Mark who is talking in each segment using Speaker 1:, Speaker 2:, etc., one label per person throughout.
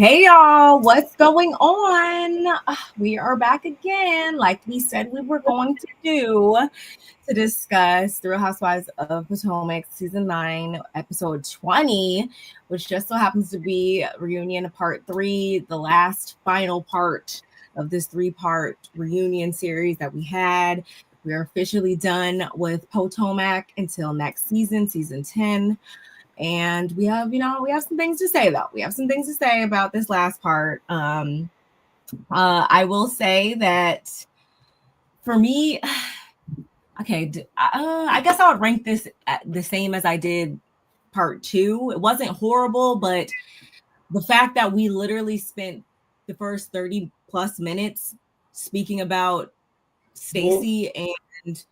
Speaker 1: Hey y'all, what's going on? We are back again, like we said we were going to do, to discuss The Real Housewives of Potomac season 9, episode 20, which just so happens to be reunion part 3, the last final part of this 3-part reunion series that we had. We are officially done with Potomac until next season, season 10. And we have some things to say though. We have some things to say about this last part. I will say that for me, okay, I guess I would rank this the same as I did part 2. It wasn't horrible, but the fact that we literally spent the first 30 plus minutes speaking about Stacey and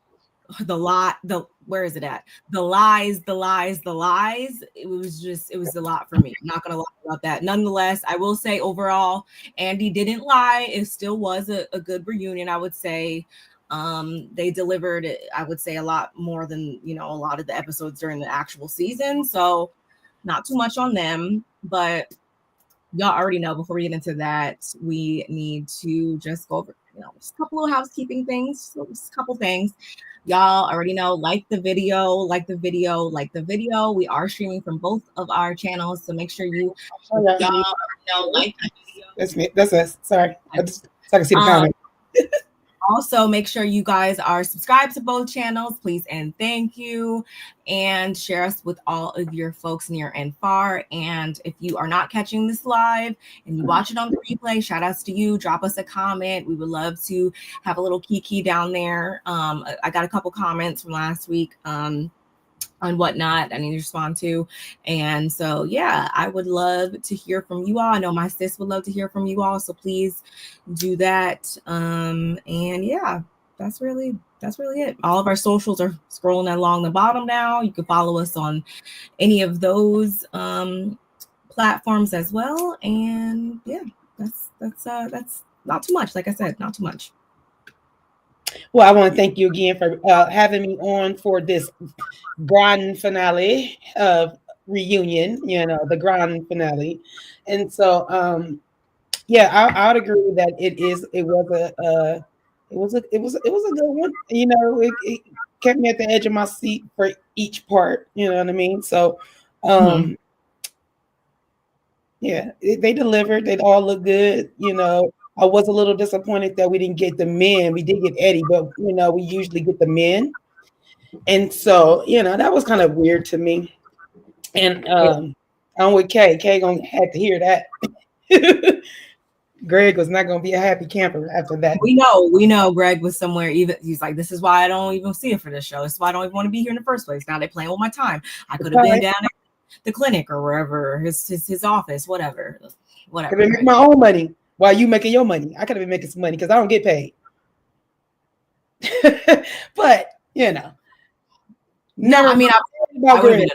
Speaker 1: where is it at? The lies. It was a lot for me. I'm not gonna lie about that. Nonetheless, I will say overall, Andy didn't lie. It still was a good reunion, I would say. They delivered, I would say, a lot more than a lot of the episodes during the actual season. So not too much on them, but y'all already know before we get into that, we need to just go over just a couple of housekeeping things. Just a couple things. Y'all already know, like the video. We are streaming from both of our channels, so make sure y'all like the video.
Speaker 2: That's me. That's us. Sorry. So I can see the comment.
Speaker 1: Also, make sure you guys are subscribed to both channels, please and thank you. And share us with all of your folks near and far. And if you are not catching this live and you watch it on the replay, shout outs to you. Drop us a comment. We would love to have a little kiki down there. I got a couple comments from last week on whatnot I need to respond to. And so, yeah, I would love to hear from you all. I know my sis would love to hear from you all. So please do that. And yeah, that's really it. All of our socials are scrolling along the bottom now. You can follow us on any of those platforms as well. And yeah, that's not too much. Like I said, not too much.
Speaker 2: Well, I want to thank you again for having me on for this grand finale of reunion, the grand finale. And so, yeah, I would agree that it was a good one. It kept me at the edge of my seat for each part. You know what I mean? So, yeah, they delivered. They all look good. I was a little disappointed that we didn't get the men. We did get Eddie, but we usually get the men. And so, that was kind of weird to me. And I'm with Kay. Kay gonna have to hear that. Greg was not gonna be a happy camper after that.
Speaker 1: We know Greg was somewhere. Even he's like, this is why I don't even see it for this show. This is why I don't even want to be here in the first place. Now they're playing with my time. I could have been down at the clinic or wherever, his office, whatever.
Speaker 2: Could have make my own money. While you making your money, I could have been making some money because I don't get paid. But
Speaker 1: no, I mean,
Speaker 2: it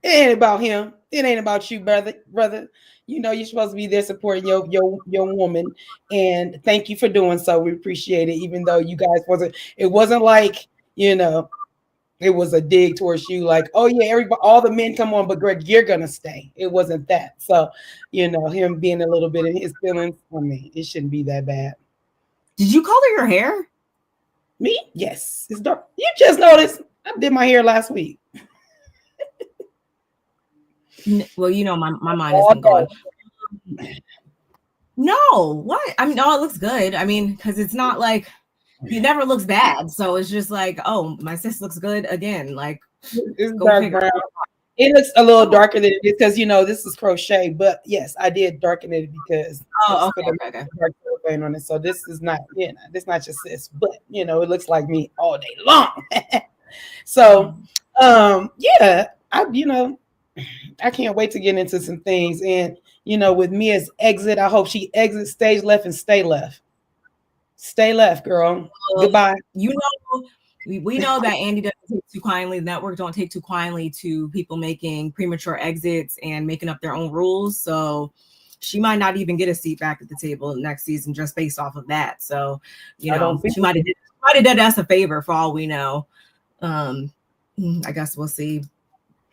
Speaker 2: ain't about him. It ain't about you, brother. You're supposed to be there supporting your woman, and thank you for doing so. We appreciate it, even though you guys it wasn't like it was a dig towards you, like, oh yeah, all the men come on, but Greg, you're gonna stay. It wasn't that. So, him being a little bit in his feelings, I mean, it shouldn't be that bad.
Speaker 1: Did you color your hair?
Speaker 2: Me? Yes. It's dark. You just noticed I did my hair last week.
Speaker 1: Well, my mind isn't going. No, what? I mean, no, it looks good. I mean, because it's not like it never looks bad. So it's just like, oh, my sis looks good again. Like,
Speaker 2: it's dark brown. It looks a little darker than it is because this is crochet. But yes, I did darken it because
Speaker 1: okay.
Speaker 2: Dark on it. So this is not, this is not just sis, but it looks like me all day long. So, yeah, I can't wait to get into some things. And with Mia's exit, I hope she exits stage left and stay left. Stay left, girl. Goodbye.
Speaker 1: We know that Andy doesn't take too kindly. The network don't take too kindly to people making premature exits and making up their own rules. So she might not even get a seat back at the table next season just based off of that. So, she might have done us a favor for all we know. I guess we'll see.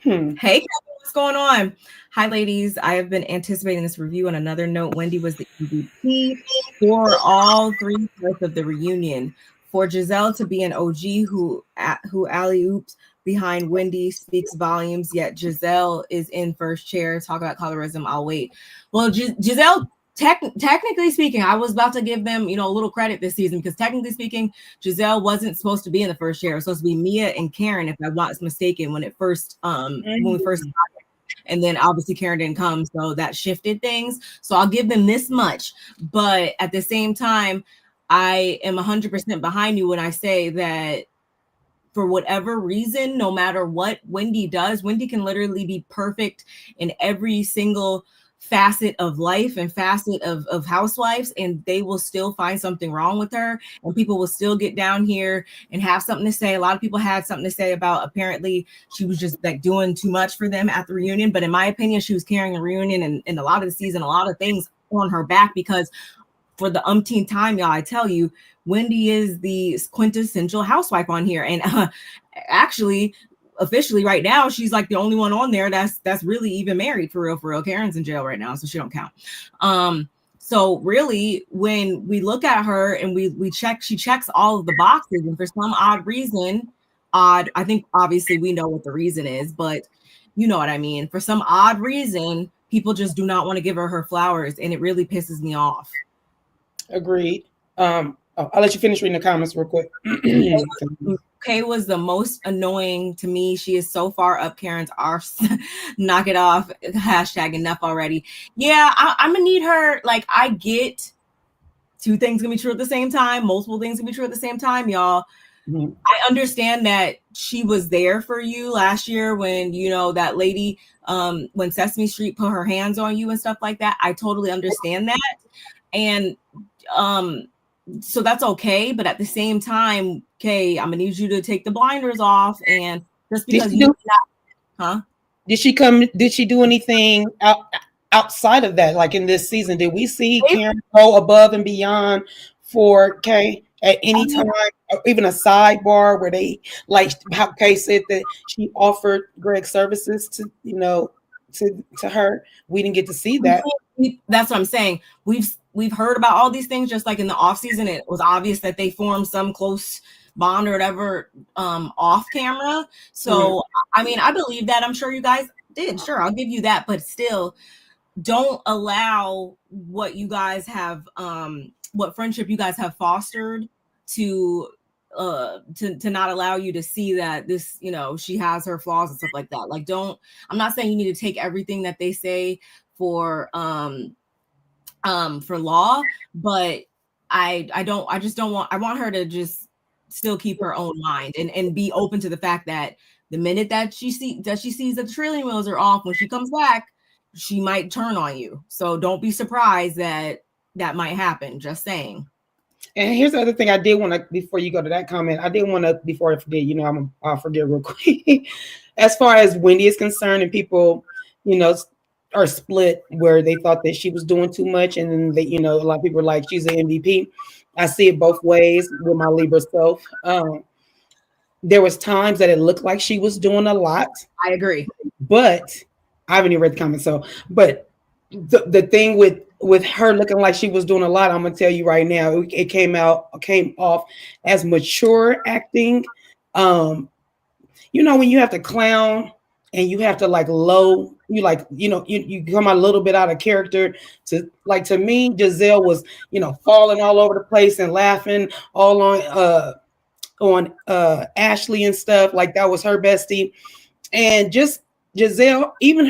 Speaker 1: Hey, Kevin what's going on? Hi, ladies. I have been anticipating this review. On another note, Wendy was the MVP for all three parts of the reunion. For Giselle to be an OG who alley oops behind Wendy speaks volumes. Yet Giselle is in first chair. Talk about colorism. I'll wait. Well, Giselle. Technically speaking, I was about to give them, a little credit this season because technically speaking, Giselle wasn't supposed to be in the first chair. It was supposed to be Mia and Karen, if I'm not mistaken, when we first got it. And then obviously Karen didn't come, so that shifted things. So I'll give them this much, but at the same time, I am 100% behind you when I say that for whatever reason, no matter what Wendy does, Wendy can literally be perfect in every single facet of life and facet of Housewives, and they will still find something wrong with her, and people will still get down here and have something to say. A lot of people had something to say about apparently she was just like doing too much for them at the reunion, but in my opinion, she was carrying the reunion and a lot of the season, a lot of things on her back because for the umpteenth time, y'all, I tell you, Wendy is the quintessential housewife on here. And actually, officially right now, she's like the only one on there that's really even married for real, for real. Karen's in jail right now, so she don't count. So really, when we look at her and we check, she checks all of the boxes, and for some odd reason, I think obviously we know what the reason is, but you know what I mean. For some odd reason, people just do not want to give her flowers, and it really pisses me off.
Speaker 2: Agreed. I'll let you finish reading the comments real quick.
Speaker 1: Kay was the most annoying to me. She is so far up Karen's arse. Knock it off. Hashtag enough already. Yeah, I'm gonna need her. Like, I get two things can be true at the same time. Multiple things can be true at the same time, y'all. Mm-hmm. I understand that she was there for you last year when, that lady, when Sesame Street put her hands on you and stuff like that. I totally understand that. And so that's okay, but at the same time, Kay, I'm gonna need you to take the blinders off, and just because
Speaker 2: did she do anything outside of that? Like in this season, did we see Karen go above and beyond for Kay at any time, or even a sidebar where they, like how Kay said that she offered Greg services to to her? We didn't get to see that.
Speaker 1: That's what I'm saying. We've heard about all these things just like in the off season. It was obvious that they formed some close bond or whatever off camera. So I mean, I believe that. I'm sure you guys did. Sure, I'll give you that, but still, don't allow what you guys have what friendship you guys have fostered to not allow you to see that this, she has her flaws and stuff like that. Like, I'm not saying you need to take everything that they say for law, but I want her to just still keep her own mind and be open to the fact that the minute that she sees that the trailing wheels are off, when she comes back, she might turn on you. So don't be surprised that might happen. Just saying.
Speaker 2: And here's the other thing I did want to, before you go to that comment, I did want to, before I forget, I'll forget real quick. As far as Wendy is concerned, and people, are split where they thought that she was doing too much, and then they, a lot of people are like, she's an MVP. I see it both ways with my Libra self. There was times that it looked like she was doing a lot.
Speaker 1: I agree,
Speaker 2: but I haven't even read the comments. So, but the thing with her looking like she was doing a lot, I'm gonna tell you right now, it came off as mature acting. When you have to clown and you have to you come a little bit out of character to me, Giselle was, falling all over the place and laughing all on Ashley and stuff. Like, that was her bestie. And just Giselle, even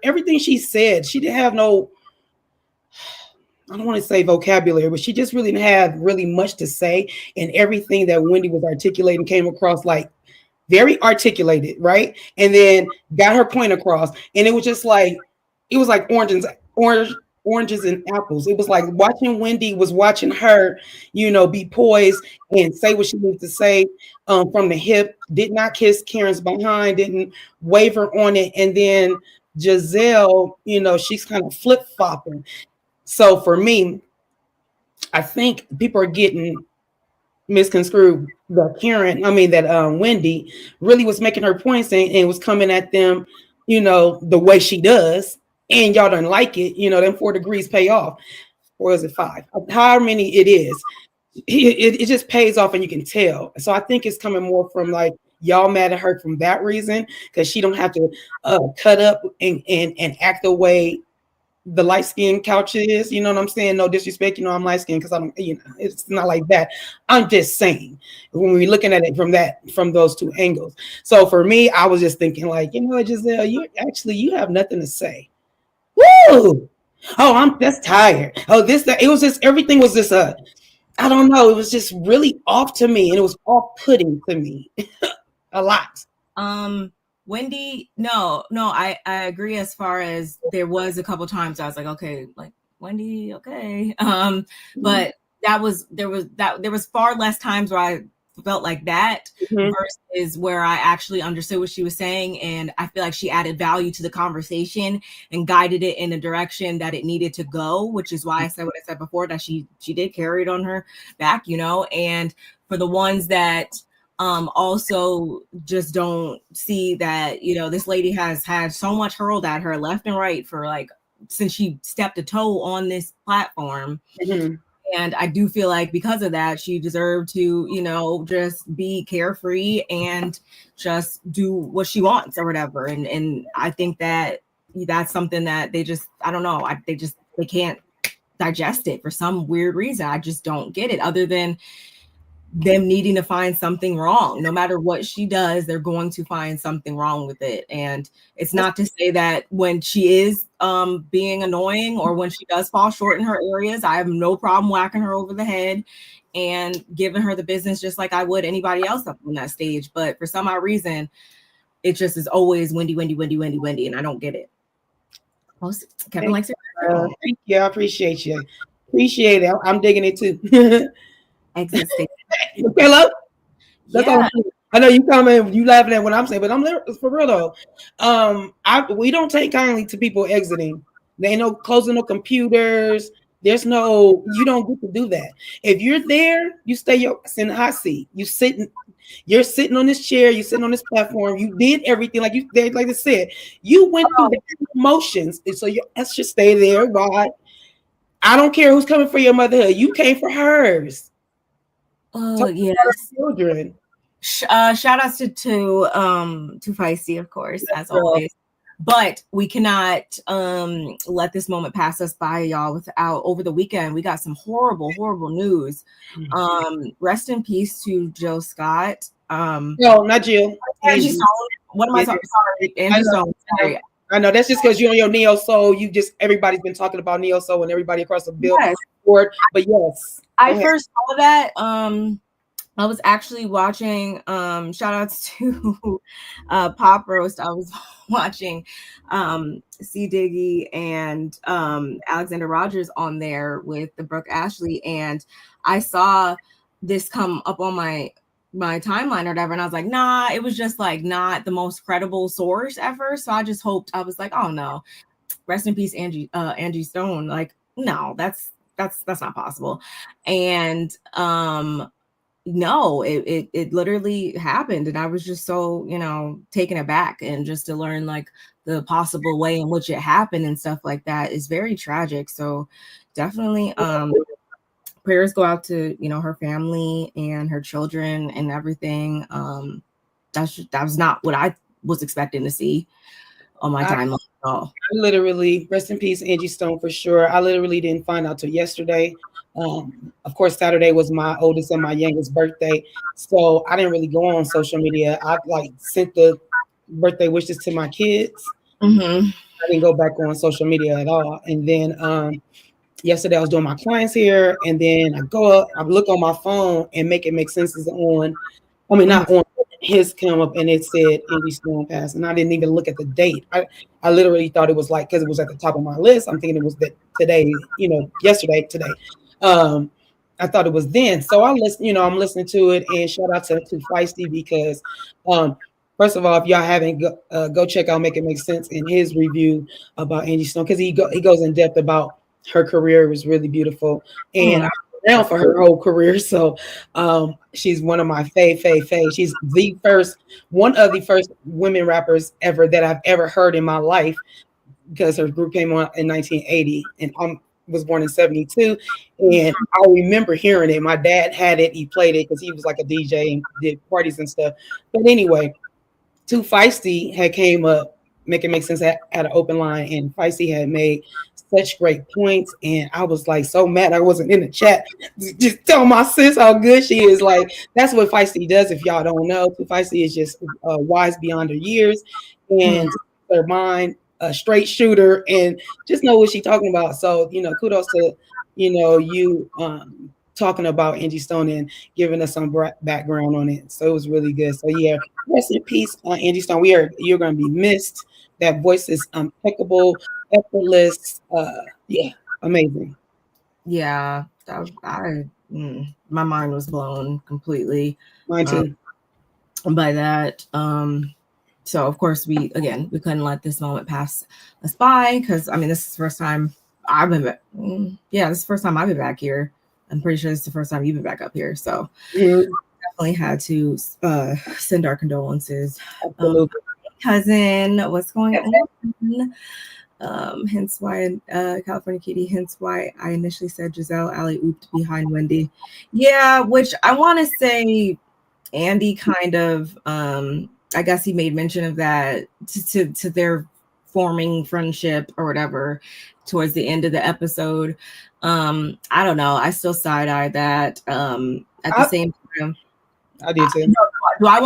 Speaker 2: everything she said, she didn't have no, I don't want to say vocabulary, but she just really didn't have really much to say. And everything that Wendy was articulating came across like very articulated, right? And then got her point across. And it was just like, oranges and apples. It was like watching Wendy was watching her, be poised and say what she needs to say from the hip, did not kiss Karen's behind, didn't waver on it. And then Giselle, she's kind of flip-flopping. So for me, I think people are getting misconstrued that Wendy really was making her points and was coming at them the way she does, and y'all don't like it, them 4 degrees pay off. Or is it 5? However many it is, it just pays off and you can tell. So I think it's coming more from like y'all mad at her from that reason because she don't have to cut up and act the way the light skin couch is. You know what I'm saying? No disrespect, I'm light skinned because I don't, it's not like that. I'm just saying when we're looking at it from those two angles. So for me, I was just thinking like, Giselle, you have nothing to say. Woo! Oh, I'm just tired. Oh, this, that. It was just, everything was just I don't know. It was just really off to me, and it was off-putting to me a lot.
Speaker 1: Wendy, no, I agree as far as there was a couple times I was like, okay, like Wendy, okay. But there was far less times where I felt like that versus where I actually understood what she was saying. And I feel like she added value to the conversation and guided it in the direction that it needed to go, which is why I said what I said before, that she did carry it on her back, and for the ones that also just don't see that, this lady has had so much hurled at her left and right for like since she stepped a toe on this platform. And I do feel like because of that, she deserved to, just be carefree and just do what she wants or whatever. And I think that that's something that they just, I don't know, they can't digest it for some weird reason. I just don't get it, other than them needing to find something wrong. No matter what she does, they're going to find something wrong with it. And it's not to say that when she is being annoying or when she does fall short in her areas, I have no problem whacking her over the head and giving her the business just like I would anybody else up on that stage. But for some odd reason, it just is always Wendy, and I don't get it. Kevin likes it.
Speaker 2: Thank you. I appreciate you. Appreciate it. I'm digging it too.
Speaker 1: Exit stage.
Speaker 2: Hello? That's all. I know you coming, you laughing at what I'm saying, but I'm for real though. We don't take kindly to people exiting. There ain't no closing no computers. You don't get to do that. If you're there, you stay in the hot seat. You're sitting on this chair, you're sitting on this platform, you did everything like I said. You went through the emotions, and so your ass should stay there. Why? I don't care who's coming for your motherhood. You came for hers.
Speaker 1: Oh yes,
Speaker 2: children.
Speaker 1: Shout outs to Feisty, of course, as always. But we cannot let this moment pass us by, y'all. Without over the weekend, we got some horrible news. Rest in peace to Jill Scott.
Speaker 2: No, not Jill.
Speaker 1: Angie Stone. What am I talking? Sorry, Angie Stone. Sorry.
Speaker 2: I know that's just because you're on your Neo Soul. Everybody's been talking about Neo Soul and everybody across the billboard. But yes,
Speaker 1: I first saw that. I was actually watching. Shout outs to Pop Roast. I was watching C Diggy and Alexander Rogers on there with the Brooke Ashley, and I saw this come up on my timeline or whatever, and I was like, nah, it was just like not the most credible source ever. So I just hoped, I was like, oh no, rest in peace, Angie Stone. Like, no, that's not possible. And no, it literally happened, and I was just so taken aback, and just to learn like the possible way in which it happened and stuff like that is very tragic. So definitely prayers go out to her family and her children and everything. That was not what I was expecting to see on my timeline at all.
Speaker 2: I literally, rest in peace, Angie Stone, for sure. I literally didn't find out till yesterday. Of course, Saturday was my oldest and my youngest birthday, so I didn't really go on social media. I sent the birthday wishes to my kids. I didn't go back on social media at all. And then yesterday I was doing my clients here, and then I go up, I look on my phone, and Make It Make Sense is on. I mean, not on. His come up and it said Angie Stone passed, and I didn't even look at the date. I literally thought it was because it was at the top of my list. I'm thinking it was that today, yesterday, today. I thought it was then. So I'm listening to it, and shout out to Feisty because first of all, if y'all haven't go check out Make It Make Sense in his review about Angie Stone, because he goes in depth about her career. It was really beautiful. And around for her whole career. So she's one of my fave. She's one of the first women rappers ever that I've ever heard in my life, because her group came on in 1980 and I was born in 72. And I remember hearing it. My dad had it. He played it because he was like a DJ and did parties and stuff. But anyway, Too Feisty had came up, Make It Make Sense at an open line, and Feisty had made such great points, and I was like so mad I wasn't in the chat. Just tell my sis how good she is. Like, that's what Feisty does. If y'all don't know, Too Feisty is just wise beyond her years, and her mind a straight shooter, and just know what she's talking about. So kudos to you talking about Angie Stone and giving us some background on it. So it was really good. So yeah, rest in peace, Angie Stone. You're going to be missed. That voice is impeccable, effortless. Yeah, amazing.
Speaker 1: Yeah, my mind was blown completely.
Speaker 2: Mine too.
Speaker 1: By that. So of course we couldn't let this moment pass us by, because I mean, this is the first time I've been back. Yeah, this is the first time I've been back here. I'm pretty sure this is the first time you've been back up here. So definitely had to send our condolences. Cousin, what's going on? Hence why California Kitty, hence why I initially said Giselle alley ooped behind Wendy. Yeah, which I want to say Andy kind of I guess he made mention of that to their forming friendship or whatever towards the end of the episode. I don't know. I still side-eye that. At the same time,
Speaker 2: I do too.
Speaker 1: Do I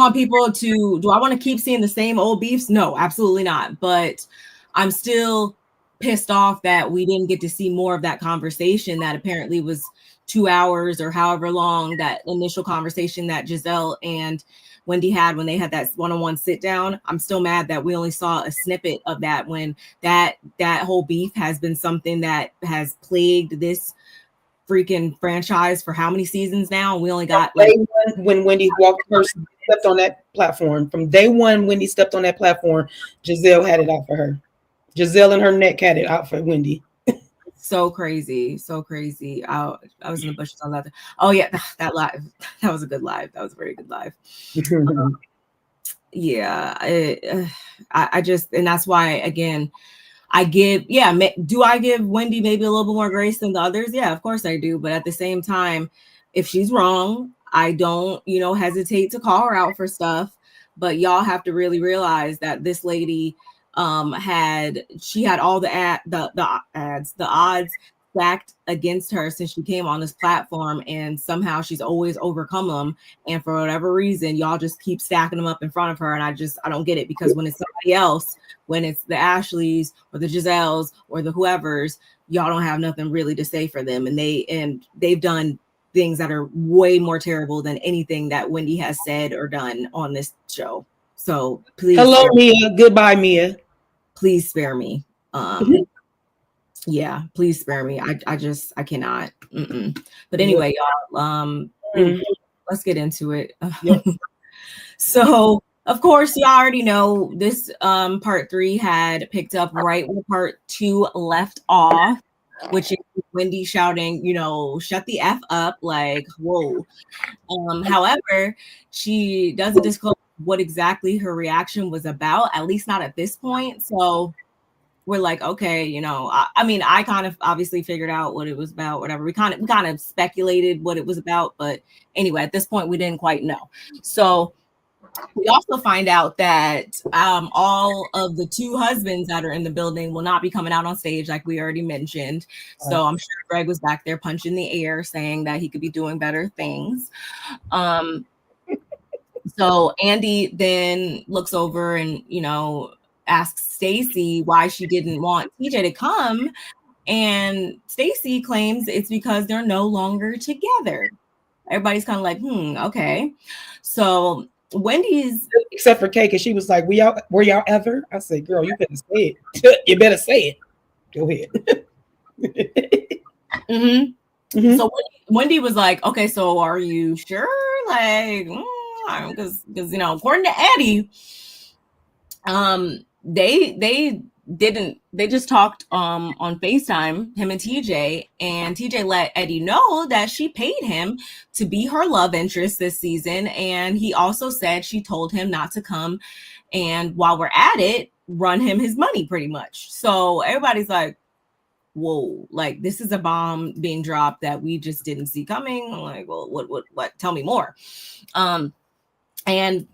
Speaker 1: want to keep seeing the same old beefs? No, absolutely not. But I'm still pissed off that we didn't get to see more of that conversation that apparently was 2 hours or however long, that initial conversation that Giselle and Wendy had when they had that one-on-one sit down. I'm still mad that we only saw a snippet of that, when that whole beef has been something that has plagued this freaking franchise for how many seasons now? We only got like
Speaker 2: when Wendy stepped on that platform. From day one, Wendy stepped on that platform, Giselle had it out for her. Giselle and her neck had it out for Wendy.
Speaker 1: So crazy. I was in the bushes on that. Oh yeah, that live. That was a good live. That was a very good live. Yeah, I just, and that's why again, do I give Wendy maybe a little bit more grace than the others? Yeah, of course I do. But at the same time, if she's wrong, I don't, hesitate to call her out for stuff. But y'all have to really realize that this lady had all the odds stacked against her since she came on this platform, and somehow she's always overcome them. And for whatever reason, y'all just keep stacking them up in front of her. And I don't get it, because when it's somebody else, when it's the Ashleys or the Giselles or the whoever's, y'all don't have nothing really to say for them. And they've done things that are way more terrible than anything that Wendy has said or done on this show. So please.
Speaker 2: Hello, Mia. Goodbye, Mia.
Speaker 1: Please spare me. Yeah, please spare me. I cannot. But anyway, y'all, let's get into it.
Speaker 2: Yep.
Speaker 1: So, of course, you already know this part 3 had picked up right where part 2 left off, which is Wendy shouting, shut the F up, like, whoa. However, she doesn't disclose what exactly her reaction was about, at least not at this point. So we're like, okay, I mean, I kind of obviously figured out what it was about, whatever. We kind of speculated what it was about, but anyway, at this point, we didn't quite know. So we also find out that all of the 2 husbands that are in the building will not be coming out on stage, like we already mentioned. So I'm sure Greg was back there punching the air, saying that he could be doing better things. So Andy then looks over and, asks Stacey why she didn't want TJ to come. And Stacey claims it's because they're no longer together. Everybody's kind of like, okay. So Wendy's,
Speaker 2: except for Kay, because she was like, were y'all ever? I said, girl, you better say it. You better say it. Go ahead.
Speaker 1: So Wendy was like, okay, so are you sure? Like, because according to Eddie, they they just talked on FaceTime, him and TJ let Eddie know that she paid him to be her love interest this season. And he also said she told him not to come, and while we're at it, run him his money pretty much. So everybody's like, whoa, like this is a bomb being dropped that we just didn't see coming. I'm like, well, what? Tell me more. And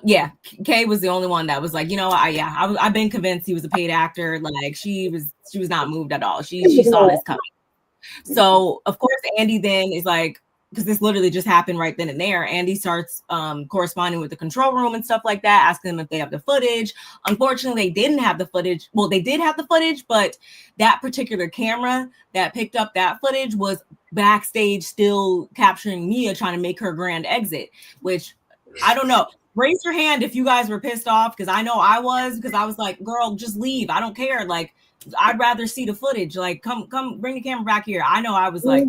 Speaker 1: yeah, Kay was the only one that was like, you know, I've been convinced he was a paid actor. Like she was not moved at all. She saw this coming. So of course Andy then is like, because this literally just happened right then and there, Andy starts corresponding with the control room and stuff like that, asking them if they have the footage. Unfortunately, they didn't have the footage. Well, they did have the footage, but that particular camera that picked up that footage was backstage still capturing Mia trying to make her grand exit, which I don't know. Raise your hand if you guys were pissed off, because I know I was, because I was like, girl, just leave. I don't care. Like, I'd rather see the footage. Like, come, bring the camera back here. I know I was like,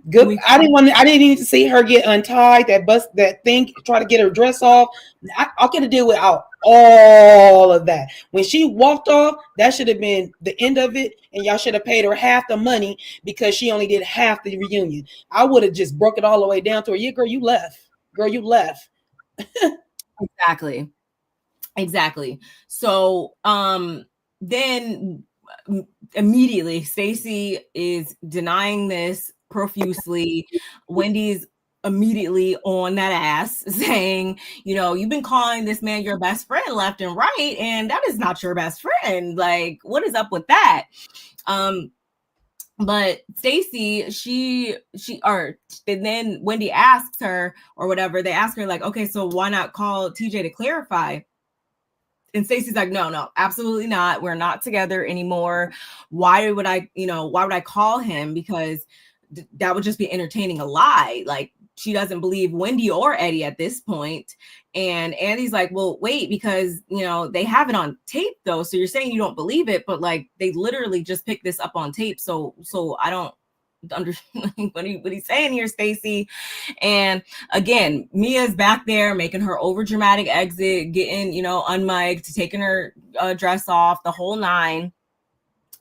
Speaker 2: good. I didn't need to see her get untied, that thing, try to get her dress off. I could have deal without all of that. When she walked off, that should have been the end of it, and y'all should have paid her half the money because she only did half the reunion. I would have just broke it all the way down to her. Yeah, girl, you left. Girl, you left.
Speaker 1: Exactly. So then immediately Stacey is denying this profusely. Wendy's immediately on that ass saying, you know, you've been calling this man your best friend left and right, and that is not your best friend. Like, what is up with that? But Stacey, and then Wendy asks her or whatever, they ask her like, okay, so why not call TJ to clarify? And Stacey's like, no, absolutely not. We're not together anymore. Why would I call him? Because that would just be entertaining a lie. Like, she doesn't believe Wendy or Eddie at this point. And Andy's like, well, wait, because, you know, they have it on tape though. So you're saying you don't believe it, but like, they literally just picked this up on tape. So I don't understand what he's saying here, Stacey. And again, Mia's back there making her over dramatic exit, getting, you know, unmiked, taking her dress off, the whole nine.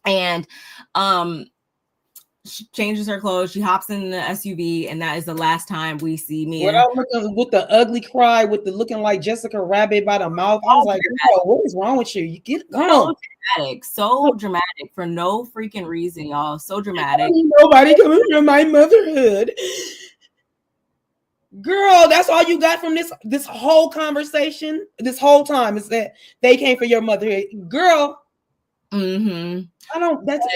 Speaker 1: And she changes her clothes, she hops in the SUV, and that is the last time we see Mia.
Speaker 2: With the ugly cry, with the looking like Jessica Rabbit by the mouth, I was like, what is wrong with you? You get gone.
Speaker 1: So dramatic for no freaking reason, y'all. So dramatic.
Speaker 2: Nobody coming from my motherhood. Girl, that's all you got from this whole conversation, this whole time, is that they came for your motherhood. Girl.
Speaker 1: Mm-hmm.
Speaker 2: I don't, that's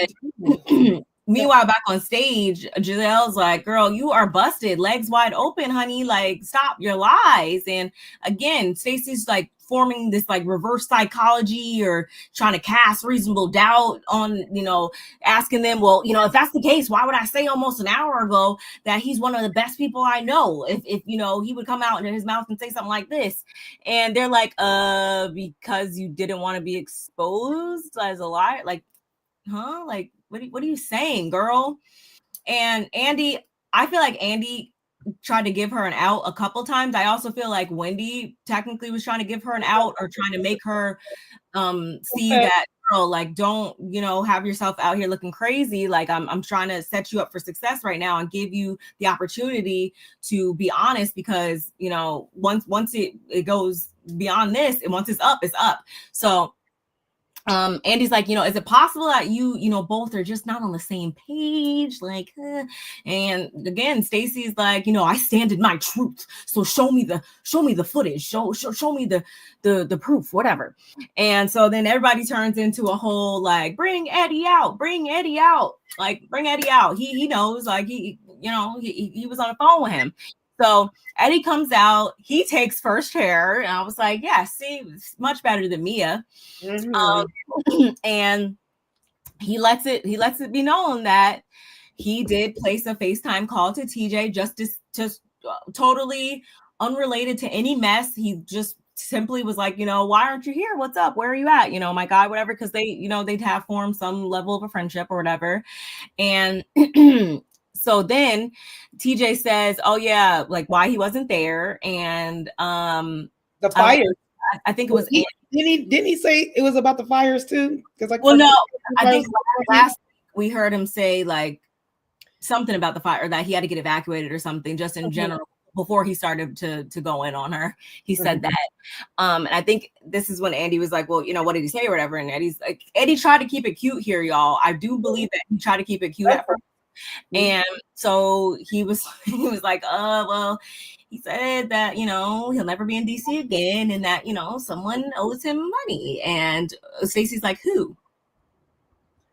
Speaker 1: Meanwhile, back on stage, Giselle's like, girl, you are busted, legs wide open, honey. Like, stop your lies. And again, Stacey's like forming this like reverse psychology or trying to cast reasonable doubt on, you know, asking them, well, you know, if that's the case, why would I say almost an hour ago that he's one of the best people I know? If you know, he would come out in his mouth and say something like this. And they're like, because you didn't want to be exposed as a liar. Like, huh? Like, what are you saying, girl? And Andy, I feel like Andy tried to give her an out a couple times. I also feel like Wendy technically was trying to give her an out or trying to make her see that, girl, like, don't, you know, have yourself out here looking crazy. Like, I'm trying to set you up for success right now and give you the opportunity to be honest, because, you know, once it goes beyond this, and once it's up, it's up. So Andy's like, you know, is it possible that you know, both are just not on the same page? Like, and again, Stacey's like, you know, I stand in my truth. So show me the footage, show me the proof, whatever. And so then everybody turns into a whole like, bring Eddie out, like, bring Eddie out. He knows, like, he was on the phone with him. So Eddie comes out, he takes first chair, and I was like, yeah, see, much better than Mia. Mm-hmm. And he lets it be known that he did place a FaceTime call to TJ just totally unrelated to any mess. He just simply was like, you know, why aren't you here? What's up? Where are you at? You know, my guy, whatever, because they, you know, they'd have formed some level of a friendship or whatever. And so then TJ says, oh yeah, like why he wasn't there. And
Speaker 2: the fire.
Speaker 1: I think it was.
Speaker 2: Didn't he say it was about the fires too? Because like,
Speaker 1: Well, no, I think last week we heard him say like something about the fire, or that he had to get evacuated or something, just in general, before he started to go in on her. He said that. And I think this is when Andy was like, well, you know, what did he say or whatever? And Eddie's like, Eddie tried to keep it cute here, y'all. I do believe that he tried to keep it cute at first. And so he was like, well, he said that, you know, he'll never be in DC again, and that, you know, someone owes him money. And Stacey's like, who?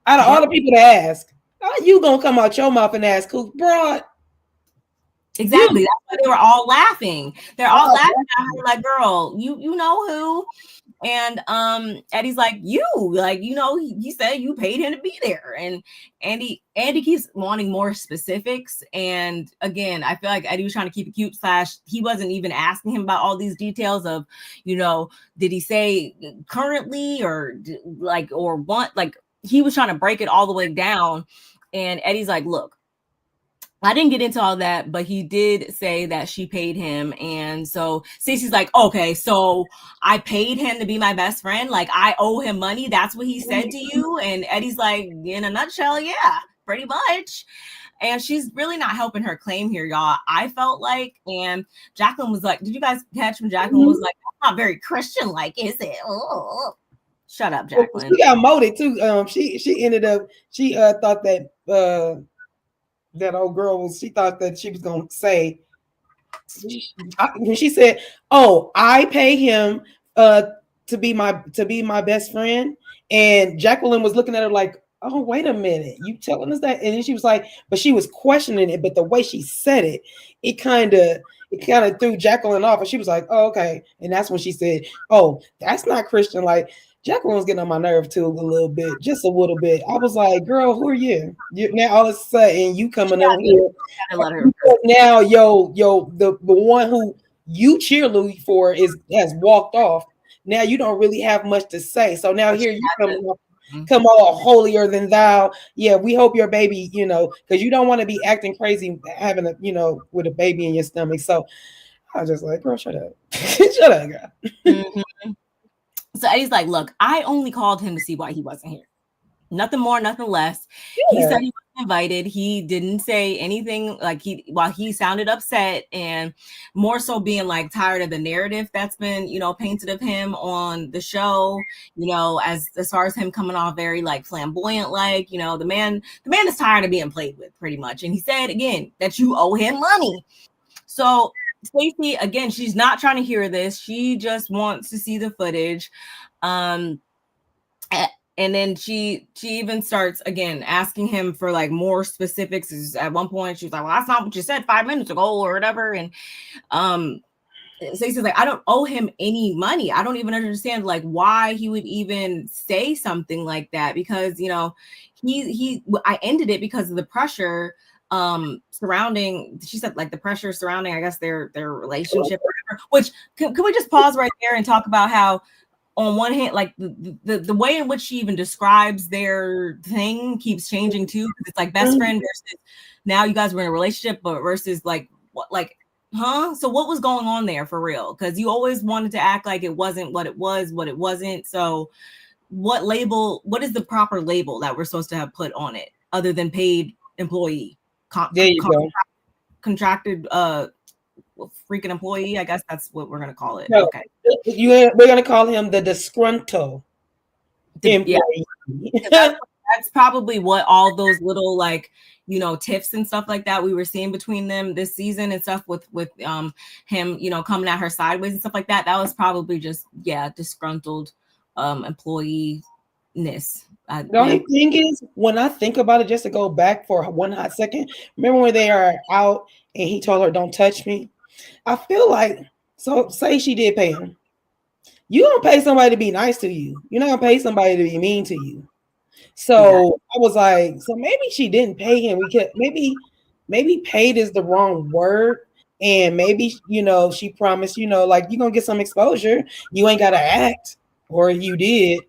Speaker 2: Out of all the people to ask, how you gonna come out your mouth and ask who, broad?
Speaker 1: Exactly. That's why they were all laughing. They're all laughing at her, like, girl, you know who? And Eddie's like, you, like, you know, he said you paid him to be there. And Andy keeps wanting more specifics. And again, I feel like Eddie was trying to keep it cute, / he wasn't even asking him about all these details of, you know, did he say currently or like, or what? Like, he was trying to break it all the way down. And Eddie's like, look, I didn't get into all that, but he did say that she paid him. And so Stacey's like, okay, so I paid him to be my best friend. Like, I owe him money. That's what he said to you. And Eddie's like, in a nutshell, yeah, pretty much. And she's really not helping her claim here, y'all. I felt like, and Jacqueline was like, did you guys catch when Jacqueline was like, that's not very Christian-like, is it? Oh. Shut up, Jacqueline.
Speaker 2: She got molded too. She ended up, she thought that that old girl was, she thought that she was gonna say, when she said, oh, I pay him to be my best friend, and Jacqueline was looking at her like, oh, wait a minute, you telling us that? And then she was like, but she was questioning it, but the way she said it, it kind of threw Jacqueline off, and she was like, oh, okay. And that's when she said, oh, that's not Christian. Like, Jacqueline was getting on my nerve too a little bit, just a little bit. I was like, girl, who are you? Now all of a sudden you coming over here. Now, the one who you cheerlead for has walked off. Now you don't really have much to say. So now here you come all holier than thou. Yeah, we hope your baby, you know, because you don't want to be acting crazy having a, you know, with a baby in your stomach. So I was just like, girl, shut up. Shut up, girl.
Speaker 1: Mm-hmm. So Eddie's like, look, I only called him to see why he wasn't here. Nothing more, nothing less. Yeah. He said he wasn't invited. He didn't say anything, like, while he sounded upset and more so being like tired of the narrative that's been, you know, painted of him on the show, you know, as far as him coming off very like flamboyant, like, you know, the man is tired of being played with pretty much. And he said again that you owe him money. So Stacey, again, she's not trying to hear this. She just wants to see the footage. And then she even starts again asking him for like more specifics. At one point, she was like, well, that's not what you said 5 minutes ago or whatever. And Stacey's like, I don't owe him any money. I don't even understand like why he would even say something like that, because, you know, I ended it because of the pressure surrounding, she said, like the pressure surrounding, I guess, their relationship or whatever. Which can we just pause right there and talk about how on one hand, like the way in which she even describes their thing keeps changing too, because it's like best friend versus now you guys were in a relationship, but versus like what, like, huh? So what was going on there for real? Because you always wanted to act like it wasn't what it was, what it wasn't. So what is the proper label that we're supposed to have put on it other than paid employee?
Speaker 2: There you go.
Speaker 1: Contracted freaking employee, I guess that's what we're gonna call it.
Speaker 2: No,
Speaker 1: okay,
Speaker 2: we're gonna call him the disgruntled employee.
Speaker 1: Yeah. That's probably what all those little, like, you know, tiffs and stuff like that we were seeing between them this season and stuff with him, you know, coming at her sideways and stuff like that. That was probably just disgruntled employee ness.
Speaker 2: The only thing is, when I think about it, just to go back for one hot second, remember when they are out and he told her, don't touch me? I feel like, so say she did pay him. You don't pay somebody to be nice to you. You're not going to pay somebody to be mean to you. So I was like, so maybe she didn't pay him. Maybe paid is the wrong word. And maybe, you know, she promised, you know, like, you're going to get some exposure. You ain't got to act, or you did.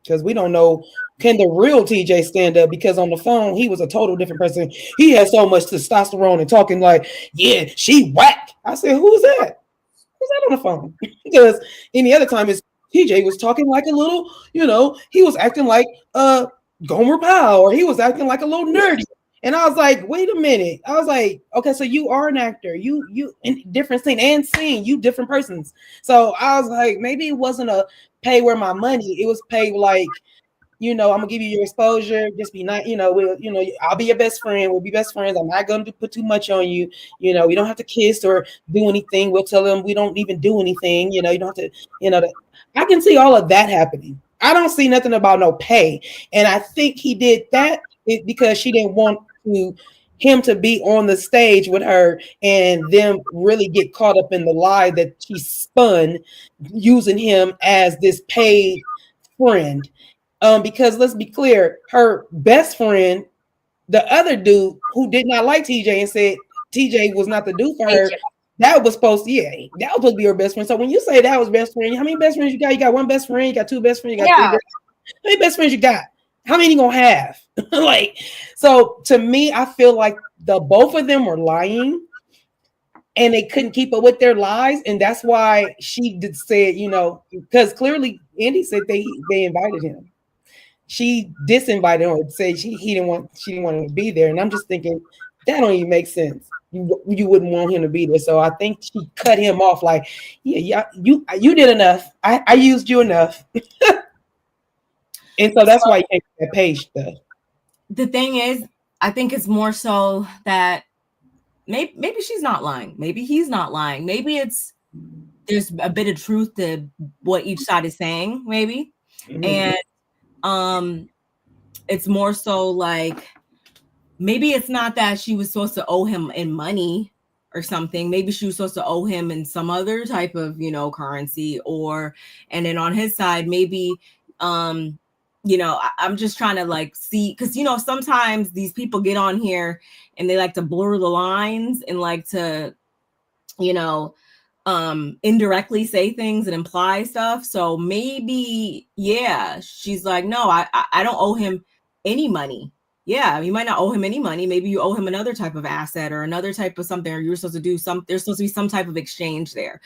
Speaker 2: Because we don't know, can the real TJ stand up? Because on the phone, he was a total different person. He had so much testosterone and talking like, yeah, she whack. I said, who's that? was that on the phone? Because any other time is TJ was talking like a little, he was acting like Gomer Pyle, or he was acting like a little nerdy. And I was like, wait a minute. I was like, okay, so you are an actor. You in different scene and scene, you different persons. So I was like, maybe it wasn't a pay where my money. It was pay like, I'm gonna give you your exposure. Just be nice, I'll be your best friend. We'll be best friends. I'm not gonna put too much on you. We don't have to kiss or do anything. We'll tell them we don't even do anything. You don't have to, I can see all of that happening. I don't see nothing about no pay. And I think he did that because she didn't want him to be on the stage with her and them really get caught up in the lie that she spun using him as this paid friend. Because let's be clear, her best friend, the other dude who did not like TJ and said TJ was not the dude for her, that was supposed to be her best friend. So when you say that was best friend, how many best friends you got? You got one best friend, you got two best friends, you got three best friends. How many best friends you got? How many you gonna have? So to me, I feel like the both of them were lying and they couldn't keep up with their lies. And that's why she said, because clearly Andy said they invited him. She disinvited him and said she didn't want him to be there. And I'm just thinking that don't even make sense. You wouldn't want him to be there. So I think she cut him off like, yeah, you did enough. I used you enough. And so that's why you can't that page stuff.
Speaker 1: The thing is, I think it's more so that maybe she's not lying. Maybe he's not lying. Maybe there's a bit of truth to what each side is saying, maybe. Mm-hmm. And it's more so like maybe it's not that she was supposed to owe him in money or something. Maybe she was supposed to owe him in some other type of, currency, and then on his side, maybe, I'm just trying to like see, because, sometimes these people get on here and they like to blur the lines and like to, indirectly say things and imply stuff. So maybe, she's like, no, I don't owe him any money. Yeah, you might not owe him any money. Maybe you owe him another type of asset or another type of something, or you're supposed to do there's supposed to be some type of exchange there.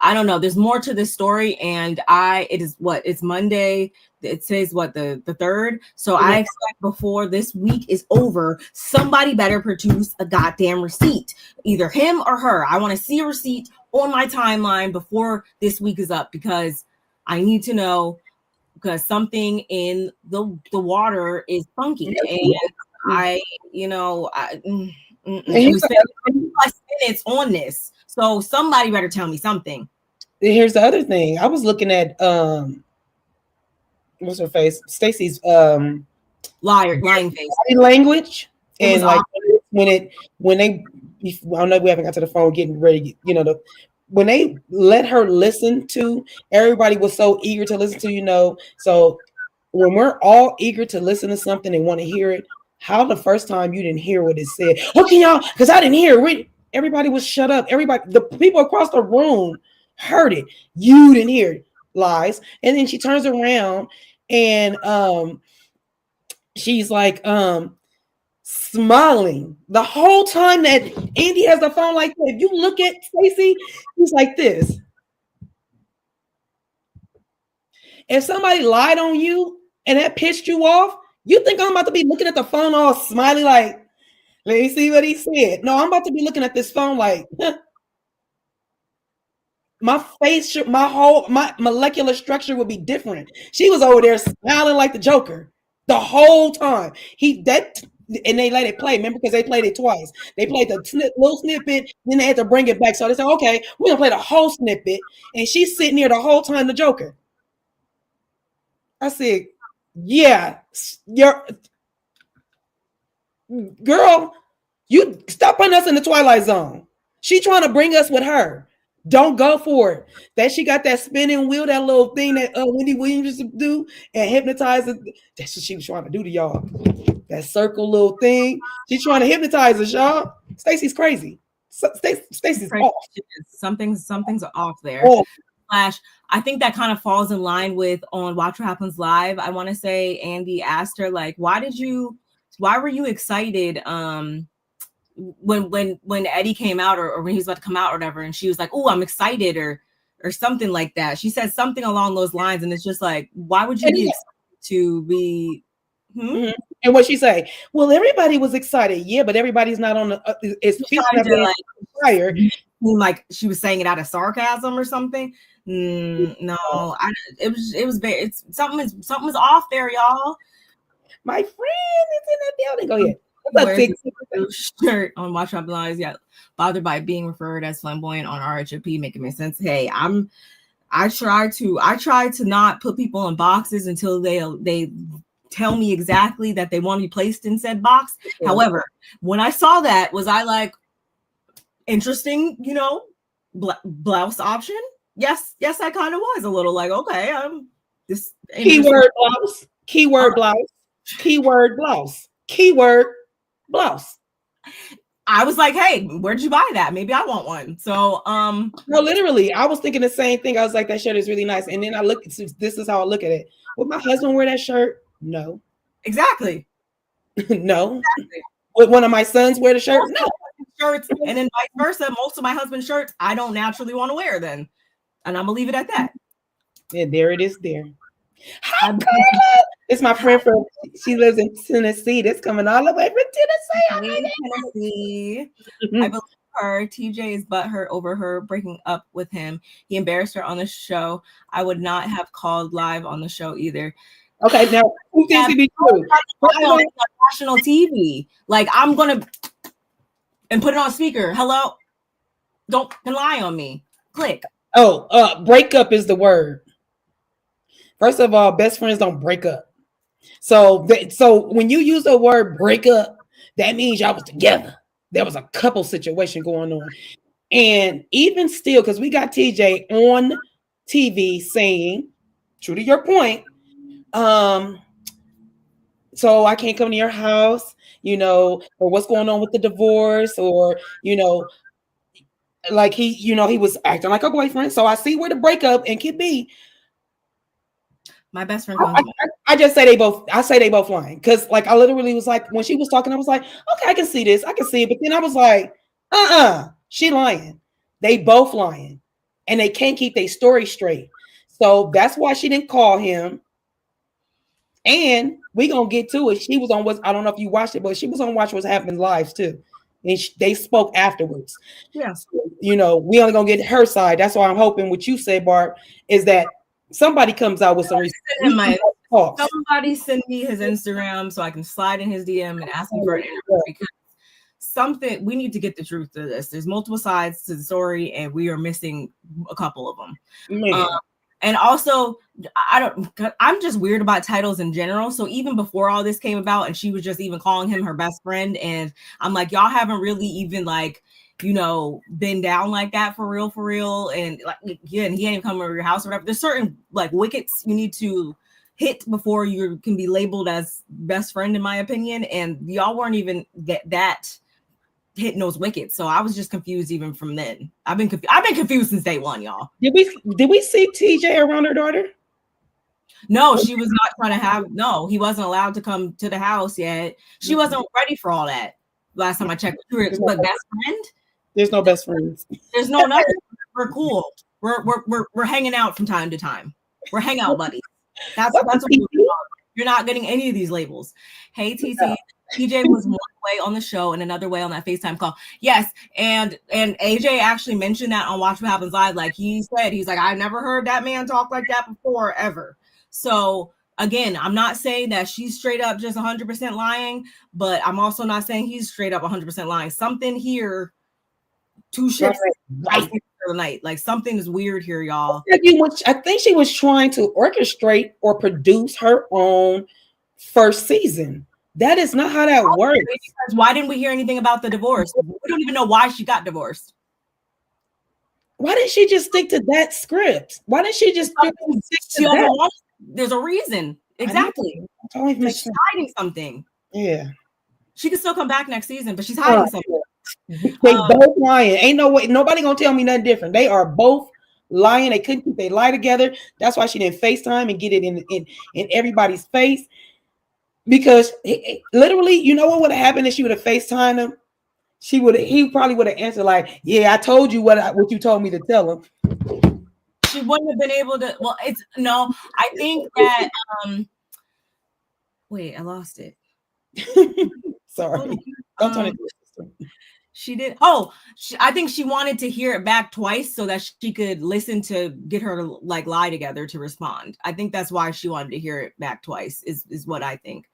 Speaker 1: I don't know. There's more to this story, and it's Monday. It says the 3rd. So I expect before this week is over, somebody better produce a goddamn receipt, either him or her. I want to see a receipt on my timeline before this week is up, because I need to know, because something in the water is funky. And we spent 5 minutes on this. So somebody better tell me something.
Speaker 2: Here's the other thing. I was looking at what's her face? Stacey's
Speaker 1: lying face
Speaker 2: language. And like when they I know we haven't got to the phone getting ready, when they let her listen to, everybody was so eager to listen to, so when we're all eager to listen to something and want to hear it, how the first time you didn't hear what it said? Okay, y'all, because I didn't hear it. Everybody was shut up. The people across the room heard it. You didn't hear it. Lies. And then she turns around and she's like smiling the whole time that Andy has the phone like that. If you look at Stacey, he's like this. If somebody lied on you and that pissed you off, you think I'm about to be looking at the phone all smiley like, let me see what he said. No, I'm about to be looking at this phone like, my face, my molecular structure would be different. She was over there smiling like the Joker the whole time. And they let it play. Remember, because they played it twice. They played the little snippet, then they had to bring it back. So they said, okay, we're gonna play the whole snippet. And she's sitting here the whole time, the Joker. I said, yeah, girl, you stop putting us in the Twilight Zone. She trying to bring us with her. Don't go for it. That she got that spinning wheel, that little thing that Wendy Williams used to do and hypnotize us. That's what she was trying to do to y'all. That circle little thing. She's trying to hypnotize us, y'all. Stacey's crazy. Stacey's off.
Speaker 1: Something's off there. Oh. I think that kind of falls in line with on Watch What Happens Live. I want to say Andy asked her, like, why were you excited when Eddie came out, or when he was about to come out or whatever, and she was like, "Oh, I'm excited," or something like that. She said something along those lines, and it's just like, why would you be excited to be?
Speaker 2: Mm-hmm. And what she say? Well, everybody was excited, yeah, but everybody's not on the. It's people that are fired.
Speaker 1: Like she was saying it out of sarcasm or something. No, it was very. It's something was off there, y'all.
Speaker 2: My friend is in the building. Go ahead.
Speaker 1: What's shirt on Watch Out Lies? Yeah, bothered by being referred as flamboyant on RHOP, making me sense. Hey, I try to not put people in boxes until they tell me exactly that they want to be placed in said box. Yeah. However, when I saw that, was I like, interesting, blouse option? Yes, I kind of was a little like, okay, this
Speaker 2: keyword blouse, keyword blouse, keyword blouse, keyword blouse.
Speaker 1: I was like, hey, where'd you buy that? Maybe I want one. So
Speaker 2: no, literally, I was thinking the same thing. I was like, that shirt is really nice. And then I look, this is how I look at it. Would my husband wear that shirt? No.
Speaker 1: Exactly.
Speaker 2: No. Exactly. Would one of my sons wear the shirt? No.
Speaker 1: Shirts, and then vice versa. Most of my husband's shirts I don't naturally want to wear then. And I'm gonna leave it at that.
Speaker 2: And there it is there. Hi, Carla. It's my friend from, she lives in Tennessee. That's coming all the way from
Speaker 1: Tennessee. I believe her. TJ is butthurt over her breaking up with him. He embarrassed her on the show. I would not have called live on the show either.
Speaker 2: Okay, now who thinks to be true?
Speaker 1: On national TV. Like, I'm gonna and put it on speaker. Hello, don't lie on me. Click.
Speaker 2: Oh, breakup is the word. First of all, best friends don't break up. So when you use the word break up, that means y'all was together. There was a couple situation going on. And even still, because we got TJ on TV saying, true to your point, so I can't come to your house, or what's going on with the divorce, or, like he was acting like a boyfriend. So I see where the breakup and can be.
Speaker 1: My best friend.
Speaker 2: I just say they both. I say they both lying because, like, I literally was like, when she was talking, I was like, okay, I can see this, I can see it. But then I was like, she lying. They both lying, and they can't keep their story straight. So that's why she didn't call him. And we gonna get to it. She was on I don't know if you watched it, but she was on Watch What Happens Live too, and they spoke afterwards.
Speaker 1: Yeah.
Speaker 2: So, we only gonna get her side. That's why I'm hoping what you say, Barb, is that somebody comes out with some
Speaker 1: somebody send me his Instagram so I can slide in his DM and ask him for an interview, because we need to get the truth to this. There's multiple sides to the story, and we are missing a couple of them. And also, I'm just weird about titles in general. So even before all this came about, and she was just even calling him her best friend, and I'm like, y'all haven't really even been down like that for real. And like, again, he ain't even coming over your house or whatever. There's certain like wickets you need to hit before you can be labeled as best friend, in my opinion. And y'all weren't even that hitting those wickets. So I was just confused even from then. I've been confused since day one, y'all.
Speaker 2: Did we see TJ around her daughter?
Speaker 1: No, she was not trying to have. No, he wasn't allowed to come to the house yet. She wasn't ready for all that. Last time I checked, but best friend.
Speaker 2: There's no best friends.
Speaker 1: There's no nothing. We're cool. We're hanging out from time to time. We're hangout buddies. That's what we're doing. You're not getting any of these labels. Hey, TT. TJ was one way on the show and another way on that FaceTime call. Yes, and AJ actually mentioned that on Watch What Happens Live. Like he said, he's like, I never heard that man talk like that before, ever. So again, I'm not saying that she's straight up just 100% lying, but I'm also not saying he's straight up 100% lying. Something here, two ships right for the night. Like something is weird here, y'all.
Speaker 2: I think she was trying to orchestrate or produce her own first season. That is not how that works.
Speaker 1: Because why didn't we hear anything about the divorce? We don't even know why she got divorced.
Speaker 2: Why didn't she just stick to that script? Why didn't she just stick to that?
Speaker 1: There's a reason. Exactly. She's hiding something.
Speaker 2: Yeah.
Speaker 1: She could still come back next season, but she's hiding something.
Speaker 2: They both lying. Ain't no way. Nobody gonna tell me nothing different. They are both lying. They couldn't keep their lie together. That's why she didn't FaceTime and get it in everybody's face. Because literally, you know what would have happened if she would have FaceTimed him? he probably would have answered like, "Yeah, I told you what you told me to tell him."
Speaker 1: She wouldn't have been able to. Well, it's no. I think that. Um, Wait, I lost it. Hold
Speaker 2: Sorry,
Speaker 1: on.
Speaker 2: don't turn it to your sister.
Speaker 1: She did. Oh, I think she wanted to hear it back twice so that she could listen to get her to like lie together to respond. I think that's why she wanted to hear it back twice. Is what I think.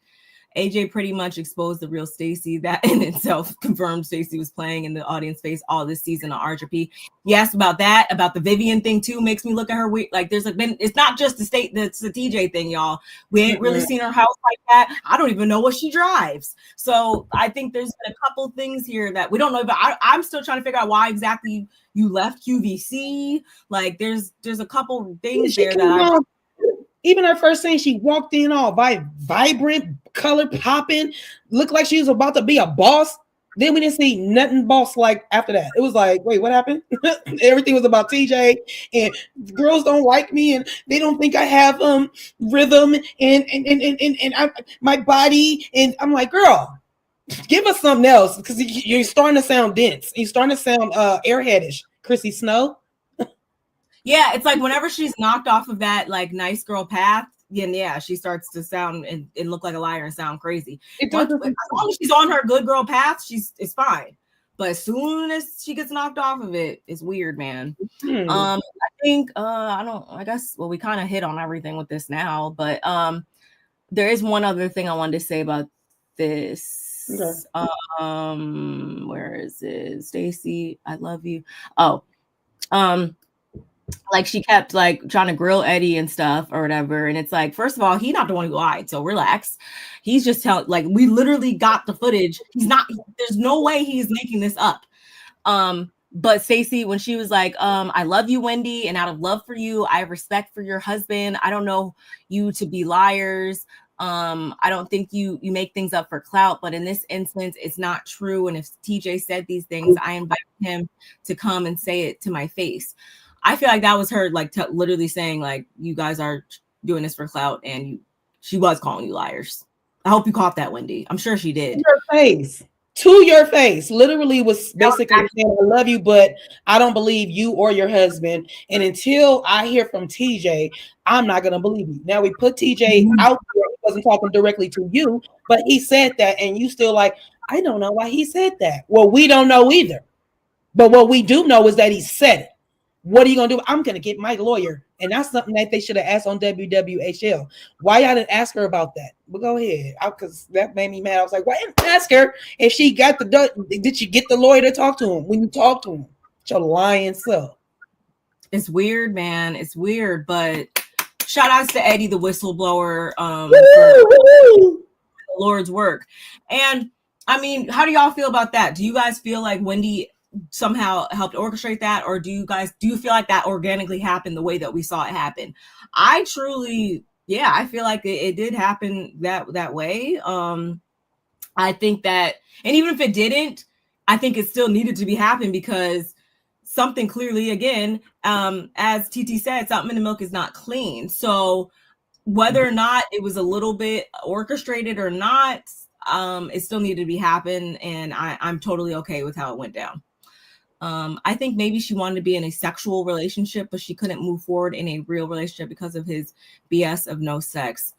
Speaker 1: AJ pretty much exposed the real Stacey. That in itself confirmed Stacey was playing in the audience face all this season of RGP. Yes, about that, about the Vivian thing too, makes me look at her weird. Like there's like been, it's not just that's the TJ thing, y'all. We ain't really seen her house like that. I don't even know what she drives. So I think there's been a couple things here that we don't know about. I'm still trying to figure out why exactly you left QVC. Like there's a couple things
Speaker 2: She
Speaker 1: there that I.
Speaker 2: Even her first scene, she walked in all vibrant, color popping, looked like she was about to be a boss. Then we didn't see nothing boss like after that. It was like, wait, what happened? Everything was about TJ, and girls don't like me, and they don't think I have rhythm and my body. And I'm like, girl, give us something else because you're starting to sound dense. You're starting to sound airheadish. Chrissy Snow.
Speaker 1: Yeah, it's like whenever she's knocked off of that like nice girl path, yeah, she starts to sound and look like a liar and sound crazy. As long as she's on her good girl path, it's fine. But as soon as she gets knocked off of it, it's weird, man. I think I guess well, we kind of hit on everything with this now, but there is one other thing I wanted to say about this.
Speaker 2: Okay.
Speaker 1: Where is it? Stacey, I love you. Oh, like she kept like trying to grill Eddie and stuff or whatever. And it's like, first of all, he's not the one who lied. So relax. He's just telling, like, we literally got the footage. There's no way he's making this up. But Stacey, when she was like, I love you, Wendy. And out of love for you, I have respect for your husband. I don't know you to be liars. I don't think you make things up for clout, but in this instance, it's not true. And if TJ said these things, I invite him to come and say it to my face. I feel like that was her, like literally saying, like, you guys are doing this for clout, and she was calling you liars. I hope you caught that, Wendy. I'm sure she did.
Speaker 2: To your face, literally was basically saying, I love you, but I don't believe you or your husband. And until I hear from TJ, I'm not going to believe you. Now we put TJ out there. He wasn't talking directly to you, but he said that. And you still like, I don't know why he said that. Well, we don't know either. But what we do know is that he said it. What are you going to do? I'm going to get my lawyer. And that's something that they should have asked on WWHL. Why y'all didn't ask her about that? But go ahead. Because that made me mad. I was like, why didn't ask her if she got did she get the lawyer to talk to him when you talk to him? Your lying self.
Speaker 1: It's weird, man. It's weird. But shout outs to Eddie, the whistleblower, for the Lord's work. And I mean, how do y'all feel about that? Do you guys feel like Wendy somehow helped orchestrate that, or do you feel like that organically happened the way that we saw it happen? I feel like it did happen that way. I think that, and even if it didn't, I think it still needed to be happened because something clearly, again, as TT said, something in the milk is not clean. So whether or not it was a little bit orchestrated or not, it still needed to be happen, and I'm totally okay with how it went down. I think maybe she wanted to be in a sexual relationship, but she couldn't move forward in a real relationship because of his BS of no sex.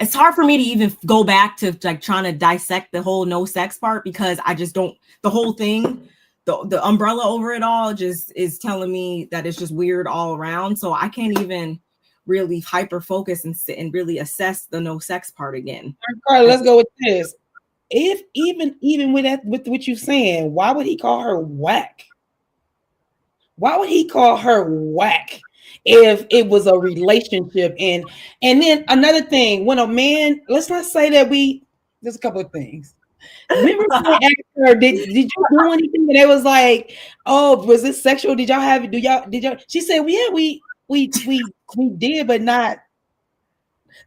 Speaker 1: It's hard for me to even go back to like trying to dissect the whole no sex part because I just don't, the whole thing, the umbrella over it all just is telling me that it's just weird all around. So I can't even really hyper focus and sit and really assess the no sex part again.
Speaker 2: All right, let's go with this. If even with that, with what you're saying, why would he call her whack? Why would he call her whack if it was a relationship? And then another thing, when a man, let's not say that there's a couple of things. Remember when I asked her, did you do anything? And it was like, oh, was it sexual? Did y'all? She said, well, yeah, we did, but not.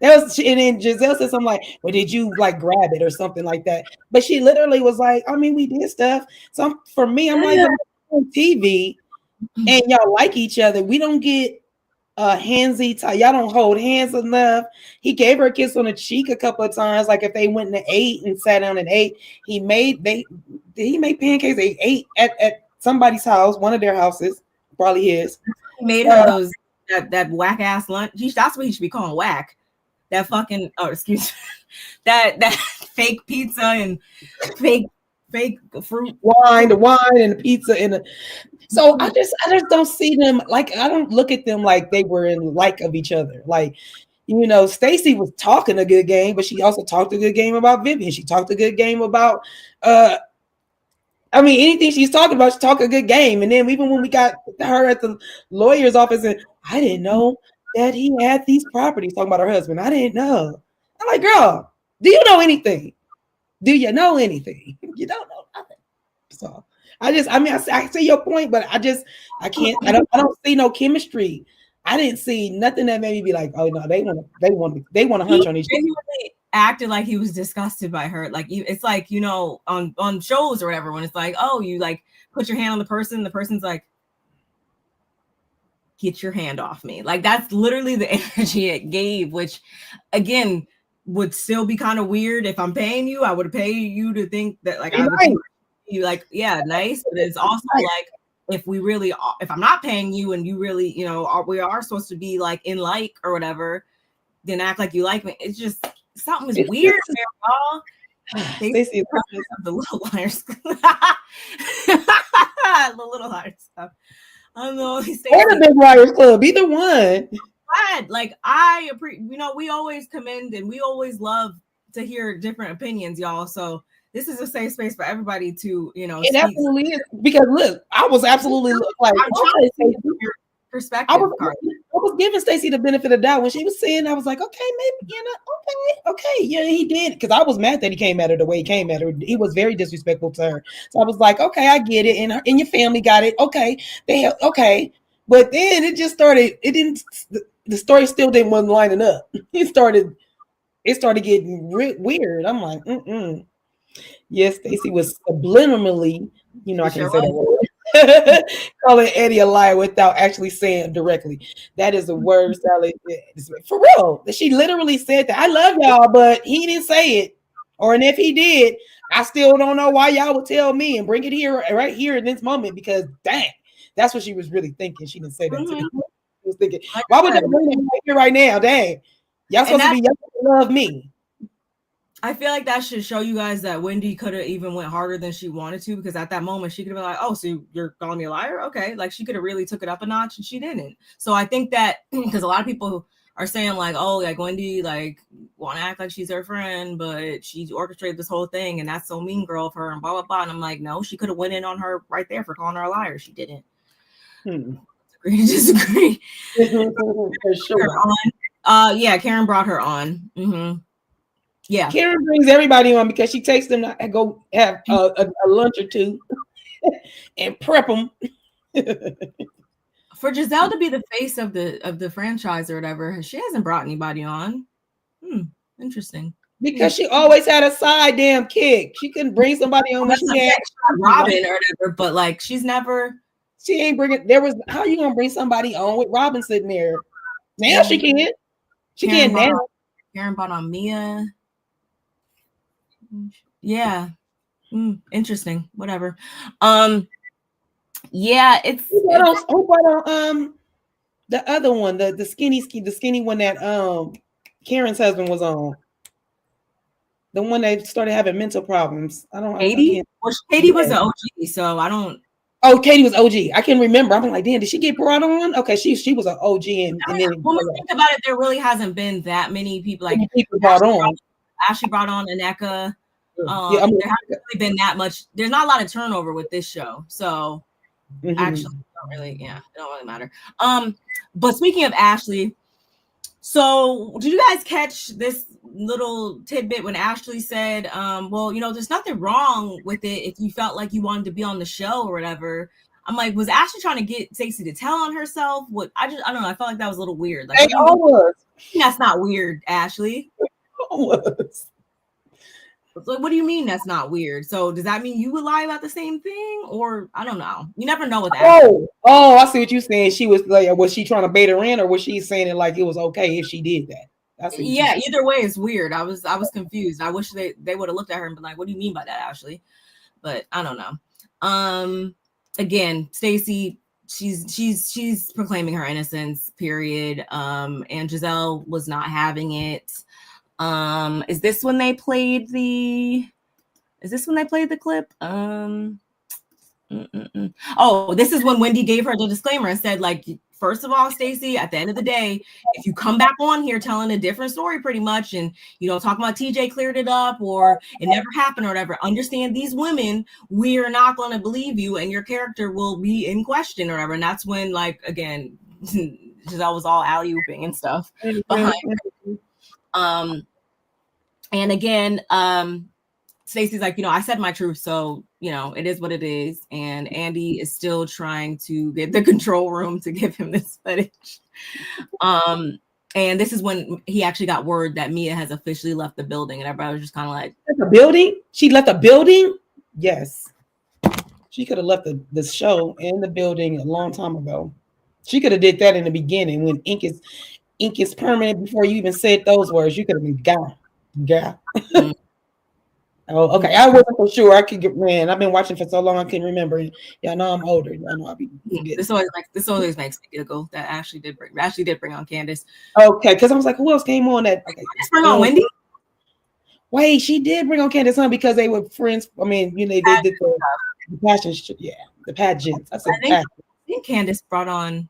Speaker 2: That was, and then Giselle said something like, well, did you like grab it or something like that? But she literally was like, I mean, we did stuff. So for me, I'm like, on TV and y'all like each other, we don't get handsy type. Y'all don't hold hands enough. He gave her a kiss on the cheek a couple of times. Like if they went and ate and sat down and ate, he made pancakes. They ate at somebody's house, one of their houses, probably his.
Speaker 1: He made her those that whack ass lunch. That's what he should be calling whack. That fucking excuse me, that fake pizza and fake fruit
Speaker 2: wine, the wine and the pizza and the. So I just don't see them like, I don't look at them like they were in like of each other. Like, you know, Stacey was talking a good game, but she also talked a good game about Vivian. She talked a good game about I mean, anything she's talking about, she talked a good game. And then even when we got her at the lawyer's office, and I didn't know that he had these properties, talking about her husband. I didn't know. I'm like, girl, do you know anything? Do you know anything? You don't know nothing. So I see your point, but I can't. I don't see no chemistry. I didn't see nothing that made me be like, oh no, they want to hunch on each other.
Speaker 1: Really acted like he was disgusted by her. Like it's like, you know, on shows or whatever, when it's like, oh, you like put your hand on the person's like, get your hand off me. Like that's literally the energy it gave, which again would still be kind of weird. If I'm paying you, I would pay you to think that like I would think you like, yeah, nice. But it's also like, if I'm not paying you and you really, you know, we are supposed to be like in like or whatever, then act like you like me. It's just something is weird there, y'all. Stacey is the Little Liars. The Little Liars stuff. I don't know. Or
Speaker 2: the Big Liars Club, either one.
Speaker 1: Like you know, we always commend and we always love to hear different opinions, y'all. So this is a safe space for everybody to, you know.
Speaker 2: It absolutely is, because look, I was absolutely like,
Speaker 1: your perspective.
Speaker 2: I was giving Stacey the benefit of the doubt when she was saying. I was like, okay, maybe, you know, okay, yeah, he did, because I was mad that he came at her the way he came at her. He was very disrespectful to her. So I was like, okay, I get it, and your family got it. Okay, okay, but then it just started. It didn't. The story still wasn't lining up. It started getting weird. I'm like, yes, Stacey was subliminally, you know, I can't say that word, calling Eddie a liar without actually saying it directly. That is the word, Sally. For real. She literally said that. I love y'all, but he didn't say it. And if he did, I still don't know why y'all would tell me and bring it here, right here in this moment, because dang, that's what she was really thinking. She didn't say that to me. She was thinking, why would they bring it right here right now? Dang. Y'all supposed to be young to love me.
Speaker 1: I feel like that should show you guys that Wendy could have even went harder than she wanted to, because at that moment she could have been like, oh, so you're calling me a liar? Okay. Like she could have really took it up a notch, and she didn't. So I think that because a lot of people are saying like, oh, like Wendy like want to act like she's her friend, but she orchestrated this whole thing and that's so mean girl of her and blah, blah, blah. And I'm like, no, she could have went in on her right there for calling her a liar. She didn't. Disagree.
Speaker 2: For sure.
Speaker 1: Yeah, Karen brought her on. Yeah,
Speaker 2: Karen brings everybody on because she takes them to go have a lunch or two and prep them.
Speaker 1: For Giselle to be the face of the franchise or whatever, she hasn't brought anybody on. Interesting.
Speaker 2: Because she always had a side damn kick. She couldn't bring somebody on when she had
Speaker 1: Robin or whatever, but like she's never.
Speaker 2: She ain't bringing. How you gonna bring somebody on with Robin sitting there? Now she can. She can now.
Speaker 1: Karen brought on Mia. Yeah. Interesting. Whatever. Yeah, it's
Speaker 2: the other one, the skinny one that Karen's husband was on. The one that started having mental problems.
Speaker 1: Katie? Well, Katie was an OG, so I don't.
Speaker 2: Oh, Katie was OG. I can remember. I'm like, damn, did she get brought on? Okay, she was an OG, and then
Speaker 1: when we think about it, there really hasn't been that many people like
Speaker 2: people brought on.
Speaker 1: Ashley brought on Aneka. There hasn't really been that much. There's not a lot of turnover with this show, so actually, it don't really matter. But speaking of Ashley, so did you guys catch this little tidbit when Ashley said, well, you know, there's nothing wrong with it if you felt like you wanted to be on the show or whatever. I'm like, was Ashley trying to get Stacey to tell on herself? I don't know. I felt like that was a little weird. Like,
Speaker 2: was.
Speaker 1: That's not weird, Ashley.
Speaker 2: Was.
Speaker 1: So what do you mean that's not weird? So does that mean you would lie about the same thing? Or I don't know. You never know with actors.
Speaker 2: Oh, I see what you're saying. She was like, was she trying to bait her in, or was she saying it like it was okay if she did that? I see what you
Speaker 1: Yeah,
Speaker 2: said.
Speaker 1: either way it's weird. I was confused. I wish they would have looked at her and been like, what do you mean by that, Ashley? But I don't know. Again, Stacey, she's proclaiming her innocence, period. And Giselle was not having it. Is this when they played the clip? Oh, this is when Wendy gave her the disclaimer and said, like, first of all, Stacey, at the end of the day, if you come back on here telling a different story pretty much, and you know, talking about TJ cleared it up or it never happened or whatever, understand these women, we're not going to believe you and your character will be in question or whatever. And that's when, like, again, Giselle was all alley-ooping and stuff behind her. And again, Stacey's like, you know, I said my truth, so you know, it is what it is. And Andy is still trying to get the control room to give him this footage. And this is when he actually got word that Mia has officially left the building, and everybody was just kind of like,
Speaker 2: the building? She left the building? Yes. She could have left the show and the building a long time ago. She could have did that in the beginning when ink is permanent before you even said those words. You could have been gone. Yeah. Oh, okay. I wasn't for sure. I could get I've been watching for so long I couldn't remember. Y'all know I'm older. Y'all know I'll be forgetting.
Speaker 1: This always makes me giggle that Ashley did bring on Candace.
Speaker 2: Okay, because I was like, who else came on that? Okay.
Speaker 1: Bring on Wendy?
Speaker 2: Wait, she did bring on Candace on because they were friends. I mean, you know, they did the passion. Yeah, the pageants. I
Speaker 1: think Candace brought on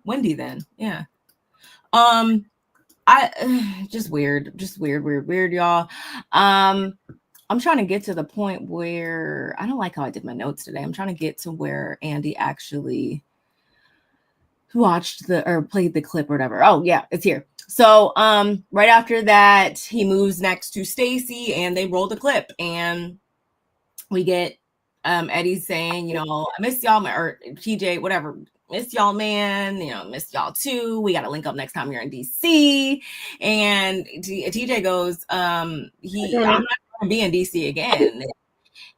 Speaker 1: Wendy then. Yeah. Just weird, y'all. I'm trying to get to the point where I don't like how I did my notes today. I'm trying to get to where Andy actually watched or played the clip or whatever. Oh yeah, it's here. So right after that, he moves next to Stacey and they roll the clip and we get Eddie saying, you know, I miss y'all, or TJ, whatever. Miss y'all, man. You know, miss y'all too. We got to link up next time you're in DC. And TJ goes, I'm not going to be in DC again.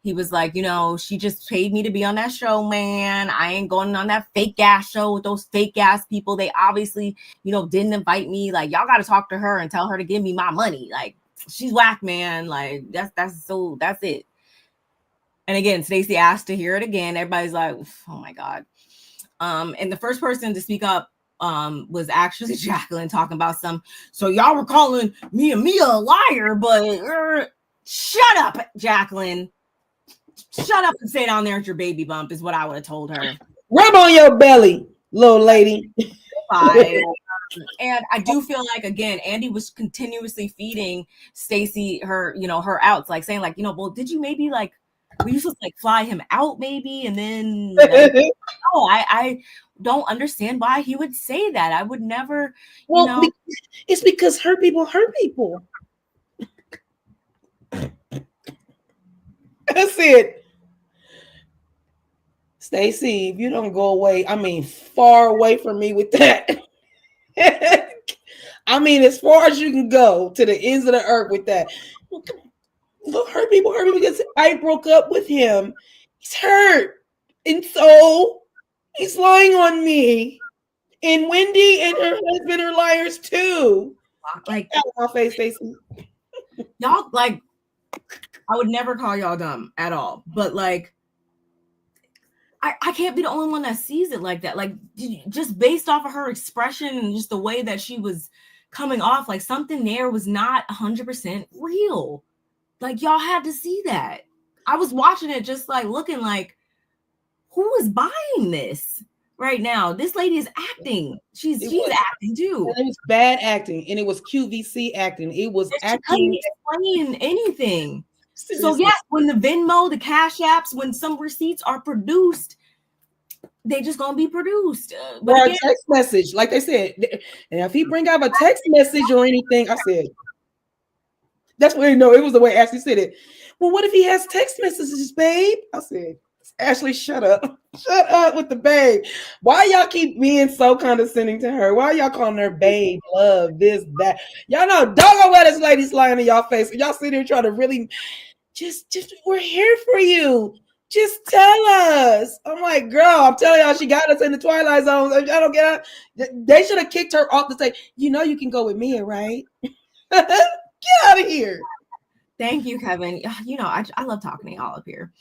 Speaker 1: He was like, you know, she just paid me to be on that show, man. I ain't going on that fake ass show with those fake ass people. They obviously, you know, didn't invite me. Like, y'all got to talk to her and tell her to give me my money. Like, she's whack, man. Like, that's it. And again, Stacey asked to hear it again. Everybody's like, oh my God. And the first person to speak up was actually Jacqueline talking about so y'all were calling Mia a liar, but shut up, Jacqueline. Shut up and stay down there at your baby bump is what I would have told her.
Speaker 2: Rub on your belly, little lady.
Speaker 1: And I do feel like, again, Andy was continuously feeding Stacey her outs, like saying like, you know, well, did you maybe like, we used to like fly him out maybe, and then like, no, I don't understand why he would say that. I would never. Well, you know,
Speaker 2: it's because hurt people hurt people. That's it. Stacey, if you don't go away, I mean, far away from me with that. I mean, as far as you can go to the ends of the earth with that. Look, hurt people because I broke up with him. He's hurt. And so he's lying on me. And Wendy and her husband are liars too.
Speaker 1: Like,
Speaker 2: out of my face, Stacey.
Speaker 1: Y'all, like, I would never call y'all dumb at all. But like, I can't be the only one that sees it like that. Like, just based off of her expression and just the way that she was coming off, like something there was not 100% real. Like, y'all had to see that. I was watching it just like looking like, who is buying this right now? This lady is acting. She's acting too.
Speaker 2: It was bad acting, and it was QVC acting. It was acting.
Speaker 1: Explain anything. So yes, when the Venmo, the Cash Apps, when some receipts are produced, they just gonna be produced.
Speaker 2: But or again, a text message, like they said. And if he bring out a text message or anything, I said, that's what it was the way Ashley said it. Well, what if he has text messages, babe? I said, Ashley, shut up. Shut up with the babe. Why y'all keep being so condescending to her? Why y'all calling her babe, love, this, that? Y'all know doggone well this lady's lying in y'all face. Y'all sitting here trying to really just we're here for you. Just tell us. I'm like, girl, I'm telling y'all, she got us in the Twilight Zone. I don't get out. They should have kicked her off the stage. You know, you can go with Mia, right? Get out of here.
Speaker 1: Thank you, Kevin. You know, I love talking to y'all up here.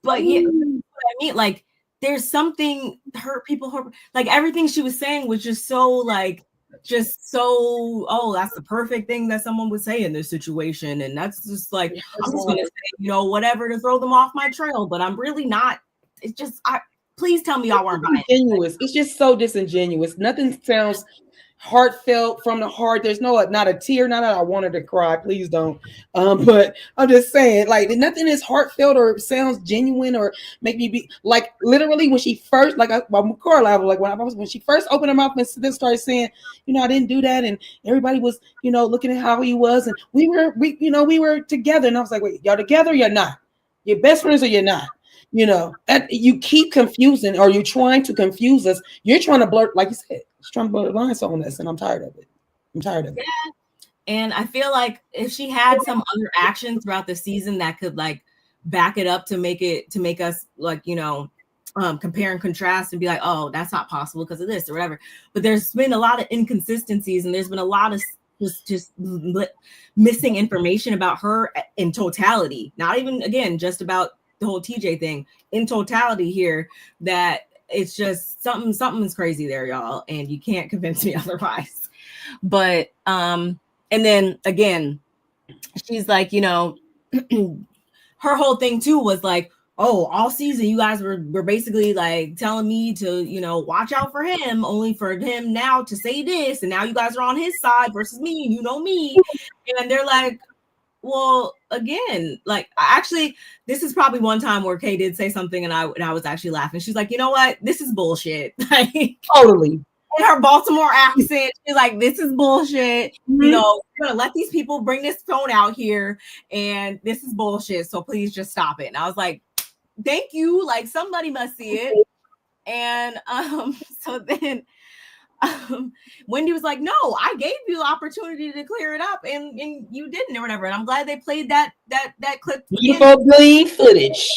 Speaker 1: But yeah, what I mean, like, there's something hurt people, like everything she was saying was just so like, just so, oh, that's the perfect thing that someone would say in this situation. And that's just like, I'm just gonna say, you know, whatever to throw them off my trail, but I'm really not. It's just, please tell me y'all weren't buying
Speaker 2: it. It's just so disingenuous. Nothing sounds heartfelt from the heart. There's not a tear, not that I wanted to cry. Please don't. But I'm just saying, like, nothing is heartfelt or sounds genuine or make me be like, literally when she first, like, when she first opened her mouth and then started saying, you know, I didn't do that, and everybody was, you know, looking at how he was, and we were together, and I was like, wait, y'all together? Or you're not? You're best friends or you're not? You know, that you keep confusing, or you're trying to confuse us. You're trying to blur, like you said, she's trying to blur the lines on us, and I'm tired of it. I'm tired of it.
Speaker 1: And I feel like if she had some other action throughout the season that could like back it up to make us like, you know, compare and contrast and be like, oh, that's not possible because of this or whatever. But there's been a lot of inconsistencies, and there's been a lot of just missing information about her in totality. Not even, again, just about the whole TJ thing, in totality here, that it's just something's crazy there, y'all, and you can't convince me otherwise. But and then again, she's like, you know, her whole thing too was like, oh, all season you guys were basically like telling me to, you know, watch out for him, only for him now to say this, and now you guys are on his side versus me, and you know me. And they're like, well, again, like, actually, this is probably one time where Kay did say something and I was actually laughing. She's like, you know what? This is bullshit. Like,
Speaker 2: totally.
Speaker 1: In her Baltimore accent, she's like, this is bullshit. You know, we're gonna let these people bring this phone out here, and this is bullshit. So please just stop it. And I was like, thank you. Like, somebody must see it. And so then Wendy was like, no, I gave you the opportunity to clear it up, and you didn't or whatever. And I'm glad they played that clip.
Speaker 2: Beautiful clean footage.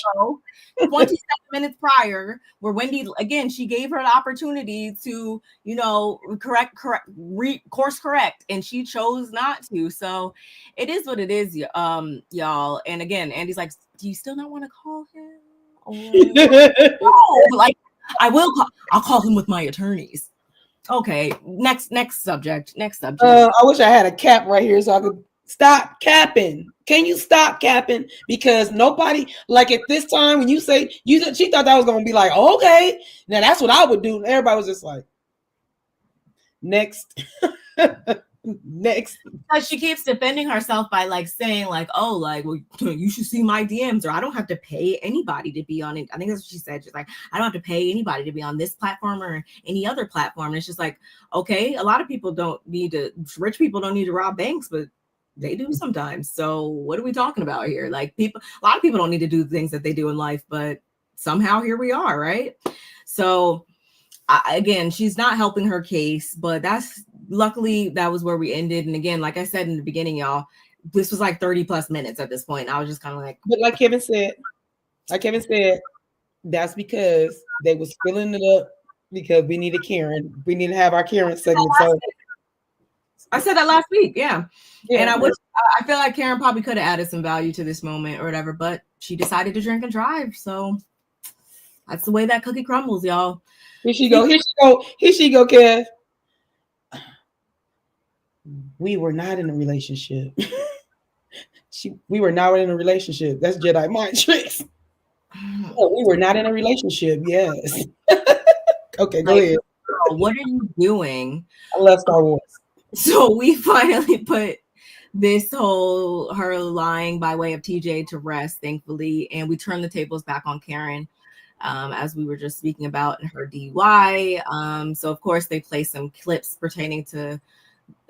Speaker 1: 27 minutes prior, where Wendy, again, she gave her the opportunity to, you know, course correct, and she chose not to. So it is what it is, y'all. And again, Andy's like, do you still not want to call him? No, like, I'll call him with my attorneys. Okay, next subject.
Speaker 2: I wish I had a cap right here so I could stop capping. Can you stop capping? Because nobody, like, at this time when you say she thought that was gonna be like, okay, now that's what I would do. Everybody was just like, next. Next.
Speaker 1: She keeps defending herself by like saying like, oh, like, well, you should see my DMs, or I don't have to pay anybody to be on it. I think that's what she said. She's like, I don't have to pay anybody to be on this platform or any other platform. And it's just like, okay, a lot of people rich people don't need to rob banks, but they do sometimes. So what are we talking about here? Like, a lot of people don't need to do the things that they do in life, but somehow here we are, right? So again, she's not helping her case, but luckily that was where we ended. And again, like I said in the beginning, y'all, this was like 30 plus minutes at this point. I was just kind of like,
Speaker 2: but like Kevin said, that's because they was filling it up because we needed Karen. We need to have our Karen segment. So
Speaker 1: I said that last week, yeah. And I feel like Karen probably could have added some value to this moment or whatever, but she decided to drink and drive. So that's the way that cookie crumbles, y'all.
Speaker 2: Here she go, Kev. We were not in a relationship. We were not in a relationship. That's Jedi mind tricks. No, we were not in a relationship. Yes. Okay, go ahead.
Speaker 1: What are you doing?
Speaker 2: I love Star Wars.
Speaker 1: So we finally put this her lying by way of TJ to rest, thankfully, and we turned the tables back on Karen. As we were just speaking about in her DUI. So of course they play some clips pertaining to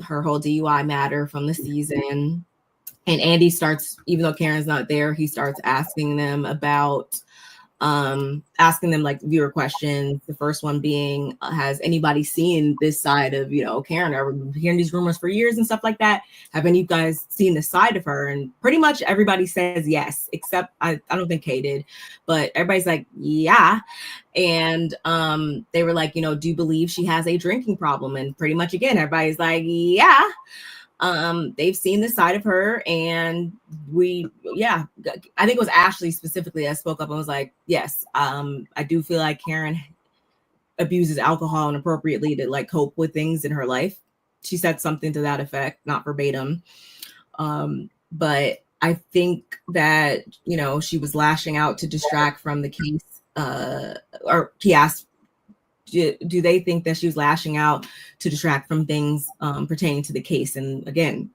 Speaker 1: her whole DUI matter from the season. And Andy starts, even though Karen's not there, he starts asking them about asking them like viewer questions. The first one being, has anybody seen this side of, Karen? I've been hearing these rumors for years and stuff like that. Have any of you guys seen this side of her? And pretty much everybody says yes, except I don't think Kay did, but everybody's like, yeah. And they were like, do you believe she has a drinking problem? And pretty much again, everybody's like, yeah. They've seen the side of her, and I think it was Ashley specifically that spoke up and was like, yes, I do feel like Karen abuses alcohol inappropriately to like cope with things in her life. She said something to that effect, not verbatim. But I think that, she was lashing out to distract from the case. Or he asked, do they think that she was lashing out to distract from things pertaining to the case? And again,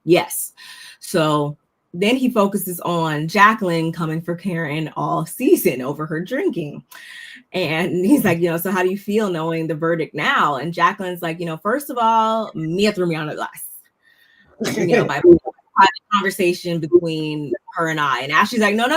Speaker 1: yes. So then he focuses on Jacqueline coming for Karen all season over her drinking. And he's like, so how do you feel knowing the verdict now? And Jacqueline's like, first of all, Mia threw me on the bus. By private conversation between her and I. And Ashley's like, no,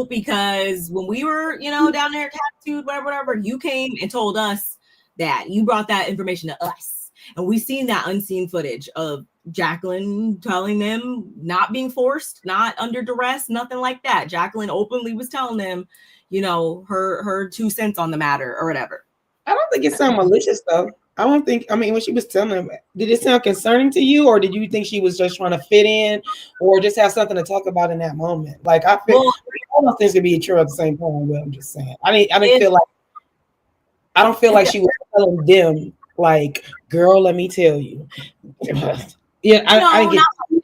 Speaker 1: because when we were, down there, tattooed, whatever, you came and told us that you brought that information to us. And we've seen that unseen footage of Jacqueline telling them, not being forced, not under duress, nothing like that. Jacqueline openly was telling them, her 2 cents on the matter or whatever.
Speaker 2: I don't think it sounds malicious though. When she was telling them, did it sound concerning to you, or did you think she was just trying to fit in, or just have something to talk about in that moment? Like, I feel all those things can be true at the same time. But I'm just saying, I don't feel like she was telling them, like, girl, let me tell you. Yeah, I get that.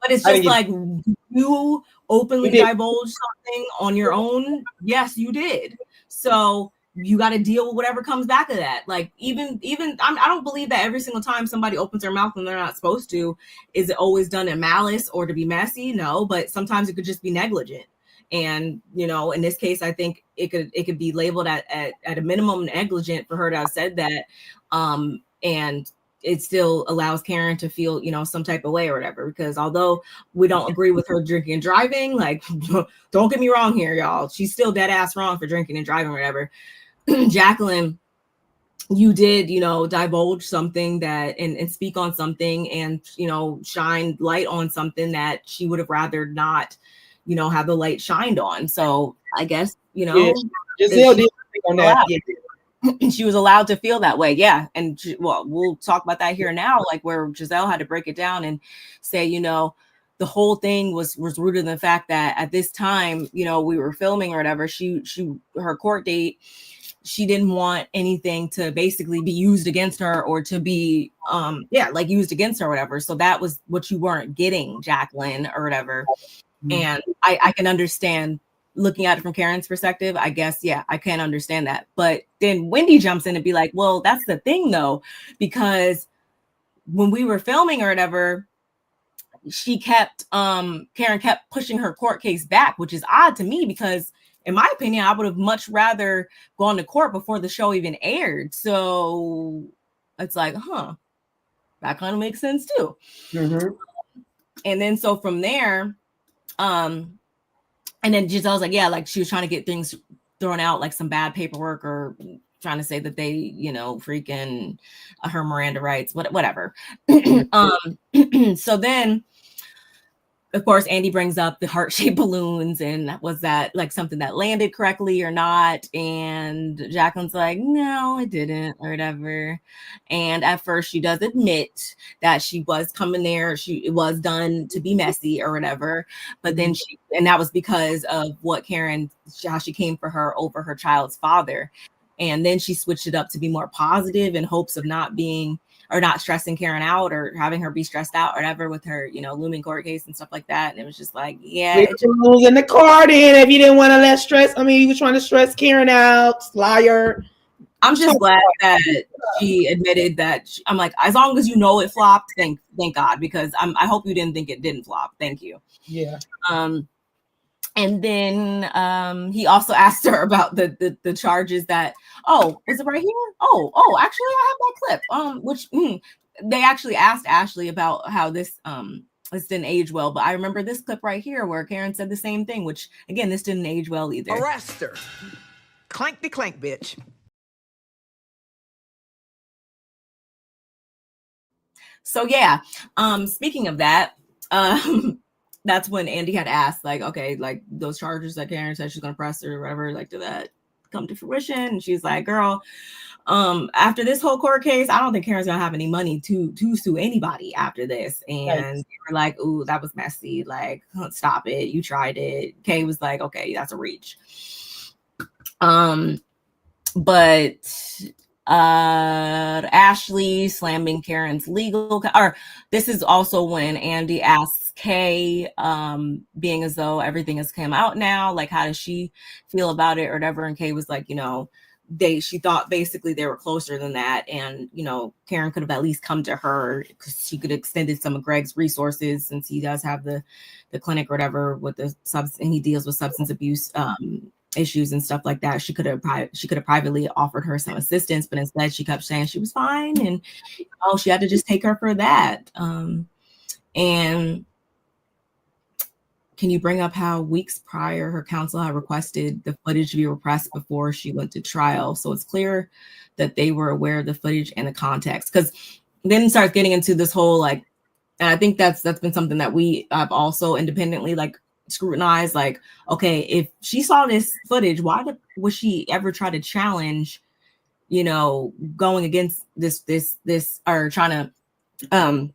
Speaker 1: But it's just like, you openly divulge something on your own. Yes, you did. So you got to deal with whatever comes back of that. Like, even I don't believe that every single time somebody opens their mouth when they're not supposed to, is it always done in malice or to be messy? No, but sometimes it could just be negligent. And, in this case, I think it could be labeled at a minimum negligent for her to have said that. And it still allows Karen to feel, some type of way or whatever, because although we don't agree with her drinking and driving, like, don't get me wrong here, y'all, she's still dead ass wrong for drinking and driving or whatever. Jacqueline, you did, divulge something that and speak on something and, shine light on something that she would have rather not, have the light shined on. So I guess,
Speaker 2: Giselle did speak on that.
Speaker 1: She was allowed to feel that way. Yeah. And we'll talk about that here now, like where Giselle had to break it down and say, the whole thing was rooted in the fact that at this time, we were filming or whatever, her court date, she didn't want anything to basically be used against her or to be, used against her or whatever. So that was what you weren't getting, Jacqueline, or whatever. Mm-hmm. And I can understand looking at it from Karen's perspective. I guess, yeah, I can understand that. But then Wendy jumps in and be like, well, that's the thing though, because when we were filming or whatever, Karen kept pushing her court case back, which is odd to me because in my opinion, I would have much rather gone to court before the show even aired. So it's like, that kind of makes sense too. Mm-hmm. And then so from there, and then Giselle's like, yeah, like she was trying to get things thrown out, like some bad paperwork or trying to say that they, freaking her Miranda rights, whatever. So then, of course, Andy brings up the heart-shaped balloons and was that like something that landed correctly or not? And Jacqueline's like, no, it didn't or whatever. And at first she does admit that she was coming there. It was done to be messy or whatever. But then and that was because of what how she came for her over her child's father. And then she switched it up to be more positive in hopes of not stressing Karen out or having her be stressed out or whatever with her, looming court case and stuff like that. And it was just like, yeah.
Speaker 2: Losing the card in if you didn't want to let stress. I mean, you were trying to stress Karen out, liar.
Speaker 1: I'm just glad that she admitted that. I'm like, as long as it flopped, thank God, because I hope you didn't think it didn't flop. Thank you.
Speaker 2: Yeah.
Speaker 1: And then he also asked her about the charges that, was it right here? Actually, I have that clip. Which they actually asked Ashley about how this this didn't age well. But I remember this clip right here where Karen said the same thing, which again, this didn't age well either.
Speaker 3: Arrest her. Clank the clank, bitch.
Speaker 1: So yeah, speaking of that, that's when Andy had asked, like, okay, like those charges that Karen said she's gonna press or whatever, like, did that come to fruition? And she's like, girl, after this whole court case, I don't think Karen's gonna have any money to sue anybody after this. And
Speaker 2: Right.
Speaker 1: they were like, ooh, that was messy. Like, stop it. You tried it. Kay was like, okay, that's a reach. But Ashley slamming Karen's legal, or this is also when Andy asks Kay, being as though everything has come out now, like, how does she feel about it or whatever? And Kay was like, you know, she thought basically they were closer than that, and you know, Karen could have at least come to her because she could have extended some of Greg's resources, since he does have the clinic or whatever with the substance, and he deals with substance abuse issues and stuff like that. She could have privately offered her some assistance, but instead she kept saying she was fine, and she had to just take her for that. And can you bring up how weeks prior her counsel had requested the footage to be repressed before she went to trial? So it's clear that they were aware of the footage and the context, because then it starts getting into this whole, like, and I think that's been something that we have also independently, like, scrutinized. Like, okay, if she saw this footage, why would she ever try to challenge, you know, going against this or trying to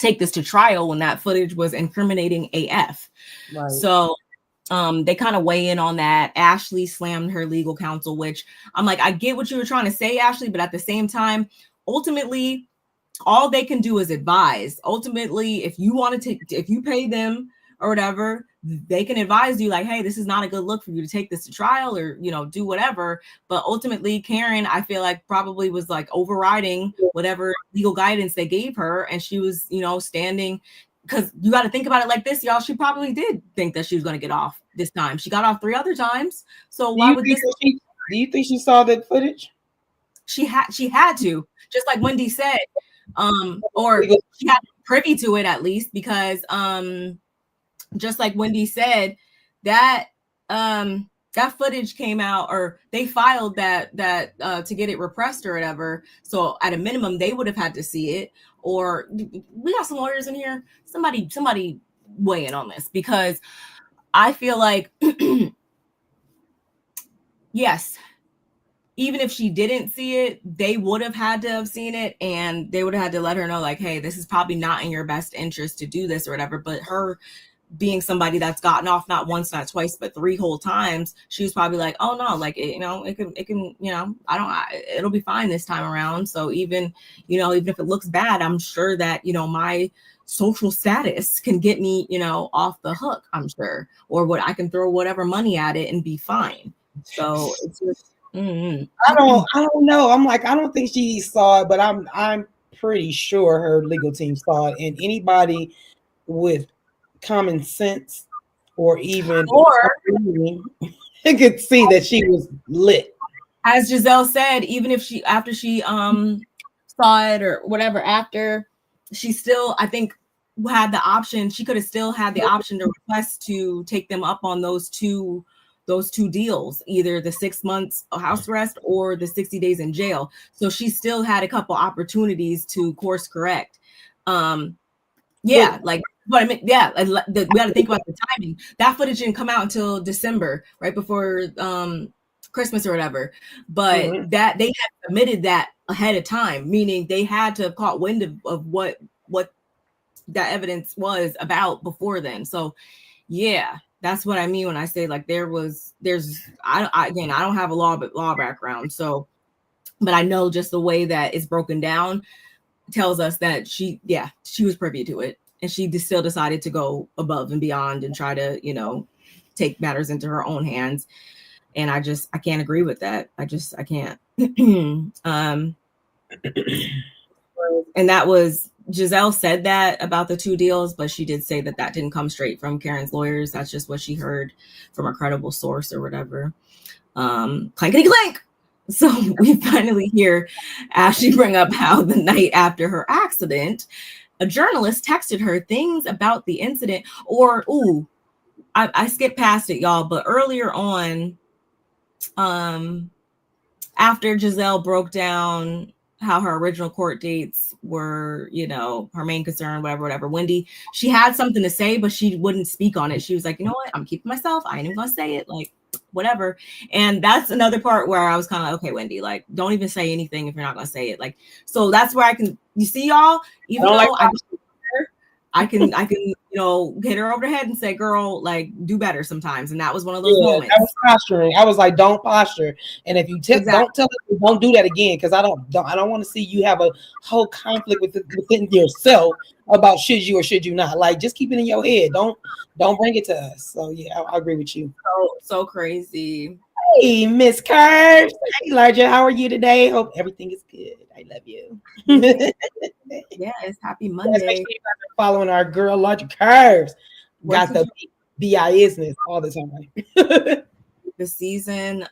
Speaker 1: take this to trial when that footage was incriminating AF?
Speaker 2: Right.
Speaker 1: So they kind of weigh in on that. Ashley slammed her legal counsel, which I'm like, I get what you were trying to say, Ashley, but at the same time, ultimately, all they can do is advise. Ultimately, if you want to if you pay them or whatever, they can advise you, like, hey, this is not a good look for you to take this to trial, or, you know, do whatever. But ultimately, Karen, I feel like, probably was like overriding whatever legal guidance they gave her, and she was, you know, standing, because you got to think about it like this, y'all. She probably did think that she was going to get off this time. She got off 3 other times, so why would this?
Speaker 2: Do you think she saw that footage?
Speaker 1: She had to, just like Wendy said, or she had privy to it at least, because just like Wendy said, that that footage came out, or they filed that to get it repressed or whatever. So at a minimum, they would have had to see it. Or we got some lawyers in here. Somebody weigh in on this, because I feel like yes, even if she didn't see it, they would have had to have seen it, and they would have had to let her know, like, hey, this is probably not in your best interest to do this or whatever. But her being somebody that's gotten off not once, not twice, but 3 whole times, she was probably like, oh no, like, it can, you know, it'll be fine this time around. So even, you know, even if it looks bad, I'm sure that, you know, my social status can get me, you know, off the hook, I'm sure, or what, I can throw whatever money at it and be fine. So it's just,
Speaker 2: I don't know. I'm like, I don't think she saw it, but I'm pretty sure her legal team saw it, and anybody with common sense or even could see that she was lit.
Speaker 1: As Giselle said, even if after she saw it or whatever, after, she still, I think, had the option. She could have still had the option to request to take them up on those two deals, either the 6 months house arrest or the 60 days in jail. So she still had a couple opportunities to course correct. Like, but I mean, we got to think about the timing. That footage didn't come out until December, right before Christmas or whatever. But that they had submitted that ahead of time, meaning they had to have caught wind of what that evidence was about before then. So yeah, that's what I mean when I say, like, I don't have a law background, so, but I know just the way that it's broken down tells us that she was privy to it, and she still decided to go above and beyond and try to, you know, take matters into her own hands. And I can't agree with that. I can't. And that was, Giselle said that about the 2 deals, but she did say that didn't come straight from Karen's lawyers. That's just what she heard from a credible source or whatever. Clankety clank. So we finally hear Ashley bring up how the night after her accident, a journalist texted her things about the incident, or I skipped past it, y'all, but earlier on, after Giselle broke down how her original court dates were, you know, her main concern, whatever, Wendy, she had something to say, but she wouldn't speak on it. She was like, you know what, I'm keeping myself, I ain't even gonna say it, like, whatever. And that's another part where I was kind of like, okay, Wendy, like, don't even say anything if you're not gonna say it. Like, so that's where you see, y'all, even though I can, you know, hit her over the head and say, girl, like, do better sometimes. And that was one of those moments.
Speaker 2: I was posturing. I was like, don't posture. And if you don't tell her, don't do that again, because I don't want to see you have a whole conflict within yourself about should you or should you not. Like, just keep it in your head. Don't bring it to us. So yeah, I agree with you.
Speaker 1: So crazy.
Speaker 2: Hey, Miss Curves. Hey, Elijah, how are you today? Hope everything is good. I love you.
Speaker 1: Yes, happy Monday.
Speaker 2: Make sure you guys are following our girl, Elijah Curves. Got the BISness all the time.
Speaker 1: The season,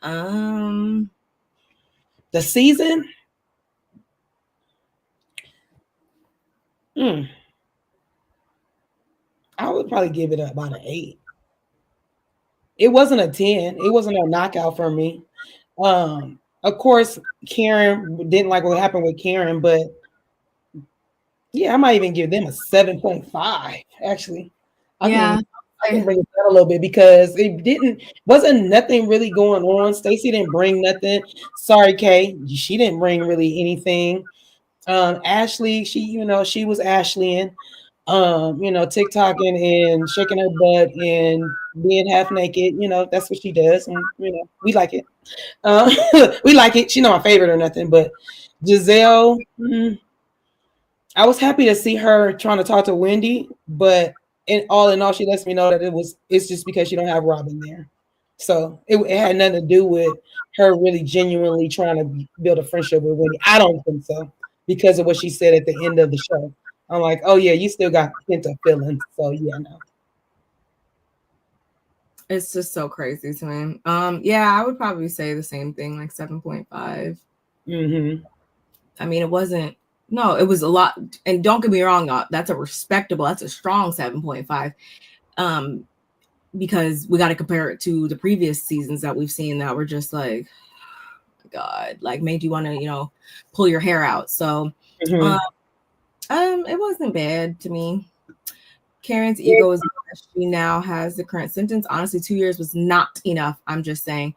Speaker 2: The season? I would probably give it about an 8. It wasn't a 10. It wasn't a knockout for me. Of course, Karen didn't like what happened with Karen, but yeah, I might even give them a 7.5. Actually, I can bring it down a little bit because it wasn't nothing really going on. Stacey didn't bring nothing. Sorry, Kay, she didn't bring really anything. Ashley, she was Ashleying. TikToking and shaking her butt and being half naked. That's what she does, and we like it. We like it. She's not my favorite or nothing, but Giselle, I was happy to see her trying to talk to Wendy, but in all, she lets me know that it's just because she don't have Robin there. So it had nothing to do with her really genuinely trying to build a friendship with Wendy. I don't think so, because of what she said at the end of the show. I'm like, oh yeah, you still got hint of feelings. So yeah, no.
Speaker 1: It's just so crazy to me. Yeah, I would probably say the same thing, like 7.5. I mean, it wasn't. No, it was a lot. And don't get me wrong, that's a strong 7.5. Because we got to compare it to the previous seasons that we've seen that were just like, oh God, like made you want to, pull your hair out. So, it wasn't bad to me. Karen's ego is she now has the current sentence. Honestly, 2 years was not enough. I'm just saying.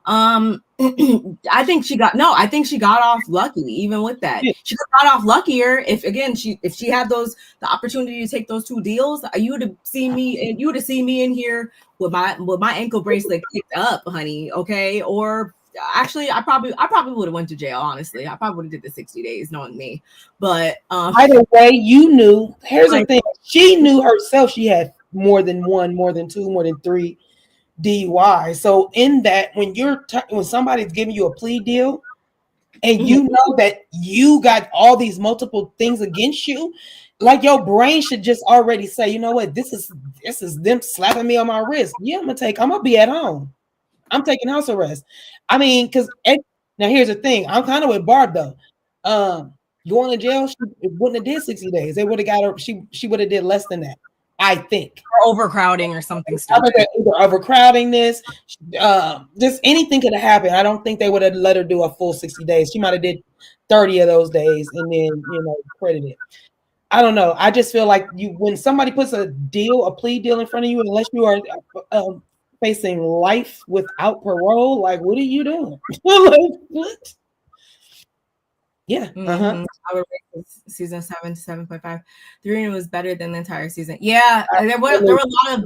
Speaker 1: I think she got off lucky even with that. She got off luckier if she had the opportunity to take those 2 deals. You would have seen me in here with my ankle bracelet kicked up, honey. Okay. Or actually, I probably would have went to jail. Honestly, I probably would have did the 60 days, knowing me. But
Speaker 2: either way, you knew. Here's the thing: she knew herself. She had more than 1, more than 2, more than 3 DUI. So in that, when somebody's giving you a plea deal, and you know that you got all these multiple things against you, like your brain should just already say, you know what, this is them slapping me on my wrist. Yeah, I'm gonna be at home. I'm taking house arrest. I mean, because now here's the thing. I'm kind of with Barb though. Going to jail, she wouldn't have did 60 days. They would have got her. She would have did less than that, I think.
Speaker 1: Or overcrowding or something stupid.
Speaker 2: Either overcrowding this, just anything could have happened. I don't think they would have let her do a full 60 days. She might have did 30 of those days and then credited. I don't know. I just feel like when somebody puts a plea deal in front of you, unless you are facing life without parole, like what are you doing? Like, what? Yeah.
Speaker 1: I would rate season 7 to 7.5. The reunion was better than the entire season. Yeah, there were a lot of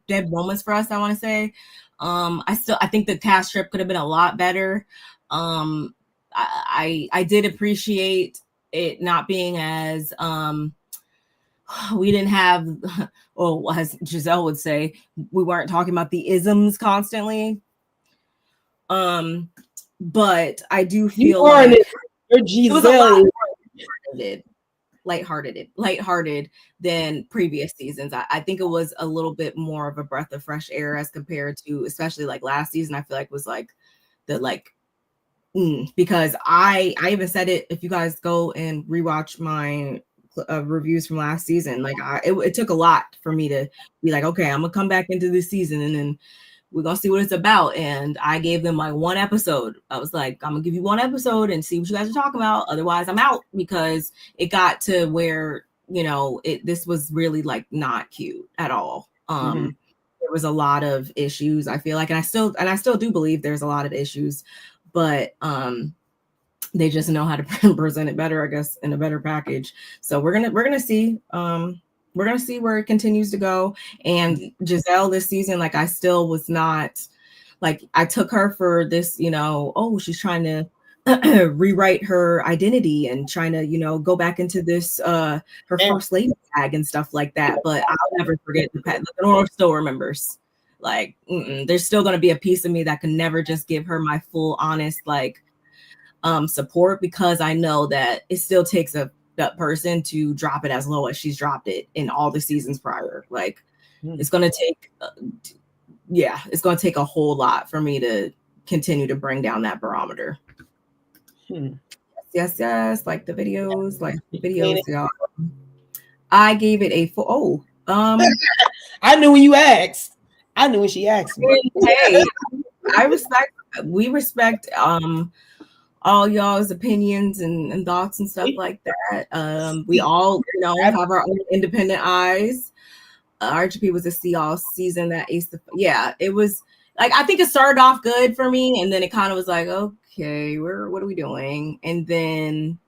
Speaker 1: dead moments for us, I want to say. I think the cast strip could have been a lot better. I did appreciate it not being as we didn't have, well, as Giselle would say, we weren't talking about the isms constantly. But I do feel like it was a lot more lighthearted than previous seasons. I think it was a little bit more of a breath of fresh air as compared to, especially like last season. I feel like was like because I even said it. If you guys go and rewatch my reviews from last season. Like it took a lot for me to be like, okay, I'm gonna come back into this season and then we're gonna see what it's about. And I gave them like one episode. I was like, I'm gonna give you one episode and see what you guys are talking about. Otherwise, I'm out, because it got to where, you know, this was really like not cute at all. There was a lot of issues, I feel like, and I still do believe there's a lot of issues, but they just know how to present it better, I guess, in a better package. So we're gonna see. We're gonna see where it continues to go. And Giselle this season, like, I still was not like, I took her for this, you know, oh, she's trying to rewrite her identity and trying to, you know, go back into this her first lady tag and stuff like that. But I'll never forget the North still remembers. Like, there's still gonna be a piece of me that can never just give her my full honest like support, because I know that it still takes that person to drop it as low as she's dropped it in all the seasons prior. Like, it's going to take, it's going to take a whole lot for me to continue to bring down that barometer. Yes. Like the videos, y'all. I gave it a full,
Speaker 2: I knew when you asked. I knew when she asked me.
Speaker 1: Hey, we respect all y'all's opinions and thoughts and stuff like that. We all, you know, have our own independent eyes. RGP was a C all season. That it was like, I think it started off good for me, and then it kind of was like, okay, what are we doing? And then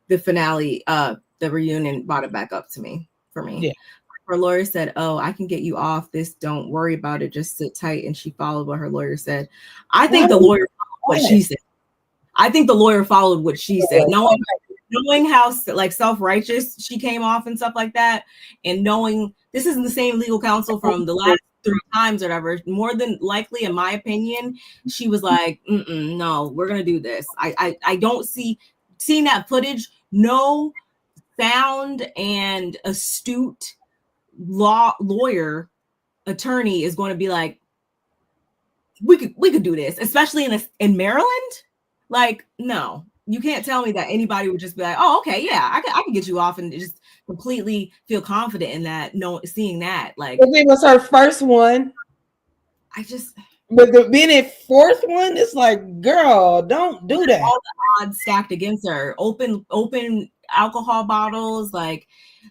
Speaker 1: the finale, the reunion brought it back up to me for me.
Speaker 2: Yeah.
Speaker 1: Her lawyer said, "Oh, I can get you off this. Don't worry about it. Just sit tight." And she followed what her lawyer said. I think the lawyer followed what she said. I think the lawyer followed what she said, knowing how like self-righteous she came off and stuff like that, and knowing this isn't the same legal counsel from the last 3 times or whatever. More than likely, in my opinion, she was like, "No, we're gonna do this." I don't seeing that footage. No sound and astute lawyer attorney is going to be like, we could do this, especially in Maryland. Like, no, you can't tell me that anybody would just be like, oh, okay, yeah, I can get you off, and just completely feel confident in that. No, seeing that, like,
Speaker 2: it was her first one. But being a fourth one, it's like, girl, don't do that.
Speaker 1: All the odds stacked against her. Open alcohol bottles, like,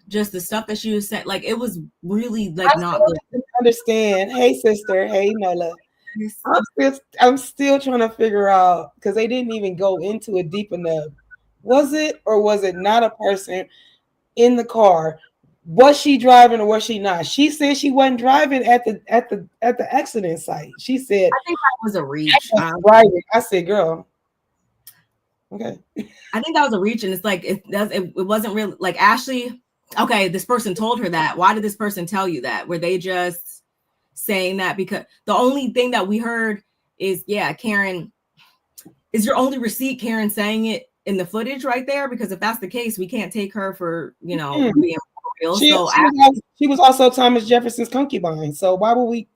Speaker 1: just the stuff that she was saying, like, it was really like not good.
Speaker 2: Understand? Hey, sister. Hey, Nola. I'm still trying to figure out, because they didn't even go into it deep enough. Was it or was it not a person in the car? Was she driving or was she not? She said she wasn't driving at the accident site. She said,
Speaker 1: I think that was a reach.
Speaker 2: I said, girl, okay. I
Speaker 1: think that was a reach, and it's like it wasn't really like Ashley. Okay, this person told her that. Why did this person tell you that? Were they just saying that because the only thing that we heard is, Karen, is your only receipt Karen saying it in the footage right there? Because if that's the case, we can't take her for, you know, being real.
Speaker 2: She was also Thomas Jefferson's concubine. So why would we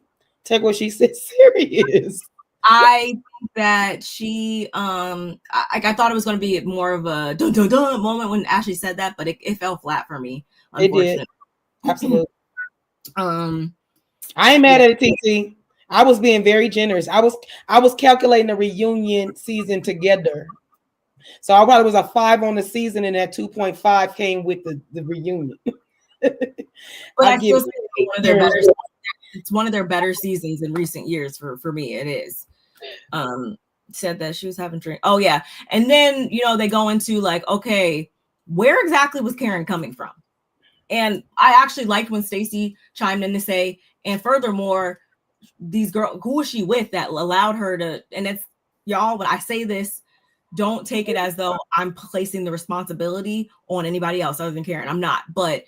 Speaker 2: take what she said serious?
Speaker 1: I think that she I thought it was going to be more of a dun dun dun moment when Ashley said that, but it fell flat for me.
Speaker 2: It did. Absolutely. I ain't mad at it, TT. I was being very generous. I was calculating the reunion season together. So I thought it was a 5 on the season, and that 2.5 came with the reunion.
Speaker 1: But I still say it's one of their better seasons in recent years for me. It is. Said that she was having drink. Oh yeah. And then, you know, they go into like, okay, where exactly was Karen coming from? And I actually liked when Stacey chimed in to say, and furthermore, these girls, who was she with that allowed her to, and it's, y'all, when I say this, don't take it as though I'm placing the responsibility on anybody else other than Karen. I'm not. But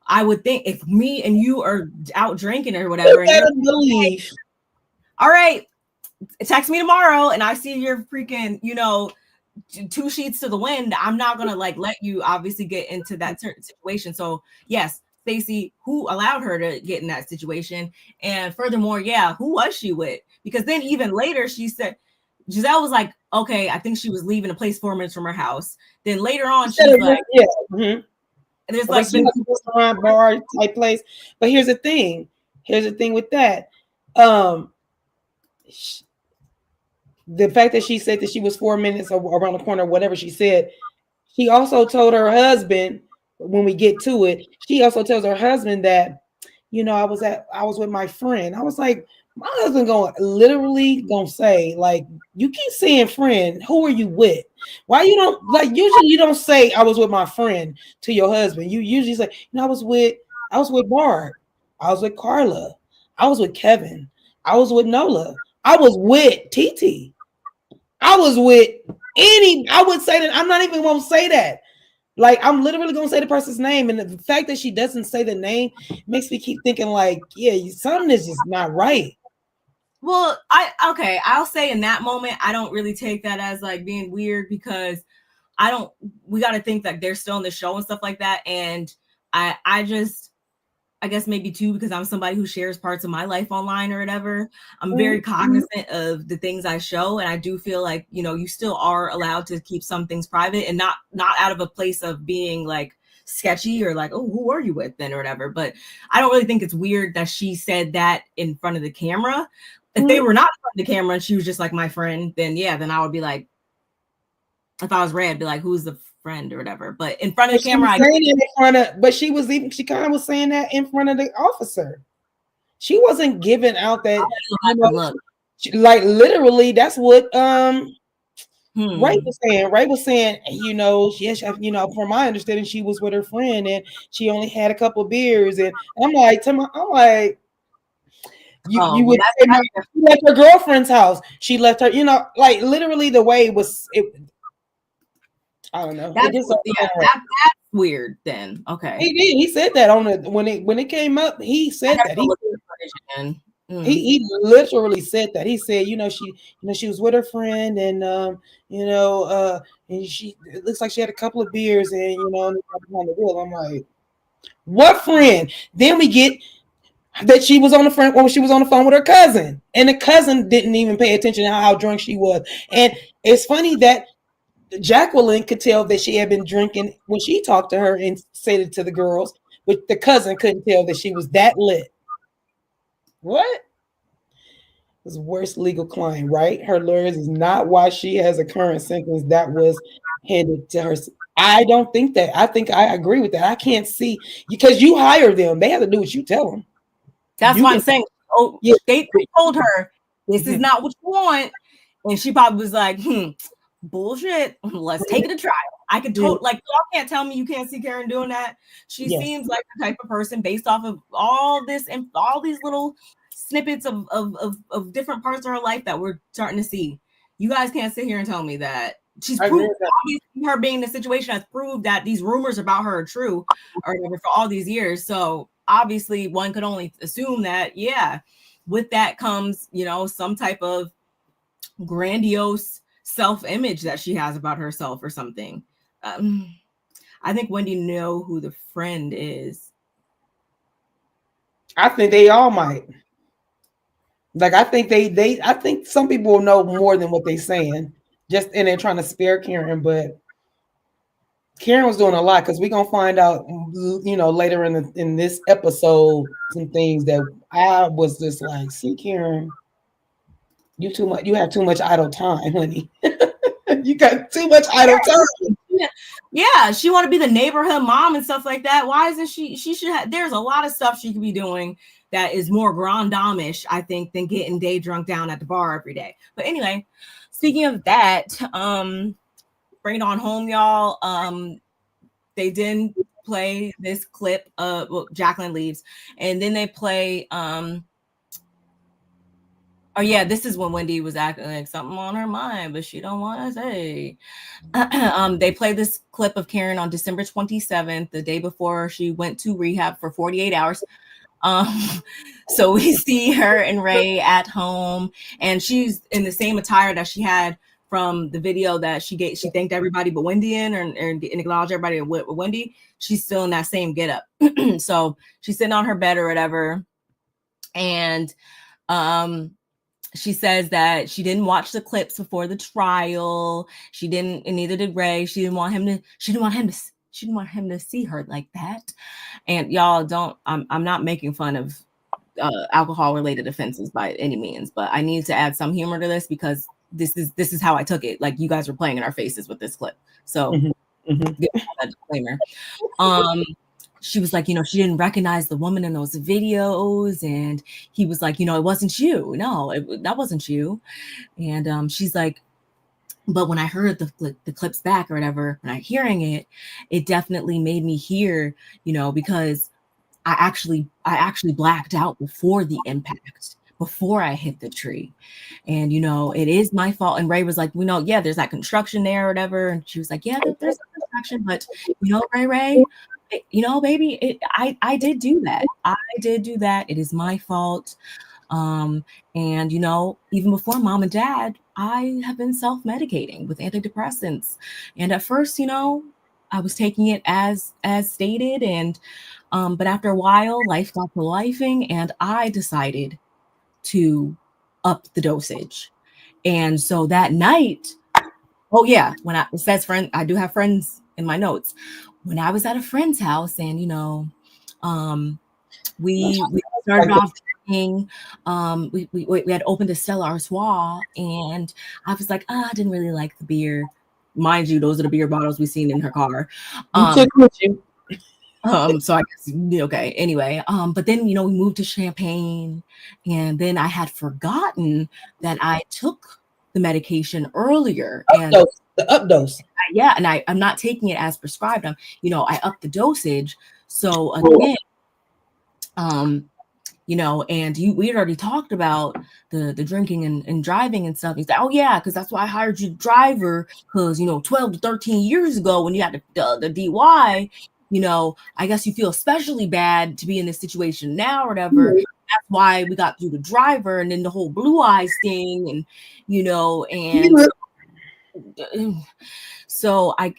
Speaker 1: I would think if me and you are out drinking or whatever, and hey, all right, text me tomorrow and I see your freaking, you know, 2 sheets to the wind, I'm not gonna like let you obviously get into that certain situation. So yes, Stacey, who allowed her to get in that situation, and furthermore, who was she with? Because then even later she said, Giselle was like, okay, I think she was leaving a place 4 minutes from her house. Then later on, she's like, there's
Speaker 2: a
Speaker 1: like been
Speaker 2: restaurant bar type place. But here's the thing. Here's the thing with that. The fact that she said that she was 4 minutes around the corner, whatever she said, she also told her husband, when we get to it, she also tells her husband that, I was with my friend. I was like, my husband literally gonna say, like, you keep saying friend, who are you with? Why you don't, like, usually you don't say I was with my friend to your husband. You usually say, I was with Barb, I was with Carla, I was with Kevin, I was with Nola, I was with TT, I was with I would say that. I'm not even gonna say that. Like, I'm literally gonna say the person's name, and the fact that she doesn't say the name makes me keep thinking, like, yeah, something is just not right.
Speaker 1: Well, I'll say in that moment, I don't really take that as like being weird, because we got to think that they're still in the show and stuff like that. And I guess maybe too, because I'm somebody who shares parts of my life online or whatever. I'm very cognizant of the things I show. And I do feel like, you still are allowed to keep some things private, and not out of a place of being like sketchy or like, oh, who are you with then or whatever. But I don't really think it's weird that she said that in front of the camera. If they were not in front of the camera and she was just like my friend, then yeah, then I would be like, if I was Ray, I'd be like, who's the friend or whatever. But in front of the camera,
Speaker 2: she kind of was saying that in front of the officer. She wasn't giving out that, like, literally, that's what Ray was saying. Ray was saying, yes, from my understanding, she was with her friend and she only had a couple of beers. And I'm like, you would say, she left her girlfriend's house. She left her, like, literally the way I don't know.
Speaker 1: That's weird then. Okay.
Speaker 2: He did. He said that when it came up, he said that. He literally said that. He said, she was with her friend, and and it looks like she had a couple of beers, and behind the wheel. I'm like, what friend? Then we get that she was on the phone with her cousin, and the cousin didn't even pay attention to how drunk she was. And it's funny that Jacqueline could tell that she had been drinking when she talked to her and said it to the girls, but the cousin couldn't tell that she was that lit. What? It was worst legal claim, right? Her lawyers is not why she has a current sentence that was handed to her. I don't think that. I think I agree with that. I can't see, because you hire them. They have to do what you tell them.
Speaker 1: That's what I'm saying. Oh, yeah. They told her, this is not what you want. And she probably was like, bullshit. Let's take it to trial. I could like, y'all can't tell me you can't see Karen doing that. She seems like the type of person, based off of all this and all these little snippets of different parts of her life that we're starting to see. You guys can't sit here and tell me that. She's proved, obviously, her being in the situation has proved that these rumors about her are true or whatever for all these years. So obviously one could only assume that, yeah, with that comes, some type of grandiose self-image that she has about herself or something. I think Wendy know who the friend is.
Speaker 2: I think they all might. Like, I think I think some people will know more than what they're saying, and they're trying to spare Karen. But Karen was doing a lot, because we're gonna find out, later in this episode, some things that I was just like, see, Karen, you have too much idle time, honey. You got too much idle time.
Speaker 1: Yeah, she want to be the neighborhood mom and stuff like that. Why isn't she should have, there's a lot of stuff she could be doing that is more grand dame-ish, I think, than getting day drunk down at the bar every day. But anyway, speaking of that, bring it on home, y'all. They didn't play this clip. Jacqueline leaves, and then they play oh yeah, this is when Wendy was acting like something on her mind, but she don't want to say. They play this clip of Karen on December 27th, the day before she went to rehab for 48 hours. So we see her and Ray at home, and she's in the same attire that she had from the video that she thanked everybody but Wendy and acknowledged everybody with Wendy. She's still in that same getup. So she's sitting on her bed or whatever, and she says that she didn't watch the clips before the trial. She didn't, and neither did Ray. She didn't want him to didn't want him to see her like that. And y'all don't, I'm not making fun of alcohol related offenses by any means, but I need to add some humor to this because this is how I took it. Like you guys were playing in our faces with this clip. So get that disclaimer. She was like, she didn't recognize the woman in those videos. And he was like, it wasn't you. No, that wasn't you. And she's like, but when I heard the clips back or whatever, when I'm hearing it, it definitely made me hear, because I actually blacked out before the impact, before I hit the tree. And, it is my fault. And Ray was like, yeah, there's that construction there or whatever. And she was like, yeah, there's construction, but Ray, baby, I did do that. I did do that. It is my fault. And, even before mom and dad, I have been self-medicating with antidepressants. And at first, I was taking it as stated. And, but after a while, life got to lifing and I decided to up the dosage. And so that night, when it says friend, I do have friends in my notes. When I was at a friend's house and, we started off drinking, we had opened a Stella Artois and I was like, I didn't really like the beer. Mind you, those are the beer bottles we've seen in her car. So I guess, okay. Anyway, but then, we moved to champagne and then I had forgotten that I took the medication earlier. And
Speaker 2: the updose.
Speaker 1: Yeah. And I'm not taking it as prescribed. I upped the dosage. So again, and we had already talked about the drinking and driving and stuff. He's like, oh yeah, because that's why I hired you driver, because 12 to 13 years ago when you had the DUI, I guess you feel especially bad to be in this situation now or whatever. That's why we got you the driver, and then the whole blue eyes thing, and so I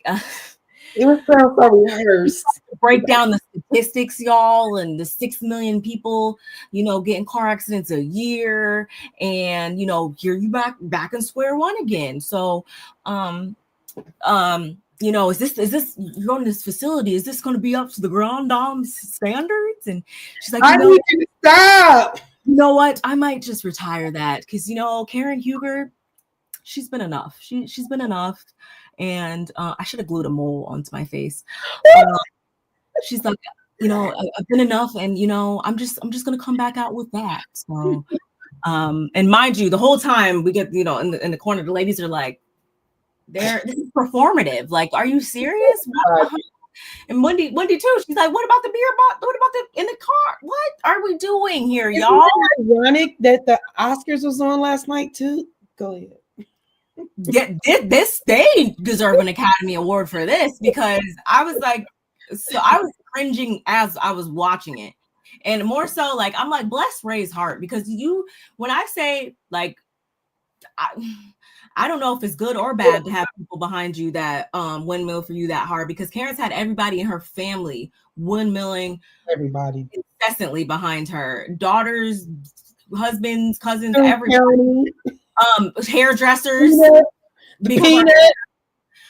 Speaker 2: it was so rehearsed.
Speaker 1: Break down the statistics, y'all, and the 6 million people, getting car accidents a year, and here you back in square one again. So, is this you're going to this facility? Is this going to be up to the Grand Dame's standards? And she's like,
Speaker 2: I need you to stop.
Speaker 1: You know what? I might just retire that because Karen Huger, she's been enough. She's been enough. And I should have glued a mole onto my face. She's like, I've been enough, and I'm just gonna come back out with that. So, and mind you, the whole time we get, in the corner, the ladies are like, this is performative. Like, are you serious? And Wendy too. She's like, what about the beer bottle? What about the in the car? What are we doing here, y'all?
Speaker 2: Ironic that the Oscars was on last night too. Go ahead.
Speaker 1: They deserve an Academy Award for this because I was like, so I was cringing as I was watching it, and more so like I'm like, bless Ray's heart, because when I say like, I don't know if it's good or bad to have people behind you that windmill for you that hard, because Karen's had everybody in her family windmilling
Speaker 2: everybody
Speaker 1: incessantly behind her, daughters, husbands, cousins, everybody. Hairdressers.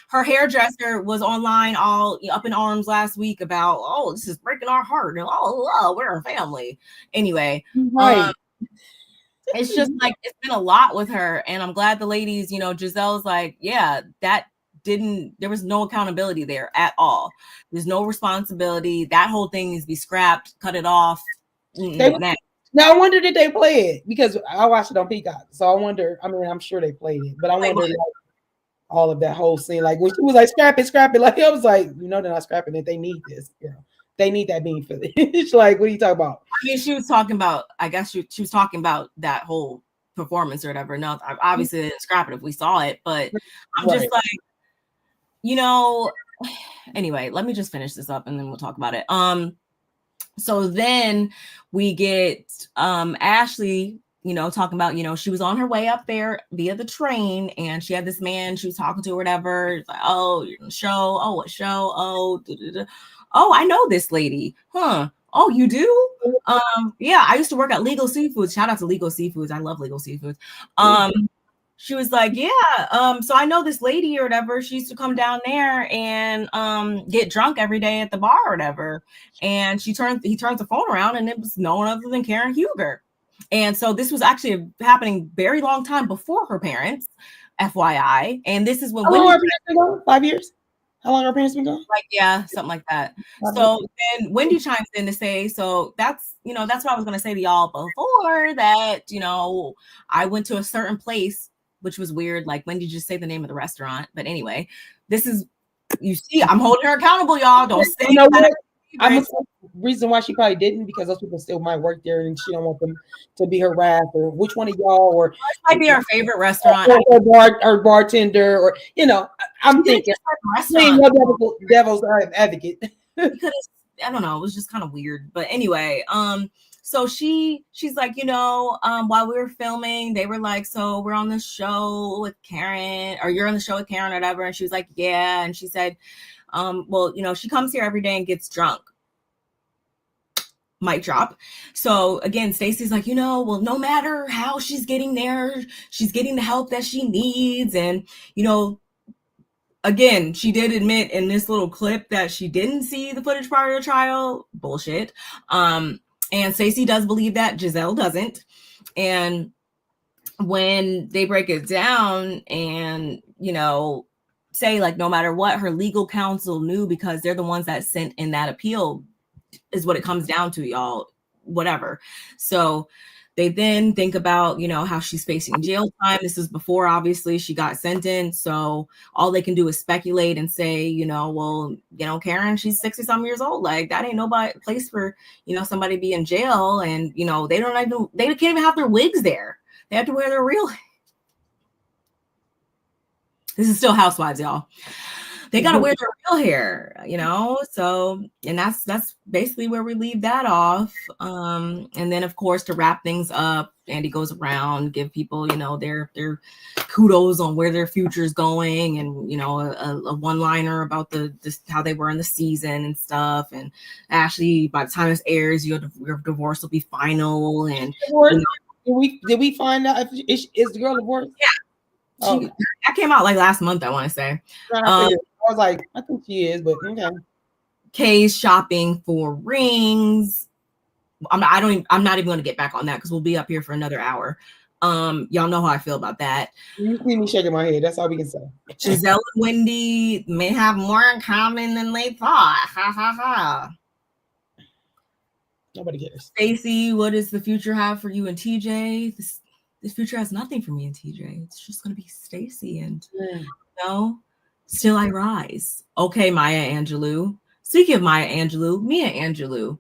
Speaker 1: Her hairdresser was online all up in arms last week about, this is breaking our heart. And we're a family. Anyway,
Speaker 2: right.
Speaker 1: It's just like, it's been a lot with her. And I'm glad the ladies, Giselle's like, yeah, there was no accountability there at all. There's no responsibility. That whole thing needs to be scrapped, cut it off.
Speaker 2: Now I wonder, did they play it? Because I watched it on Peacock, so I wonder. I mean, I'm sure they played it, but I wonder like, all of that whole scene. Like when she was like, scrap it. Like I was like, they're not scrapping it. They need this. They need that being for it. Like, what are you talking about?
Speaker 1: I mean, she was talking about. I guess she was talking about that whole performance or whatever. No, obviously they didn't scrap it if we saw it, but I'm just like, Anyway, let me just finish this up and then we'll talk about it. So then we get Ashley, talking about, she was on her way up there via the train and she had this man she was talking to or whatever. It's like, oh, you're in a show. Oh, what show? Oh, oh, I know this lady. Huh. Oh, you do? Yeah, I used to work at Legal Seafoods. Shout out to Legal Seafoods. I love Legal Seafoods. she was like, yeah, so I know this lady or whatever. She used to come down there and get drunk every day at the bar or whatever. And he turns the phone around, and it was no one other than Karen Huger. And so this was actually happening very long time before her parents, FYI. And this is when
Speaker 2: How long are parents been gone? 5 years? How long are parents been gone?
Speaker 1: like, yeah, something like that. So then Wendy chimes in to say, so that's what I was going to say to y'all before that, I went to a certain place, which was weird. Like, when did you just say the name of the restaurant? But anyway, this is, you see, I'm holding her accountable, y'all. Don't say that.
Speaker 2: I'm a reason why she probably didn't, because those people still might work there and she don't want them to be harassed, or which one of y'all, or
Speaker 1: this might be our favorite restaurant,
Speaker 2: or bartender, or I'm thinking devil's advocate.
Speaker 1: Because I don't know, it was just kind of weird. But anyway, so she's like, while we were filming, they were like, so we're on the show with Karen, or you're on the show with Karen or whatever. And she was like, yeah. And she said, well, she comes here every day and gets drunk. Mic drop. So again, Stacey's like, well, no matter how she's getting there, she's getting the help that she needs. And, again, she did admit in this little clip that she didn't see the footage prior to trial. Bullshit. And Stacey does believe that. Giselle doesn't. And when they break it down and, say, like, no matter what, her legal counsel knew, because they're the ones that sent in that appeal, is what it comes down to, y'all. Whatever. So they then think about, how she's facing jail time. This is before, obviously, she got sentenced. So all they can do is speculate and say, well, Karen, she's 60-some years old. Like, that ain't nobody place for, somebody to be in jail. And, they can't even have their wigs there. They have to wear their real. This is still Housewives, y'all. They got to wear their real hair, so, and that's basically where we leave that off. And then, of course, to wrap things up, Andy goes around, give people, their kudos on where their future is going, and, a one-liner about how they were in the season and stuff. And Ashley, by the time this airs, your divorce will be final. And
Speaker 2: did we find out if is the girl divorced?
Speaker 1: Yeah. That came out like last month, I want to say.
Speaker 2: I was like, I think she is, but okay.
Speaker 1: Kay's shopping for rings. I'm not even going to get back on that because we'll be up here for another hour. Y'all know how I feel about that.
Speaker 2: You see me shaking my head. That's all we can say.
Speaker 1: Giselle and Wendy may have more in common than they thought. Ha ha ha.
Speaker 2: Nobody cares.
Speaker 1: Stacey, what does the future have for you and TJ? This future has nothing for me and TJ. It's just going to be Stacey and, still I rise. Okay, Maya Angelou. Speaking of Maya Angelou, Mia Angelou.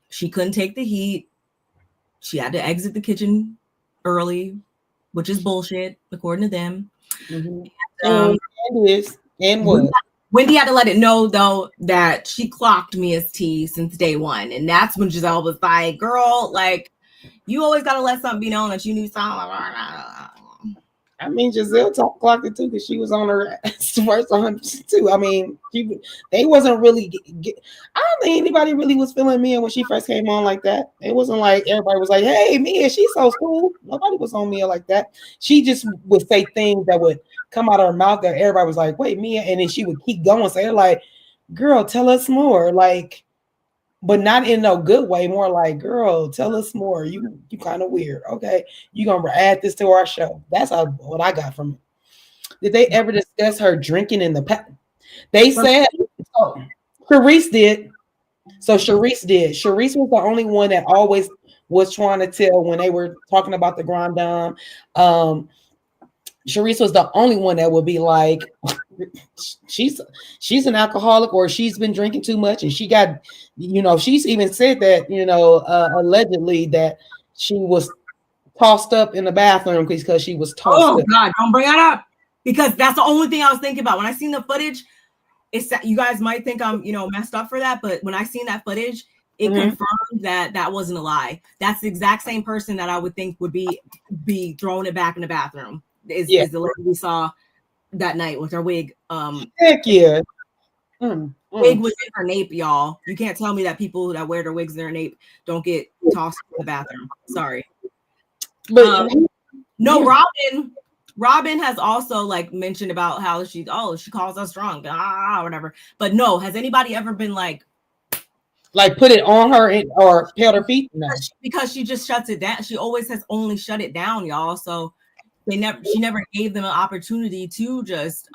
Speaker 1: She couldn't take the heat. She had to exit the kitchen early, which is bullshit, according to them.
Speaker 2: Mm-hmm. And what?
Speaker 1: Wendy had to let it know, though, that she clocked Mia's tea since day one. And that's when Giselle was like, girl, like, you always got to let something be known that you knew something.
Speaker 2: I mean, Giselle clocked it too, because she was on her first 100 too. I mean, they wasn't really. I don't think anybody really was feeling Mia when she first came on like that. It wasn't like everybody was like, "Hey, Mia, she's so cool." Nobody was on Mia like that. She just would say things that would come out of her mouth that everybody was like, "Wait, Mia," and then she would keep going. So they're like, "Girl, tell us more," like. But not in no good way, more like, girl, tell us more. You kind of weird. Okay. You're going to add this to our show. That's what I got from it. Did they ever discuss her drinking in the past? They said, Charisse did. So Charisse did. Charisse was the only one that always was trying to tell when they were talking about the Grand Dame. Charisse was the only one that would be like, she's an alcoholic, or she's been drinking too much, and she got, she's even said that, allegedly that she was tossed up in the bathroom because she was tossed up.
Speaker 1: God, don't bring that up, because that's the only thing I was thinking about when I seen the footage. It's that you guys might think I'm, messed up for that, but when I seen that footage, it confirmed that wasn't a lie. That's the exact same person that I would think would be throwing it back in the bathroom. Is the lady we saw that night with her wig.
Speaker 2: Heck yeah.
Speaker 1: Wig was in her nape, y'all. You can't tell me that people that wear their wigs in their nape don't get tossed in the bathroom. Sorry.
Speaker 2: But
Speaker 1: no, Robin Robin has also like mentioned about how she calls us drunk, whatever. But no, has anybody ever been like
Speaker 2: put it on her or held her feet? No,
Speaker 1: because she just shuts it down. She always has only shut it down, y'all. So she never gave them an opportunity to just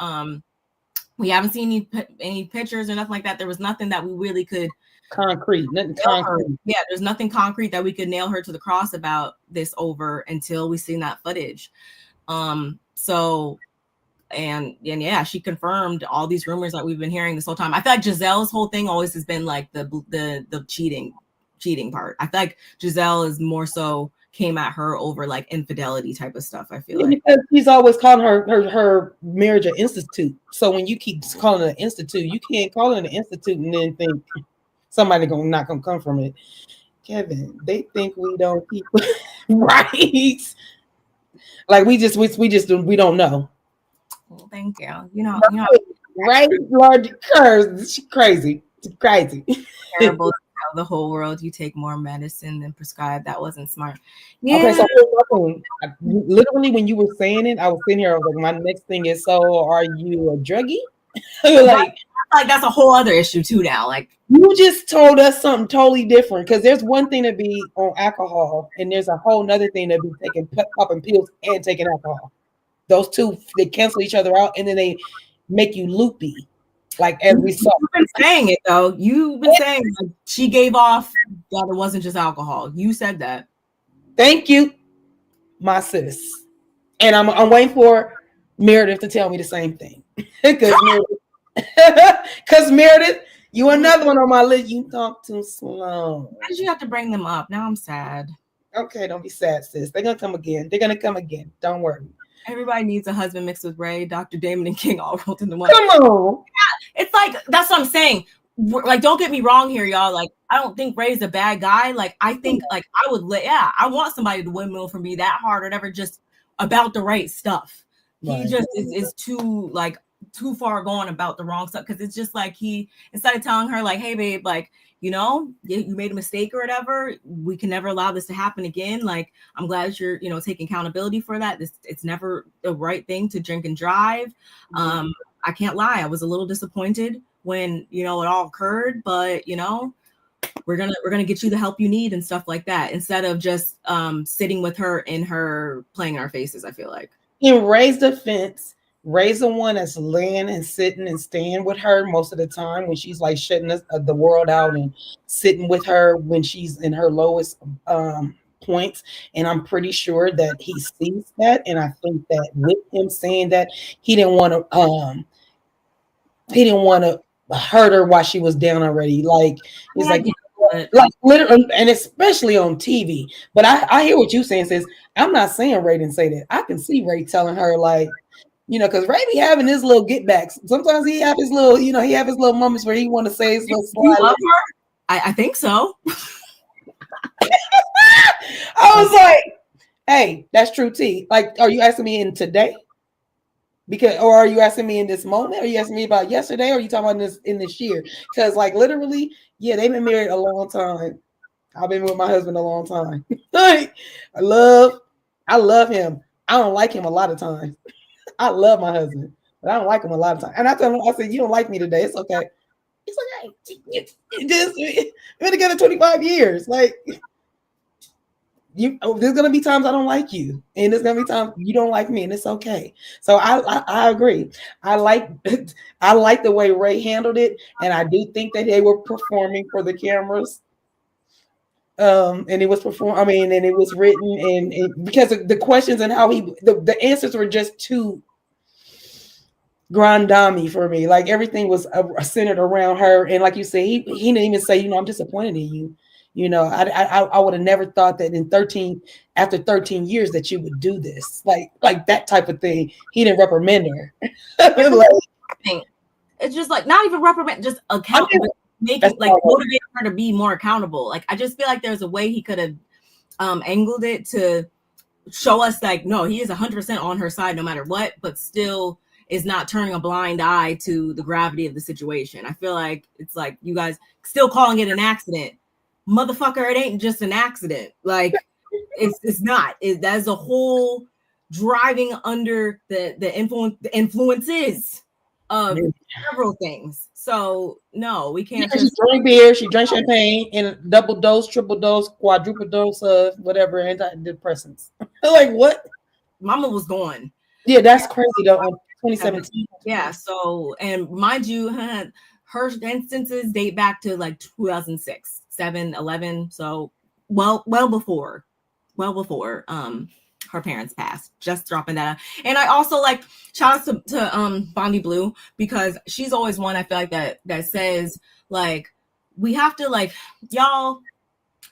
Speaker 1: we haven't seen any pictures or nothing like that. There was nothing that we really could
Speaker 2: nothing concrete.
Speaker 1: Yeah, there's nothing concrete that we could nail her to the cross about this over until we seen that footage. So and yeah, she confirmed all these rumors that we've been hearing this whole time. I feel like Giselle's whole thing always has been like the cheating part. I feel like Giselle is more so came at her over like infidelity type of stuff. I feel like
Speaker 2: because she's always calling her marriage an institute. So when you keep calling it an institute, you can't call it an institute and then think somebody not gonna come from it. Kevin, they think we don't keep right. Like we don't know.
Speaker 1: Well, thank you. You know,
Speaker 2: right? Lord, curse. She's crazy. It's crazy.
Speaker 1: Terrible. Tell the whole world you take more medicine than prescribed. That wasn't smart. Yeah.
Speaker 2: Okay, so literally when you were saying it, I was sitting here. I was like, my next thing is, so are you a druggie?
Speaker 1: like that's a whole other issue too now. Like
Speaker 2: you just told us something totally different because there's one thing to be on alcohol and there's a whole nother thing to be taking popping pills and taking alcohol. Those two, they cancel each other out and then they make you loopy. Like every song.
Speaker 1: You've been saying it though. You've been saying like, she gave off that it wasn't just alcohol. You said that.
Speaker 2: Thank you, my sis. And I'm waiting for Meredith to tell me the same thing. Because Meredith, you another one on my list. You talk too slow.
Speaker 1: Why did you have to bring them up? Now I'm sad.
Speaker 2: Okay, don't be sad, sis. They're gonna come again. Don't worry.
Speaker 1: Everybody needs a husband mixed with Ray, Dr. Damon, and King all rolled into one.
Speaker 2: Come on.
Speaker 1: Yeah, it's like that's what I'm saying. Like, don't get me wrong here, y'all. Like, I don't think Ray's a bad guy. Like, I think like I want somebody to windmill for me that hard or whatever, just about the right stuff. Right. He just is too far going about the wrong stuff because it's just like he instead of telling her like, hey babe, like, you know, you made a mistake or whatever, we can never allow this to happen again. Like, I'm glad that you're, you know, taking accountability for that. It's never the right thing to drink and drive. I can't lie, I was a little disappointed when, you know, it all occurred, but you know, we're gonna get you the help you need and stuff like that instead of just sitting with her in her playing in our faces. I feel like
Speaker 2: in Ray's defense, Ray's the one that's laying and sitting and staying with her most of the time when she's like shutting the world out and sitting with her when she's in her lowest points. And I'm pretty sure that he sees that. And I think that with him saying that, he didn't want to hurt her while she was down already. Like it's like literally, and especially on TV. But I hear what you're saying, sis. I'm not saying Ray didn't say that. I can see Ray telling her like, you know, because Ray be having his little get backs. Sometimes he have his little, you know, he have his little moments where he want to say his little slide.
Speaker 1: You love her? I think so.
Speaker 2: I was like, hey, that's true T. Like, are you asking me in today? Or are you asking me in this moment? Are you asking me about yesterday? Or are you talking about in this year? Because like literally, yeah, they've been married a long time. I've been with my husband a long time. Like, I love him. I don't like him a lot of times. I love my husband, but I don't like him a lot of times. And I tell him, I said, you don't like me today. It's okay. It's okay. We've been together 25 years. Like, there's gonna be times I don't like you, and there's gonna be times you don't like me, and it's okay. So I agree. I like the way Ray handled it, and I do think that they were performing for the cameras. And it was performed. I mean, and it was written, and because of the questions and how the answers were just too grand dame for me. Like everything was centered around her, and like you say, he didn't even say, you know, I'm disappointed in you. You know, I would have never thought that after 13 years that you would do this, like that type of thing. He didn't reprimand her.
Speaker 1: It's just like not even reprimand, just accountable. Making like motivate her to be more accountable. Like I just feel like there's a way he could have angled it to show us like no, he is 100% on her side no matter what, but still is not turning a blind eye to the gravity of the situation. I feel like it's like you guys still calling it an accident. Motherfucker, it ain't just an accident. Like it's not. That's a whole driving under the influences of several things. So no, we can't
Speaker 2: She drink beer, she drank champagne, and double dose, triple dose, quadruple dose of whatever antidepressants. Like what?
Speaker 1: Mama was gone.
Speaker 2: Yeah, that's crazy though. 2017.
Speaker 1: Yeah. So, and mind you, her instances date back to like 2006, 7, 11. So well before her parents passed. Just dropping that out. And I also like shout out to Bondi Blue, because she's always one I feel like that says like we have to like, y'all,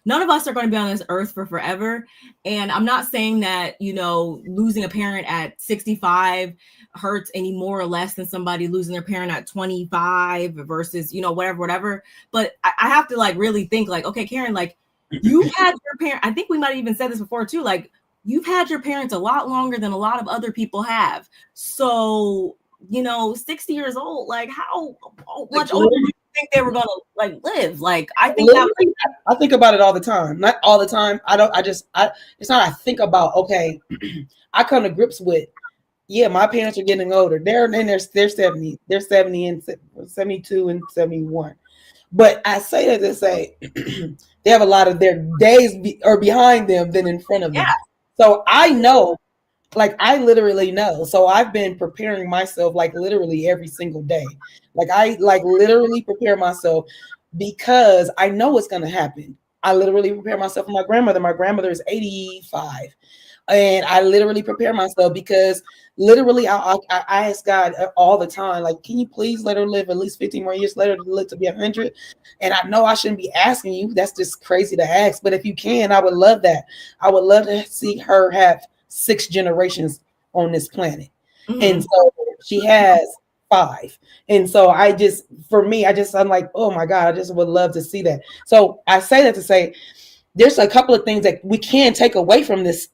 Speaker 1: none of us are going to be on this earth for forever. And I'm not saying that, you know, losing a parent at 65 hurts any more or less than somebody losing their parent at 25 versus, you know, whatever. But I have to like really think like, okay, Karen, like you've had your parent. I think we might have even said this before too. Like you've had your parents a lot longer than a lot of other people have. So, you know, 60 years old, like how much older do you think they were going to like live? Like, I think
Speaker 2: I think about it all the time. Not all the time. It's not I think about, okay, I come to grips with, yeah, my parents are getting older. They're in they're 70. They're 70 and 72 and 71. But I say that to say they have a lot of their days are behind them than in front of them. So I know, like I literally know. So I've been preparing myself like literally every single day. Like I like literally prepare myself because I know what's going to happen. I literally prepare myself for my grandmother. My grandmother is 85. And I literally prepare myself because literally I ask God all the time, like, can you please let her live at least 15 more years, let her live to be 100? And I know I shouldn't be asking you. That's just crazy to ask. But if you can, I would love that. I would love to see her have 6 generations on this planet. Mm-hmm. And so she has 5. And so I'm like, oh my God, I just would love to see that. So I say that to say, there's a couple of things that we can take away from this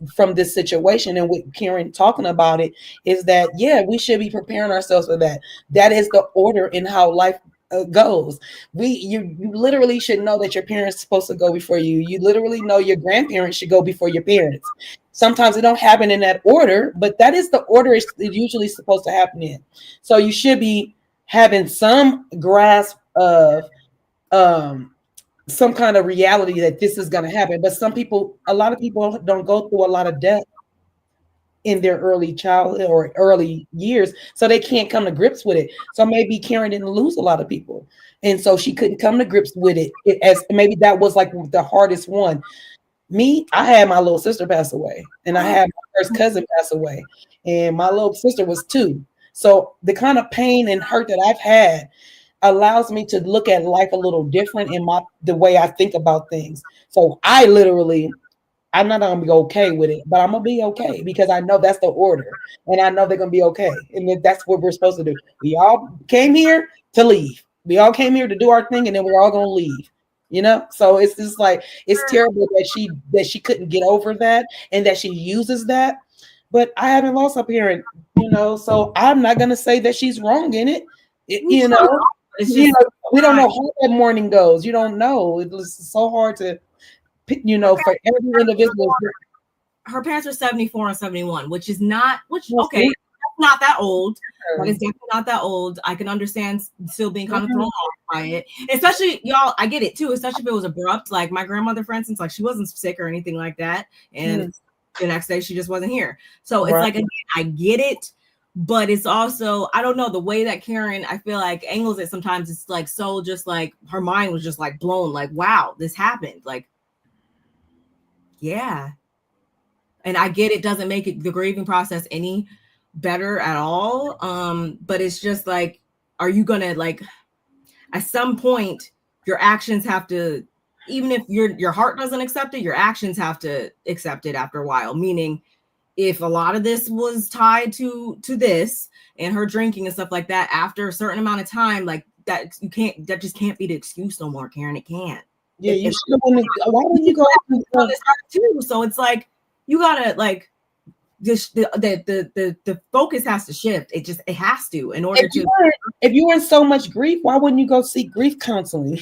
Speaker 2: situation. And with Karen talking about it is that, yeah, we should be preparing ourselves for that. That is the order in how life goes. You literally should know that your parents are supposed to go before you. You literally know your grandparents should go before your parents. Sometimes it don't happen in that order, but that is the order it's usually supposed to happen in. So you should be having some grasp of some kind of reality that this is going to happen. But a lot of people don't go through a lot of death in their early childhood or early years, so they can't come to grips with it. So maybe Karen didn't lose a lot of people, and so she couldn't come to grips with it, as maybe that was like the hardest one. Me, I had my little sister pass away, and I had my first cousin pass away, and my little sister was 2. So the kind of pain and hurt that I've had allows me to look at life a little different in the way I think about things. So I'm not gonna be okay with it, but I'm gonna be okay because I know that's the order, and I know they're gonna be okay, and that's what we're supposed to do. We all came here to leave. We all came here to do our thing, and then we're all gonna leave. You know, so it's just like it's terrible that she couldn't get over that and that she uses that. But I haven't lost a parent, you know, so I'm not gonna say that she's wrong in it. You know. We don't know how that morning goes. You don't know. It's so hard to, you know, for every individual.
Speaker 1: Her parents are 74 and 71, which is not, okay, that's not that old. But it's definitely not that old. I can understand still being kind of thrown off by it. Especially, y'all, I get it too, especially if it was abrupt. Like my grandmother, for instance, like she wasn't sick or anything like that. And the next day she just wasn't here. So it's like, again, I get it. But it's also, I don't know, the way that Karen, I feel like angles it sometimes, it's like so just like her mind was just like blown, like, wow, this happened. Like, yeah. And I get it doesn't make it the grieving process any better at all. But it's just like, are you gonna like at some point your actions have to, even if your heart doesn't accept it, your actions have to accept it after a while, meaning if a lot of this was tied to this and her drinking and stuff like that, after a certain amount of time, like that just can't be the excuse no more, Karen. It can't.
Speaker 2: Yeah, you should. Why don't you go
Speaker 1: too? So it's like you gotta like just the focus has to shift. It has to in order
Speaker 2: if you're in so much grief, why wouldn't you go seek grief counseling?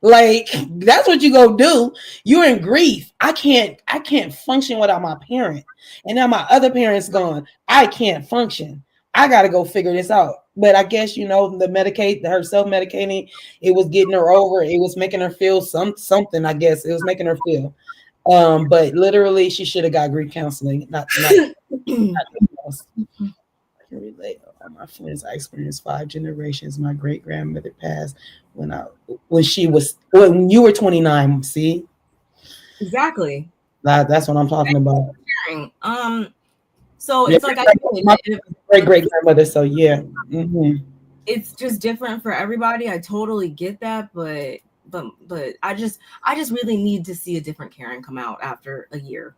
Speaker 2: Like that's what you go do. You're in grief. I can't function without my parent. And now my other parent's gone. I can't function. I gotta go figure this out. But I guess her self-medicating, it was getting her over. It was making her feel something, I guess. It was making her feel. But literally she should have got grief counseling, not else. I can relate. All my friends, I experienced 5 generations. My great grandmother passed when you were 29. See,
Speaker 1: Exactly.
Speaker 2: that's what I'm talking about.
Speaker 1: So
Speaker 2: Yeah,
Speaker 1: it's like
Speaker 2: my great grandmother. So yeah,
Speaker 1: it's just different for everybody. I totally get that, but I just really need to see a different Karen come out after a year.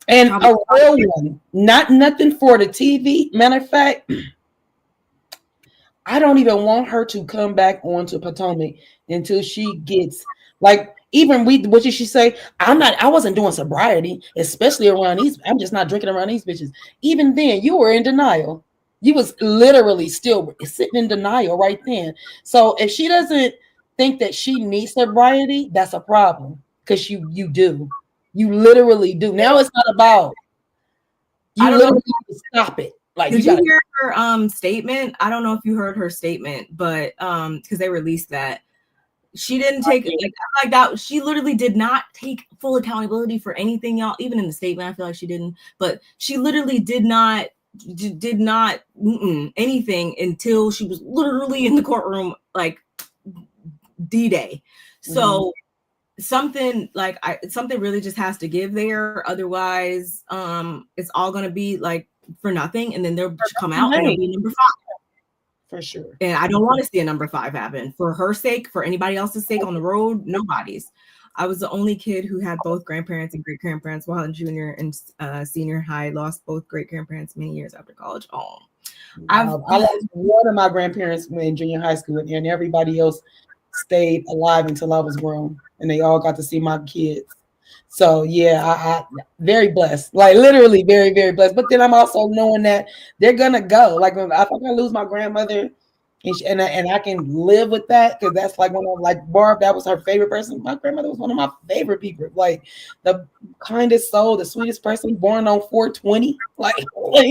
Speaker 2: and a real one, not nothing for the TV. Matter of fact, I don't even want her to come back onto Potomac until she gets like even what did she say? I wasn't doing sobriety, especially around these. I'm just not drinking around these bitches. Even then, you were in denial. You was literally still sitting in denial right then. So if she doesn't think that she needs sobriety, that's a problem. Because you do. You literally do. Now it's not about you literally need to stop it. Like
Speaker 1: did you hear her statement? I don't know if you heard her statement, but because they released that. She didn't take like that. She literally did not take full accountability for anything, y'all. Even in the statement, I feel like she didn't. But she literally did not anything until she was literally in the courtroom, like D-Day. So something really just has to give there. Otherwise, it's all gonna be like for nothing, and then they'll come out and it'll be number 5.
Speaker 2: For sure.
Speaker 1: And I don't want to see a number 5 happen for her sake, for anybody else's sake on the road, nobody's. I was the only kid who had both grandparents and great grandparents while in junior and senior high. Lost both great grandparents many years after college. Oh,
Speaker 2: I lost one of my grandparents in junior high school, and everybody else stayed alive until I was grown, and they all got to see my kids. So yeah, I very blessed, like literally very, very blessed. But then I'm also knowing that they're gonna go. Like if I'm gonna lose my grandmother, and I can live with that because that's like one of like Barb. That was her favorite person. My grandmother was one of my favorite people. Like the kindest soul, the sweetest person, born on 420. Like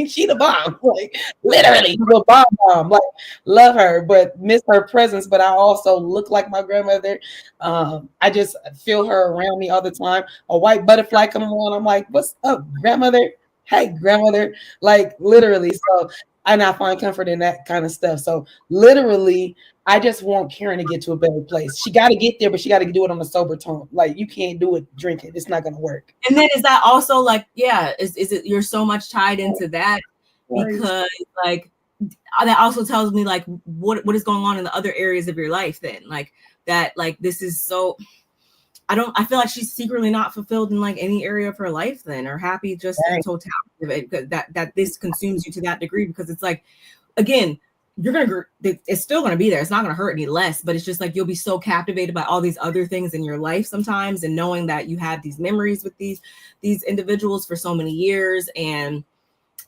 Speaker 2: she the bomb. Like literally the bomb. Like love her, but miss her presence. But I also look like my grandmother. I just feel her around me all the time. A white butterfly come around, I'm like, what's up, grandmother? Hey, grandmother. Like literally. So and I find comfort in that kind of stuff. So literally, I just want Karen to get to a better place. She got to get there, but she got to do it on a sober tone. Like you can't do it drinking. It's not going to work.
Speaker 1: And then is that also like, yeah, is it you're so much tied into that because like that also tells me like what is going on in the other areas of your life then like that like this is so I feel like she's secretly not fulfilled in like any area of her life then or happy just in totality of it that this consumes you to that degree because it's like again it's still gonna be there. It's not gonna hurt any less, but it's just like you'll be so captivated by all these other things in your life sometimes and knowing that you had these memories with these individuals for so many years and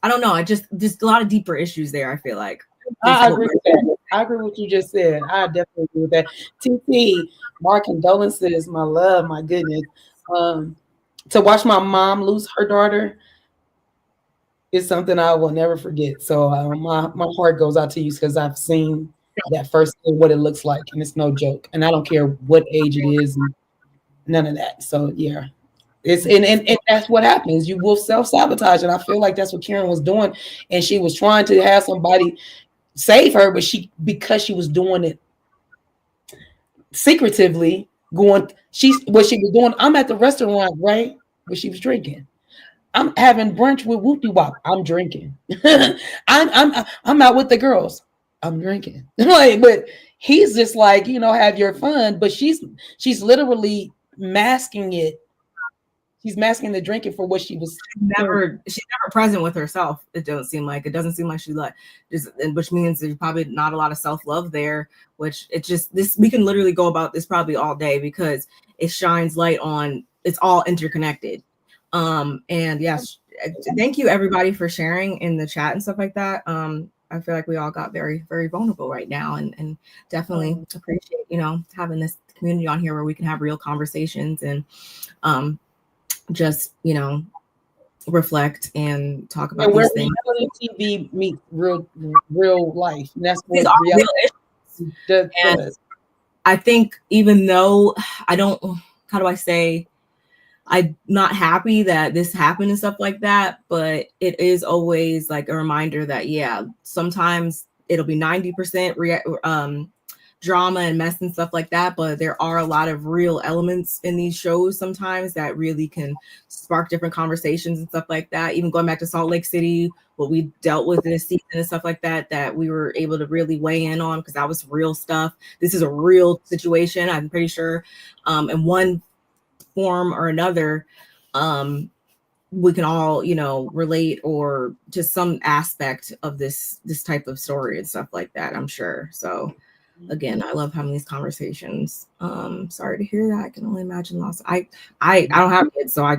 Speaker 1: I don't know. I just a lot of deeper issues there. I feel like
Speaker 2: I agree with that. I agree with what you just said. I definitely agree with that. TT, my condolences, my love, my goodness. To watch my mom lose her daughter is something I will never forget. So my heart goes out to you because I've seen that first what it looks like, and it's no joke. And I don't care what age it is, none of that. So yeah. It's and that's what happens. You will self-sabotage. And I feel like that's what Karen was doing. And she was trying to have somebody save her, but because she was doing it secretively, what she was doing. I'm at the restaurant, right? Where she was drinking. I'm having brunch with Whoopty Wop. I'm drinking. I'm out with the girls. I'm drinking. Like, but he's just like, have your fun. But she's literally masking it. She's masking the drinking for what she was
Speaker 1: never present with herself. It doesn't seem like she like just, which means there's probably not a lot of self-love there, which it just we can literally go about this probably all day because it shines light on it's all interconnected. And yes, thank you everybody for sharing in the chat and stuff like that. I feel like we all got very, very vulnerable right now and definitely appreciate, having this community on here where we can have real conversations and just, reflect and talk about
Speaker 2: where
Speaker 1: these things.
Speaker 2: reality TV meets real life. And that's
Speaker 1: These
Speaker 2: what
Speaker 1: are real
Speaker 2: reality
Speaker 1: issues.
Speaker 2: does.
Speaker 1: I think even though how do I say, I'm not happy that this happened and stuff like that, but it is always like a reminder that, yeah, sometimes it'll be 90% drama and mess and stuff like that, but there are a lot of real elements in these shows sometimes that really can spark different conversations and stuff like that. Even going back to Salt Lake City, what we dealt with this season and stuff like that, that we were able to really weigh in on, because that was real stuff. This is a real situation, I'm pretty sure, in one form or another, we can all, relate or to some aspect of this type of story and stuff like that, I'm sure. So again, I love having these conversations. Sorry to hear that. I can only imagine loss. I don't have kids, so I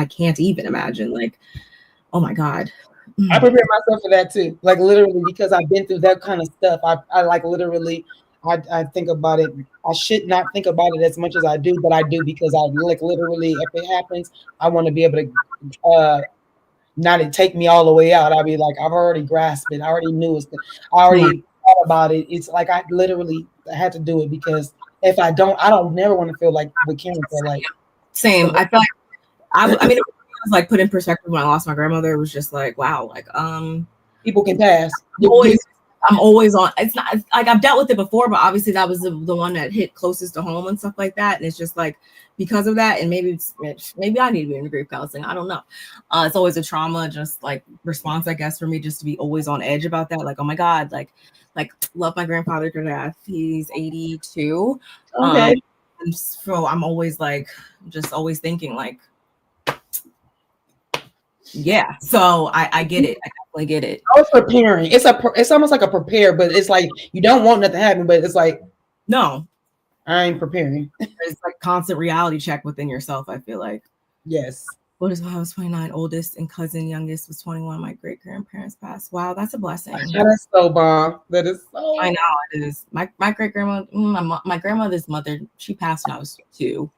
Speaker 1: can't even imagine. Like, oh my God.
Speaker 2: I prepare myself for that too. Like literally, because I've been through that kind of stuff. I like literally, I think about it. I should not think about it as much as I do, but I do, because I like literally, if it happens, I want to be able to not it take me all the way out. I'll be like, I've already grasped it. I already knew it. I already thought about it. It's like I literally had to do it, because if I don't never want to feel like what Karen felt like.
Speaker 1: Same. I feel like I mean, it was like put in perspective when I lost my grandmother. It was just like, wow, like
Speaker 2: people can pass.
Speaker 1: I'm always on. It's not like I've dealt with it before, but obviously that was the one that hit closest to home and stuff like that. And it's just like, because of that, and maybe I need to be in the grief counseling. I don't know. It's always a trauma, just like response, I guess, for me, just to be always on edge about that. Like, oh my God, like love my grandfather to death. He's 82.
Speaker 2: Okay.
Speaker 1: And so I'm always like, just always thinking like, yeah. So I get it. I definitely get it.
Speaker 2: I was preparing. It's almost like a prepare, but it's like you don't want nothing to happen, but it's like,
Speaker 1: no,
Speaker 2: I ain't preparing.
Speaker 1: It's like constant reality check within yourself, I feel like.
Speaker 2: Yes.
Speaker 1: What is I was 29, oldest and cousin youngest was 21. My great grandparents passed. Wow, that's a blessing.
Speaker 2: That's so bomb. That is so.
Speaker 1: I know it is. My great grandma, my grandmother's mother, she passed when I was 2.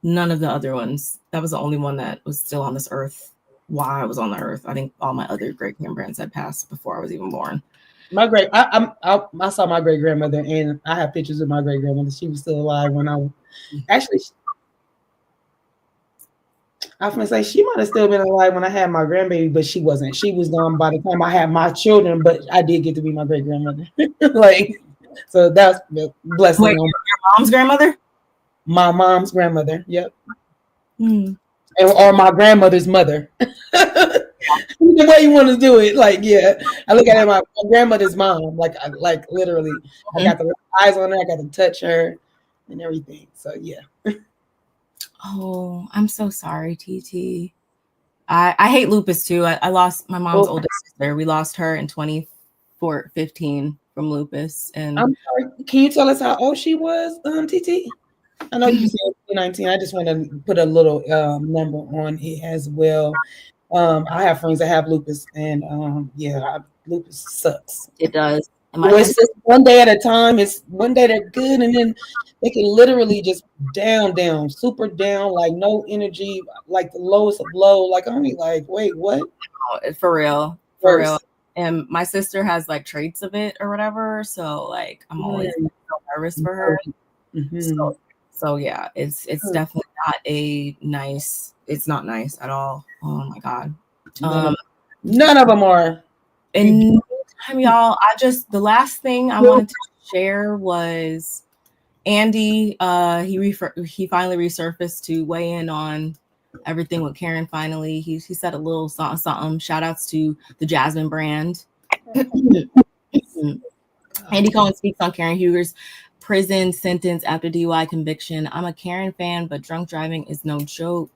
Speaker 1: None of the other ones. That was the only one that was still on this earth while I was on the earth. I think all my other great grandparents had passed before I was even born.
Speaker 2: I saw my great grandmother, and I have pictures of my great grandmother. She was still alive when I was going to say she might have still been alive when I had my grandbaby, but she wasn't. She was gone by the time I had my children, but I did get to be my great grandmother. So that's the blessing.
Speaker 1: Wait, your mom's grandmother?
Speaker 2: My mom's grandmother. Yep.
Speaker 1: Or
Speaker 2: my grandmother's mother. The way you want to do it, I look at it, my grandmother's mom, like literally, I got the eyes on her, I got to touch her, and everything. So yeah.
Speaker 1: Oh, I'm so sorry, TT. I hate lupus too. I lost my mom's oldest sister. We lost her in 2015 from lupus. And
Speaker 2: I'm sorry. Can you tell us how old she was, TT? I know you said 19. I just want to put a little number on it as well. I have friends that have lupus, and lupus sucks.
Speaker 1: It does.
Speaker 2: It's just one day at a time. It's one day they're good, and then they can literally just down, super down, like no energy, like the lowest of low. Like I'm like, wait, what?
Speaker 1: Oh, for real. And my sister has like traits of it or whatever, so like I'm always so nervous for her.
Speaker 2: Mm-hmm.
Speaker 1: So yeah, it's definitely not a nice. It's not nice at all. Oh my God.
Speaker 2: None of them are.
Speaker 1: And y'all, the last thing I wanted to share was Andy. He finally resurfaced to weigh in on everything with Karen. Finally, he said a little something. Shout outs to the Jasmine brand. Andy Cohen speaks on Karen Huger's prison sentence after DUI conviction. I'm a Karen fan, but drunk driving is no joke.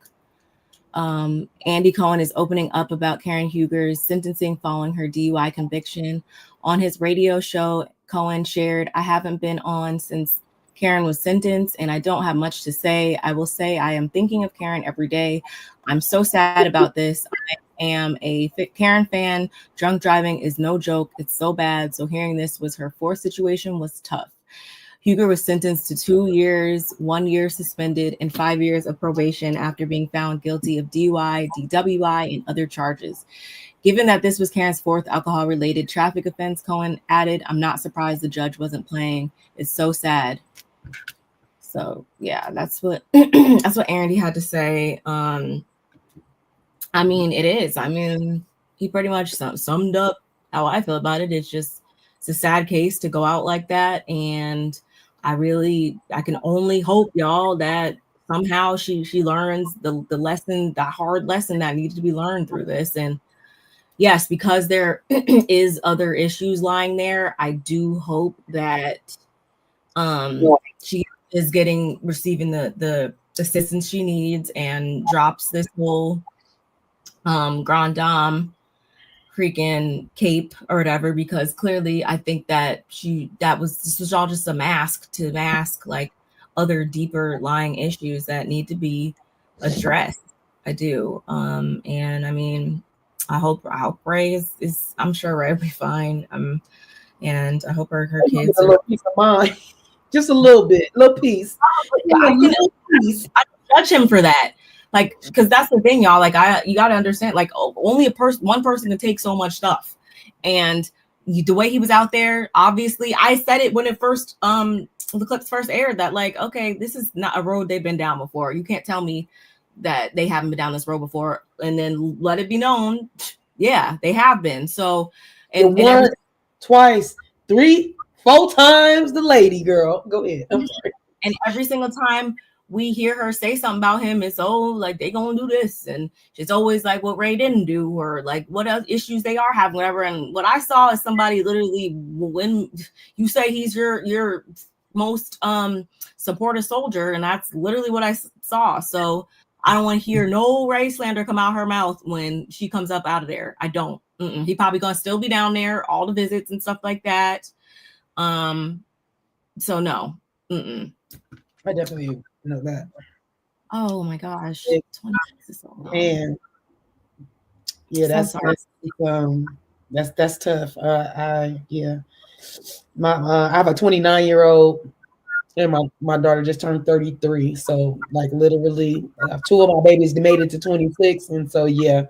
Speaker 1: Andy Cohen is opening up about Karen Huger's sentencing following her DUI conviction. On his radio show, Cohen shared, I haven't been on since Karen was sentenced, and I don't have much to say. I will say I am thinking of Karen every day. I'm so sad about this. I am a Karen fan. Drunk driving is no joke. It's so bad. So hearing this was her 4th situation was tough. Huger was sentenced to 2 years, 1 year suspended, and 5 years of probation after being found guilty of DUI, DWI, and other charges. Given that this was Karen's fourth alcohol-related traffic offense, Cohen added, "I'm not surprised the judge wasn't playing. It's so sad." So yeah, that's what that's what Andy had to say. I mean, it is. I mean, he pretty much summed up how I feel about it. It's a sad case to go out like that, and I can only hope, y'all, that somehow she learns the lesson, the hard lesson that needed to be learned through this. And yes, because there is other issues lying there, I do hope that she is receiving the assistance she needs and drops this whole Grand Dame freaking cape or whatever, because clearly I think that this was all just a mask to mask like other deeper lying issues that need to be addressed. I do. And I mean, I hope Ray is I'm sure Ray will be fine. And I hope her kids
Speaker 2: a little piece of mind. Just a little bit, little piece.
Speaker 1: I judge him for that. Like, because that's the thing, y'all. Like, you got to understand, like, only one person can take so much stuff. And the way he was out there, obviously, I said it when it first, the clips first aired, that like, okay, this is not a road they've been down before. You can't tell me that they haven't been down this road before. And then let it be known, yeah, they have been. So, and
Speaker 2: once, twice, 3, 4 times the lady, girl. Go ahead. I'm sorry.
Speaker 1: And every single time we hear her say something about him, it's like they gonna do this, and it's always like what Ray didn't do, or like what else issues they are having, whatever. And what I saw is somebody literally, when you say he's your most supportive soldier, and that's literally what I saw. So I don't want to hear no Ray slander come out her mouth when she comes up out of there. I don't. He probably gonna still be down there, all the visits and stuff like that. So no.
Speaker 2: I definitely know that.
Speaker 1: Oh my gosh. 20 is so long.
Speaker 2: And yeah, that's tough. I have a 29-year-old, and my daughter just turned 33. So like literally 2 of my babies made it to 26. And so yeah.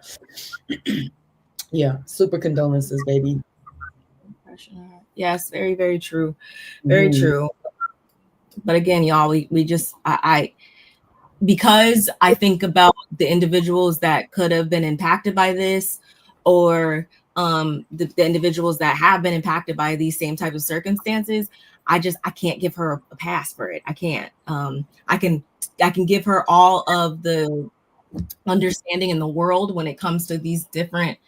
Speaker 2: Yeah, super condolences, baby.
Speaker 1: Yes, very, very true. Very true. But again, y'all, we just because I think about the individuals that could have been impacted by this, or the individuals that have been impacted by these same types of circumstances, I can't give her a pass for it. I can't. I can give her all of the understanding in the world when it comes to these different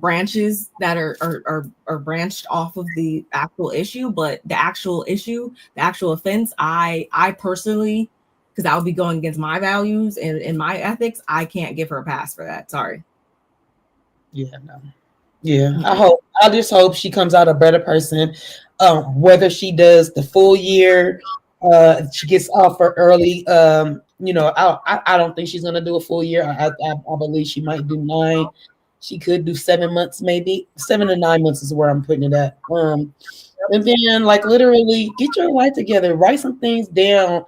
Speaker 1: branches that are branched off of the actual issue, but the actual issue, the actual offense, I personally, because I would be going against my values and my ethics, I can't give her a pass for that. Sorry.
Speaker 2: Yeah, no. Yeah, I just hope she comes out a better person. Whether she does the full year, she gets off for early. I don't think she's gonna do a full year. I believe she might do 9. She could do 7 months, maybe 7 to 9 months is where I'm putting it at. And then like literally get your life together, write some things down,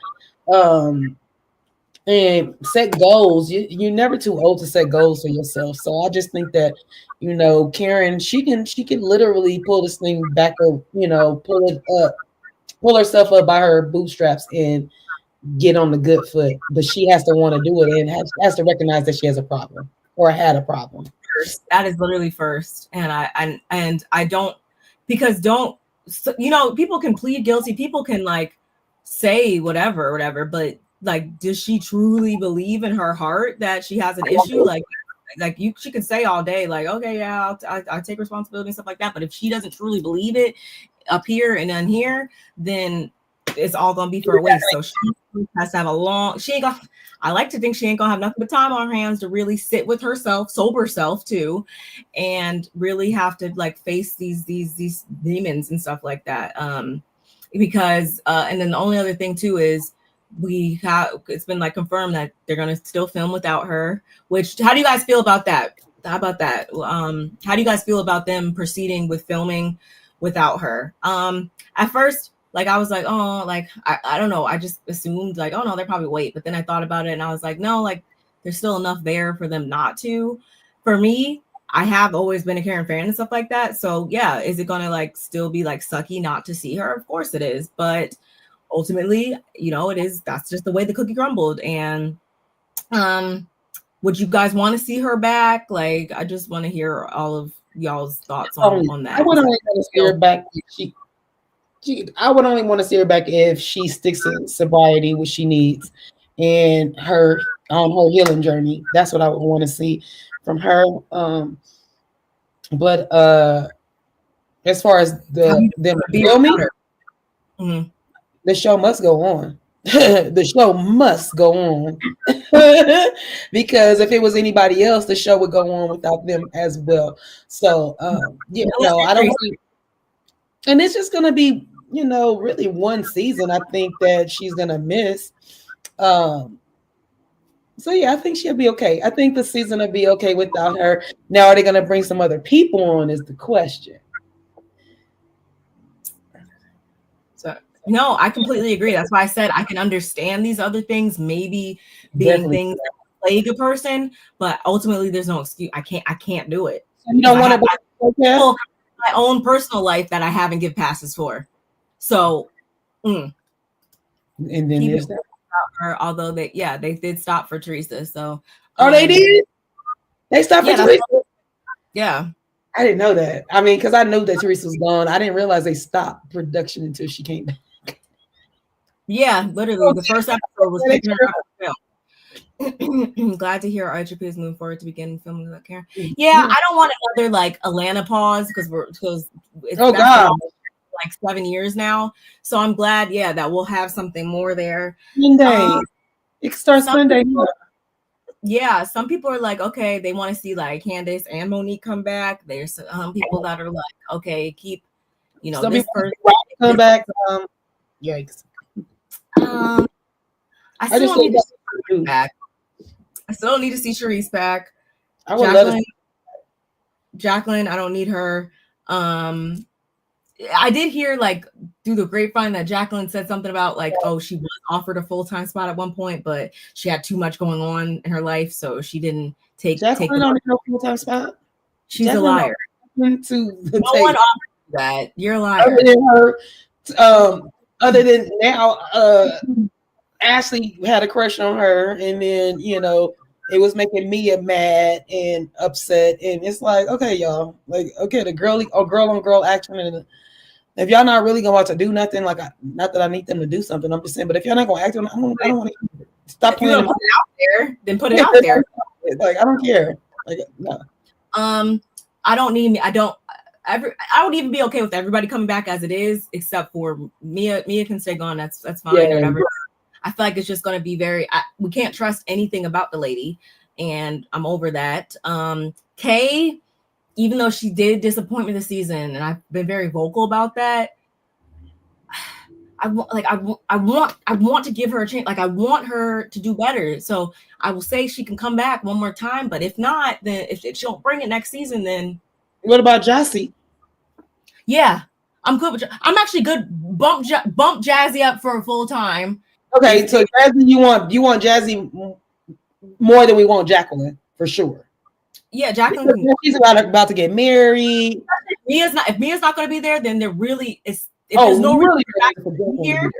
Speaker 2: and set goals. You're never too old to set goals for yourself. So I just think that, Karen, she can literally pull this thing back up, pull herself up by her bootstraps and get on the good foot. But she has to want to do it and has to recognize that she has a problem or had a problem.
Speaker 1: That is literally first. And I don't, because people can plead guilty, people can like say whatever, but like, does she truly believe in her heart that she has an issue? She can say all day, like, okay, yeah, I'll take responsibility and stuff like that. But if she doesn't truly believe it up here and down here, then it's all gonna be for a waste. So she has to have I like to think she ain't gonna have nothing but time on her hands to really sit with herself, sober self too, and really have to like face these demons and stuff like that. Because and then the only other thing too is it's been like confirmed that they're gonna still film without her. Which, how do you guys feel about that? How about that? How do you guys feel about them proceeding with filming without her? At first, Like I was like, oh, like I don't know. I just assumed like, oh no, they're probably wait. But then I thought about it and I was like, no, like there's still enough there for them not to. For me, I have always been a Karen fan and stuff like that. So yeah, is it gonna like still be like sucky not to see her? Of course it is. But ultimately, you know, it is that's just the way the cookie crumbled. And would you guys want to see her back? Like, I just want to hear all of y'all's thoughts on that.
Speaker 2: I would only want to see her back if I would only want to see her back if she sticks to sobriety, which she needs, and her on her healing journey. That's what I would want to see from her. But as far as them filming, the show must go on. The show must go on because if it was anybody else, the show would go on without them as well. So yeah, no, I don't think, and it's just gonna be, you know, really one season. I think that she's gonna miss. So yeah, I think she'll be okay. I think the season will be okay without her. Now, are they gonna bring some other people on? Is the question.
Speaker 1: No, I completely agree. That's why I said I can understand these other things maybe being things that plague a person, but ultimately there's no excuse. I can't do it.
Speaker 2: You don't want to
Speaker 1: my own personal life that I haven't give passes for. So
Speaker 2: and then there's that.
Speaker 1: Her, although they did stop for Teresa. So
Speaker 2: they did? They stopped for Teresa?
Speaker 1: Yeah.
Speaker 2: I didn't know that. I mean, because I knew that Teresa was gone. I didn't realize they stopped production until she came back.
Speaker 1: Yeah, literally. The first episode was picking her up to film. Glad to hear Archer is moving forward to begin filming that Karen. Yeah, I don't want another like Atlanta pause because it's like 7 years now. So I'm glad, that we'll have something more there.
Speaker 2: Sunday. It starts Sunday.
Speaker 1: Yeah, some people are like, okay, they want to see like Candace and Monique come back. There's some people that are like, okay, keep, you know, some this person
Speaker 2: come back. Yikes.
Speaker 1: I still need to see Charisse back. I still need to see Charisse back.
Speaker 2: I would love
Speaker 1: Jacqueline, I don't need her. I did hear like through the grapevine that Jacqueline said something about like, oh, she was offered a full-time spot at one point, but she had too much going on in her life, so she didn't take.
Speaker 2: Jacqueline don't need no full-time spot.
Speaker 1: She's a liar. No one offered that. You're a liar.
Speaker 2: Other than now, Ashley had a crush on her, and then you know it was making Mia mad and upset, and it's like, okay, y'all, like, okay, the girl on girl action, and if y'all not really gonna want to do nothing, like, not that I need them to do something, I'm just saying, but if y'all not gonna act on it, I don't want to stop playing.
Speaker 1: Put it out there, then put it out there.
Speaker 2: Like, I don't care. Like, no.
Speaker 1: I don't need. I would even be okay with everybody coming back as it is, except for Mia. Mia can stay gone. That's fine. Yeah. Whatever. I feel like it's just going to be we can't trust anything about the lady, and I'm over that. Kay, even though she did disappoint me this season, and I've been very vocal about that, I want to give her a chance. Like, I want her to do better. So I will say she can come back one more time, but if not, then if she don't bring it next season, then
Speaker 2: what about Jassy?
Speaker 1: Yeah, I'm good with. I'm actually good. Bump Jazzy up for a full time.
Speaker 2: Okay, so Jazzy, you want Jazzy more than we want Jacqueline for sure.
Speaker 1: Yeah, Jacqueline.
Speaker 2: She's about to get married.
Speaker 1: If Mia's not going to be there, then there really is. If there's no reason for Jacqueline to be here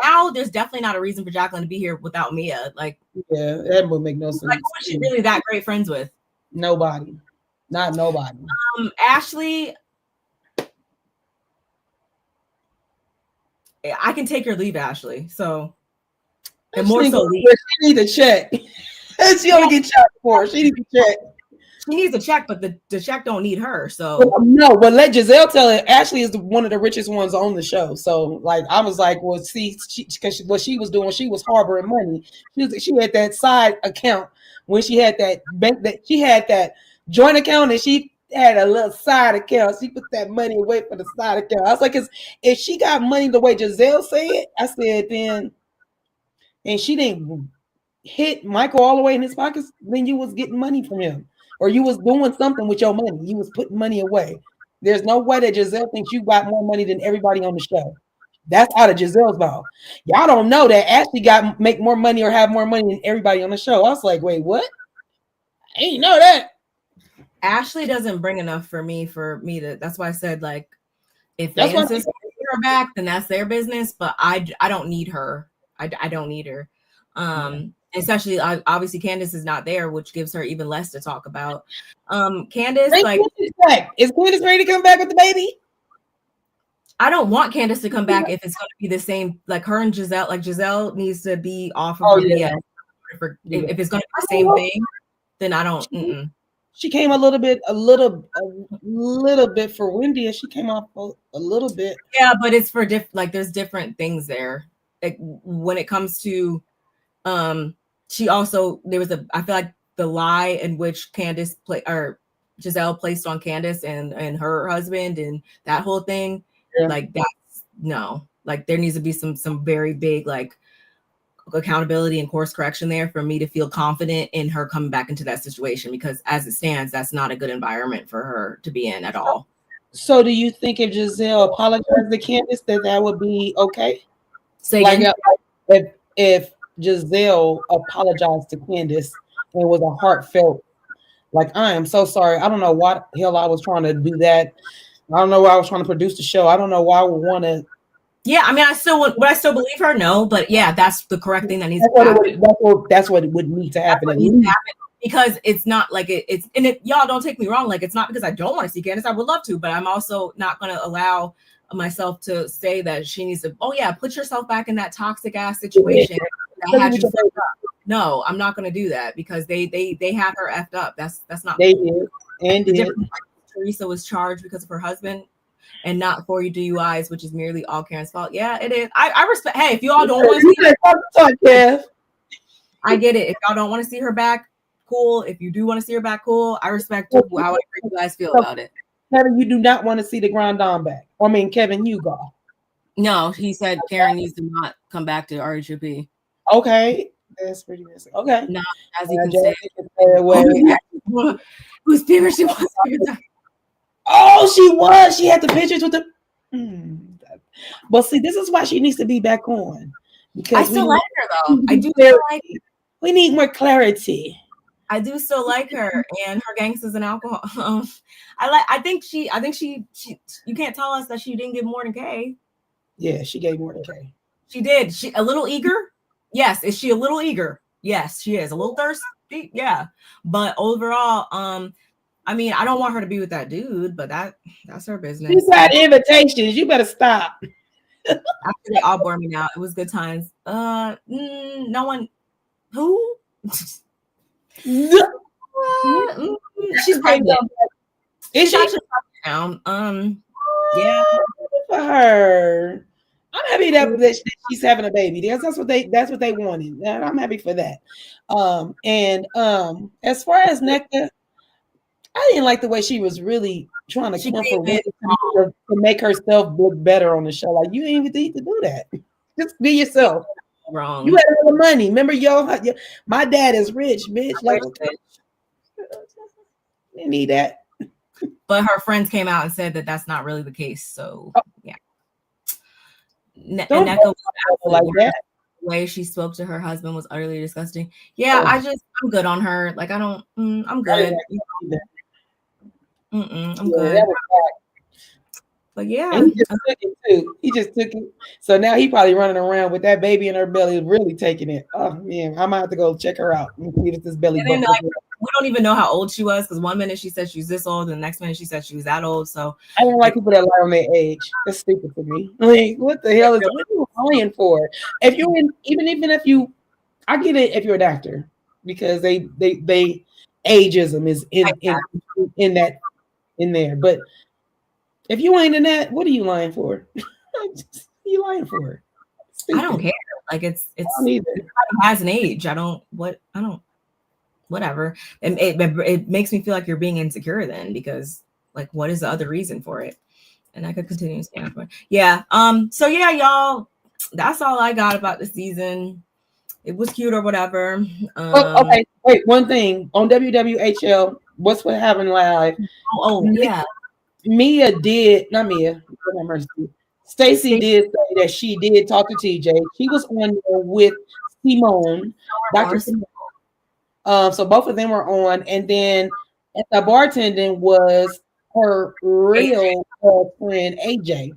Speaker 1: now, there's definitely not a reason for Jacqueline to be here without Mia. Like,
Speaker 2: yeah, that would make no sense.
Speaker 1: Like, who is she really that great friends with?
Speaker 2: Nobody. Not nobody.
Speaker 1: Ashley, I can take or leave Ashley. So, and more so,
Speaker 2: she needs a check. She only get checked for. She needs a check.
Speaker 1: She needs a check, but the check don't need her. So
Speaker 2: no, but let Giselle tell it. Ashley is one of the richest ones on the show. So like, I was like, well, see, because what she was doing, she was harboring money. She had that side account when she had that bank, that she had that joint account, and she had a little side account. She put that money away for the side account. I was like, if she got money the way Giselle said, I said then, and she didn't hit Michael all the way in his pockets, then you was getting money from him. Or you was doing something with your money. You was putting money away. There's no way that Giselle thinks you got more money than everybody on the show. That's out of Giselle's mouth. Y'all don't know that Ashley make more money or have more money than everybody on the show. I was like, wait, what? I ain't know that.
Speaker 1: Ashley doesn't bring enough for me to. That's why I said, like, if
Speaker 2: That's
Speaker 1: they
Speaker 2: what
Speaker 1: insist on her back, then that's their business. But I don't need her. I don't need her. Especially obviously Candace is not there, which gives her even less to talk about. Candace, like,
Speaker 2: is Candace ready to come back with the baby?
Speaker 1: I don't want Candace to come back if it's going to be the same, like her and Giselle. Like Giselle needs to be off of her BS. If it's going to be the same thing, then I don't.
Speaker 2: She came a little bit for Wendy, and she came off a little bit.
Speaker 1: Yeah, but it's for like there's different things there. Like when it comes to, she also there was I feel like the lie in which Candace Giselle placed on Candace and her husband and that whole thing. Yeah. Like that's no, like there needs to be some very big like accountability and course correction there for me to feel confident in her coming back into that situation, because as it stands, that's not a good environment for her to be in at all.
Speaker 2: So do you think if Giselle apologized to Candace that would be okay?
Speaker 1: Say
Speaker 2: like if Giselle apologized to Candace and it was a heartfelt, like, I am so sorry. I don't know what hell I was trying to do that. I don't know why I was trying to produce the show. I don't know why I would want to.
Speaker 1: Yeah, I mean, I still believe her? No, but yeah, that's the correct thing that needs to happen.
Speaker 2: That's what it would need to happen.
Speaker 1: Because it's not like it's y'all don't take me wrong. Like, it's not because I don't want to see Candace. I would love to, but I'm also not going to allow myself to say that she needs to, oh yeah, put yourself back in that toxic ass situation that had you. No, I'm not going to do that because they have her effed up. That's not.
Speaker 2: They did. And
Speaker 1: Teresa was charged because of her husband and not for your DUIs, which is merely all Karen's fault. Yeah, it is. I respect. Hey, if you all don't want to see her, I get it. If y'all don't want to see her back, cool. If you do want to see her back, cool. I respect however you guys feel about it.
Speaker 2: Kevin, you do not want to see the Grand Dame back. I mean, Kevin, you go.
Speaker 1: No, he said Karen needs to not come back to RHP.
Speaker 2: Okay. That's pretty messy. Okay.
Speaker 1: No, as you can say. Whose favorite she was.
Speaker 2: Oh, she was. She had the pictures with the. Well, see, this is why she needs to be back on. Because
Speaker 1: I still like her though. I do like.
Speaker 2: We need more clarity.
Speaker 1: I do still like her and her gangsters and alcohol. I think she. You can't tell us that she didn't give more than K.
Speaker 2: Yeah, she gave more than K.
Speaker 1: She did. She a little eager. Yes. Is she a little eager? Yes, she is. A little thirsty. Yeah. But overall, I mean, I don't want her to be with that dude, but that's her business.
Speaker 2: She's got invitations. You better stop.
Speaker 1: After they all bore me out. It was good times. No one. Who? She's pregnant.
Speaker 2: Is she?
Speaker 1: Yeah.
Speaker 2: For her. I'm happy that she's having a baby. That's what they wanted. And I'm happy for that. As far as Nectar, I didn't like the way she was really trying to comfort to make herself look better on the show. Like, you didn't even need to do that. Just be yourself.
Speaker 1: Wrong.
Speaker 2: You had a lot of money. Remember, my dad is rich, bitch. Like, you need that.
Speaker 1: But her friends came out and said that that's not really the case. So yeah.
Speaker 2: Don't like that.
Speaker 1: The way she spoke to her husband was utterly disgusting. Yeah, I'm good on her. Like, I don't. I'm good. I'm good. But yeah,
Speaker 2: and he just took it too. He just took it. So now he probably running around with that baby in her belly, really taking it. Oh man, I might have to go check her out and see if this belly.
Speaker 1: We don't even know how old she was because one minute she said she's this old, and the next minute she said she was that old. So
Speaker 2: I don't like people that lie on their age. That's stupid for me. Like, what the hell is what are you lying for? If you're even if you, I get it if you're an actor because they ageism is in there, but. If you ain't in that, what are you lying for? You lying for?
Speaker 1: Stupid. I don't care. Like it has an age. Whatever. And it makes me feel like you're being insecure then because like what is the other reason for it? And I could continue to stand for it. Yeah. So yeah, y'all, that's all I got about the season. It was cute or whatever.
Speaker 2: Okay. Wait, one thing on WWHL, what's what happened live?
Speaker 1: Oh yeah.
Speaker 2: Mia did, not Mia, Stacey did say that she did talk to TJ. She was on there with Simone, Dr. Simone. So both of them were on, and then at the bartending was her real friend AJ.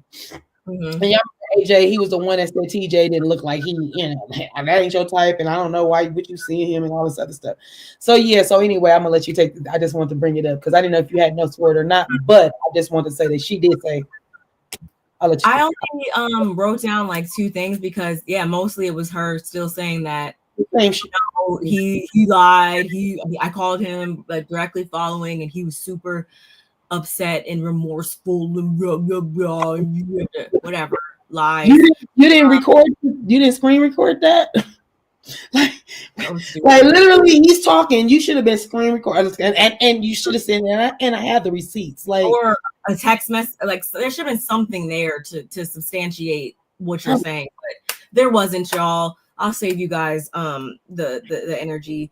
Speaker 1: Mm-hmm.
Speaker 2: And y'all AJ, he was the one that said TJ didn't look like he, that ain't your type, and I don't know why would you see him and all this other stuff. So yeah, so anyway, I'm gonna let you take. I just wanted to bring it up because I didn't know if you had no word or not, but I just wanted to say that she did say.
Speaker 1: I only wrote down like two things because mostly it was her still saying that he lied. I called him like directly following, and he was super upset and remorseful and whatever lies.
Speaker 2: You didn't record. You didn't screen record that. like literally, he's talking. You should have been screen recording, and you should have said that. And I have the receipts, like
Speaker 1: or a text message. Like there should have been something there to substantiate what you're saying, but there wasn't, y'all. I'll save you guys the energy.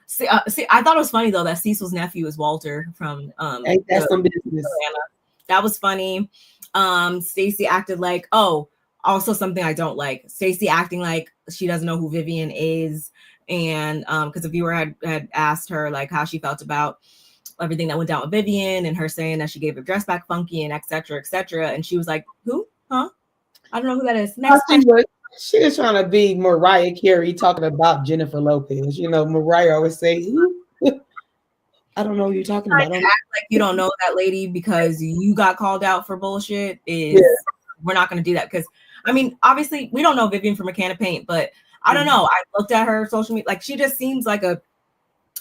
Speaker 1: See, I thought it was funny though that Cecil's nephew is Walter from
Speaker 2: that's some business.
Speaker 1: That was funny. Stacey acted like, also something I don't like. Stacey acting like she doesn't know who Vivian is, and because a viewer had asked her like how she felt about everything that went down with Vivian, and her saying that she gave her dress back funky and etc. and she was like, who? Huh? I don't know who that is. Next question.
Speaker 2: She was trying to be Mariah Carey talking about Jennifer Lopez. Mariah always say, who? I don't know what you're talking about.
Speaker 1: Act like you don't know that lady because you got called out for bullshit. We're not going to do that because, I mean, obviously we don't know Vivian from a can of paint, but I don't know. I looked at her social media, like she just seems like a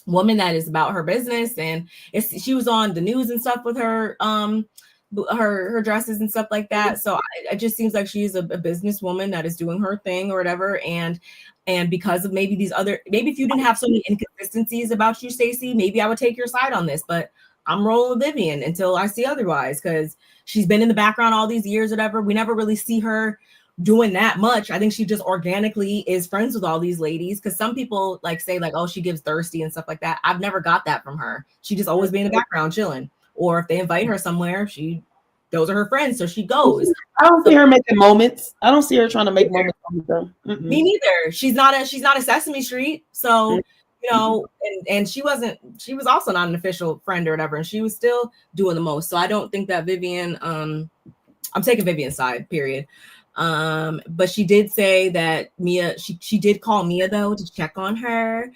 Speaker 1: woman that is about her business, and she was on the news and stuff with her her dresses and stuff like that. So it just seems like she's a businesswoman that is doing her thing or whatever. And because of maybe if you didn't have so many inconsistencies about you, Stacey, maybe I would take your side on this, but I'm rolling with Vivian until I see otherwise, because she's been in the background all these years, whatever. We never really see her doing that much. I think she just organically is friends with all these ladies, because some people like say like, oh, she gives thirsty and stuff like that. I've never got that from her. She just always be in the background chilling. Or if they invite her somewhere, those are her friends, so she goes.
Speaker 2: I don't see her making moments. I don't see her trying to make moments with them.
Speaker 1: Me neither. She's not a Sesame Street, so and she was also not an official friend or whatever, and she was still doing the most. So I don't think that Vivian, I'm taking Vivian's side, period. But she did say that Mia, she did call Mia though to check on her,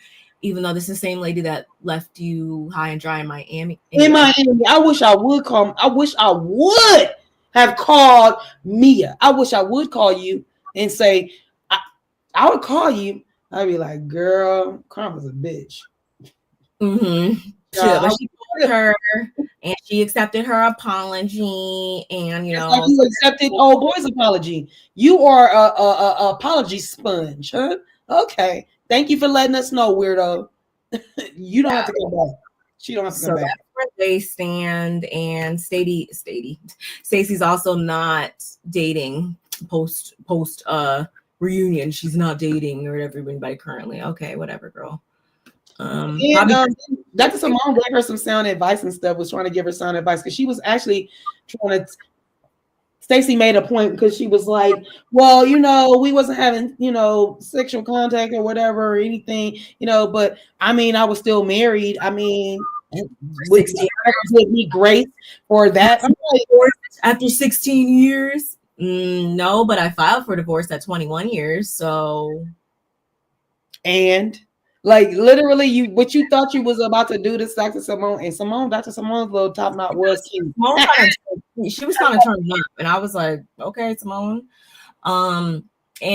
Speaker 1: even though this is the same lady that left you high and dry in Miami.
Speaker 2: I wish I would call. I wish I would have called Mia. I wish I would call you and say, I would call you. I'd be like, girl, Karma's a bitch.
Speaker 1: Mm-hmm. But she called her and she accepted her apology, and you
Speaker 2: accepted old boy's apology. You are a apology sponge, huh? Okay. Thank you for letting us know, weirdo. You don't have to come back. She don't have to come back.
Speaker 1: That's where they stand. And Stacey's also not dating post reunion. She's not dating or everybody currently. Okay, whatever, girl.
Speaker 2: Dr. Simone gave her some sound advice and stuff. Was trying to give her sound advice because she was actually trying to. Stacey made a point because she was like, well, we wasn't having, sexual contact or whatever or anything, but I mean, I was still married. I mean, would be great for that.
Speaker 1: After 16 years? No, but I filed for divorce at 21 years. So.
Speaker 2: And like literally what you thought you was about to do this Dr. Simone, and Dr. Simone's little top knot was cute.
Speaker 1: She was kind of turned up, and I was like, okay, Simone. And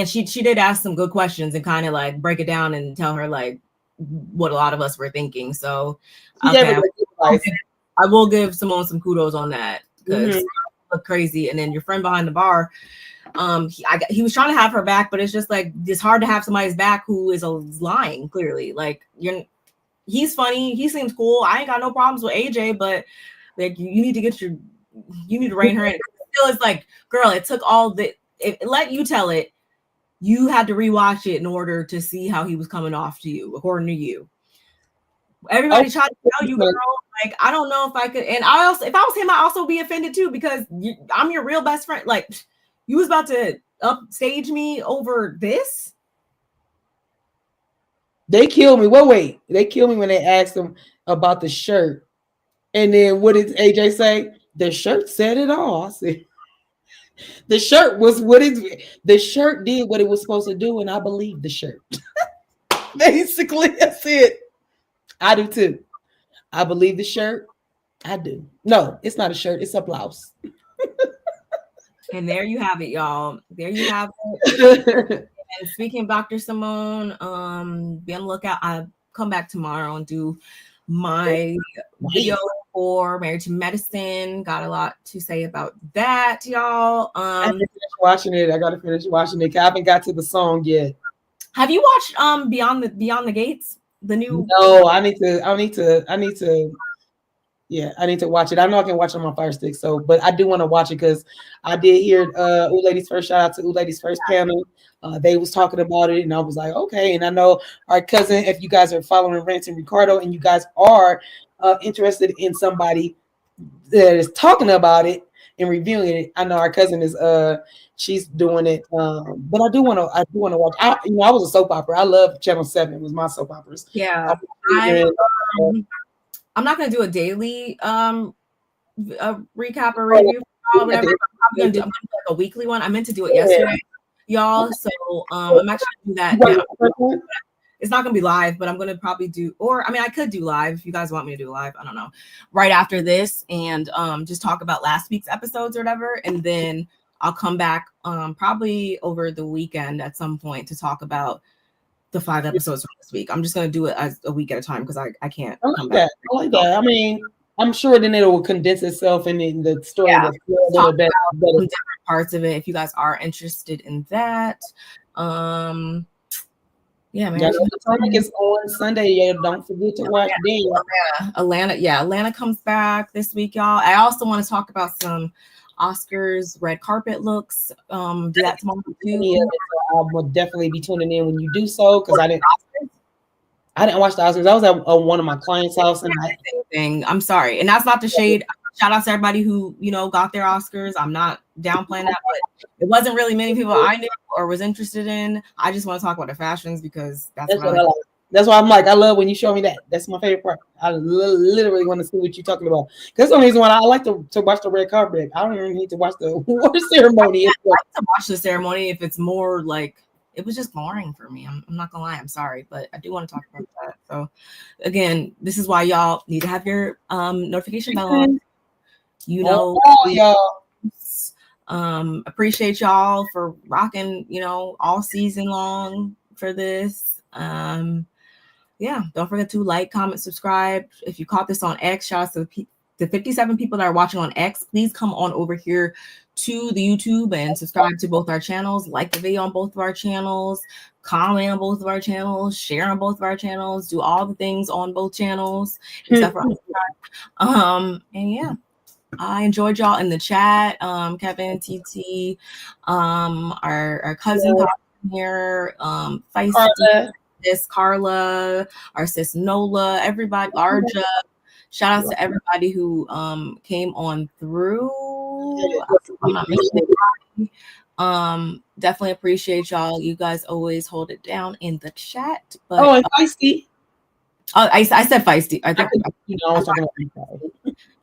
Speaker 1: she did ask some good questions and kind of like break it down and tell her like what a lot of us were thinking. So okay, I will give Simone some kudos on that, because look crazy. And then your friend behind the bar, he was trying to have her back, but it's just like it's hard to have somebody's back who is lying clearly. Like he's funny, he seems cool. I ain't got no problems with AJ, but like you need to rein her in. Still, it's like, girl, it took all let you tell it. You had to rewatch it in order to see how he was coming off to you, according to you. Everybody tried to tell you, girl. Like, I don't know if I could. And if I was him, I'd also be offended too, because I'm your real best friend. Like, You was about to upstage me over this?
Speaker 2: They killed me. Well, wait. They killed me when they asked him about the shirt. And then what did AJ say? The shirt said it all. I said, the shirt was the shirt did what it was supposed to do, and I believe the shirt. Basically, that's it. I do too. I believe the shirt. I do. No, it's not a shirt, it's a blouse.
Speaker 1: And there you have it, y'all. There you have it. And speaking of Dr. Simone, be on the lookout. I come back tomorrow and do my video for Married to Medicine. Got a lot to say about that, y'all.
Speaker 2: I haven't finished watching it. I gotta finish watching it. I haven't got to the song yet.
Speaker 1: Have you watched Beyond the Gates? The new
Speaker 2: No, I need to yeah, I need to watch it. I know I can watch it on my Fire Stick, so but I do want to watch it because I did hear Ooh Ladies First. Shout out to Ooh Ladies First panel. They was talking about it, and I was like, okay. And I know our cousin, if you guys are following Rance and Ricardo, and you guys are interested in somebody that is talking about it and reviewing it, I know our cousin is she's doing it. But I do want to watch. I was a soap opera. I love Channel 7. It was my soap operas.
Speaker 1: Yeah. I'm not gonna do a daily recap or review. Whatever. I'm gonna do like a weekly one. I meant to do it yesterday, y'all. So I'm actually gonna do that now. It's not gonna be live, but I'm gonna probably do, or I mean, I could do live if you guys want me to do live. I don't know. Right after this, and just talk about last week's episodes or whatever, and then I'll come back probably over the weekend at some point to talk about the 5 episodes from this week. I'm just gonna do it as a week at a time because I can't.
Speaker 2: I like that. I like that. I mean, I'm sure then it will condense itself in the story. Yeah, a little bit better.
Speaker 1: Different parts of it if you guys are interested in that. Yeah, man.
Speaker 2: Potomac is on Sunday. Yeah, don't forget to watch
Speaker 1: Atlanta. Atlanta comes back this week, y'all. I also want to talk about some Oscars red carpet looks. Do that tomorrow too.
Speaker 2: Yeah, so I will definitely be tuning in when you do so because I didn't watch the Oscars. I was at one of my clients' house and
Speaker 1: I'm sorry, and that's not the shade. Shout out to everybody who got their Oscars. I'm not downplaying that, but it wasn't really many people I knew or was interested in. I just want to talk about the fashions because that's what I like.
Speaker 2: That's why I'm like, I love when you show me that. That's my favorite part. I literally want to see what you're talking about. That's the only reason why I like to watch the red carpet. I don't even need to watch the award ceremony.
Speaker 1: I like to watch the ceremony if it's more like, it was just boring for me. I'm not gonna lie. I'm sorry, but I do want to talk about that. So again, this is why y'all need to have your notification bell on.
Speaker 2: Y'all.
Speaker 1: Appreciate y'all for rocking, all season long for this. Yeah, don't forget to like, comment, subscribe. If you caught this on X, shout out to the 57 people that are watching on X. Please come on over here to the YouTube and subscribe to both our channels. Like the video on both of our channels. Comment on both of our channels. Share on both of our channels. Do all the things on both channels except for and yeah. I enjoyed y'all in the chat. Kevin, TT, our cousin here, Feisty. Sis Carla, our sis Nola, everybody, Larja. Shout out to everybody who came on through. I'm not missing anybody. Definitely appreciate y'all. You guys always hold it down in the chat. But
Speaker 2: and Feisty.
Speaker 1: I said Feisty. I think
Speaker 2: I was talking about.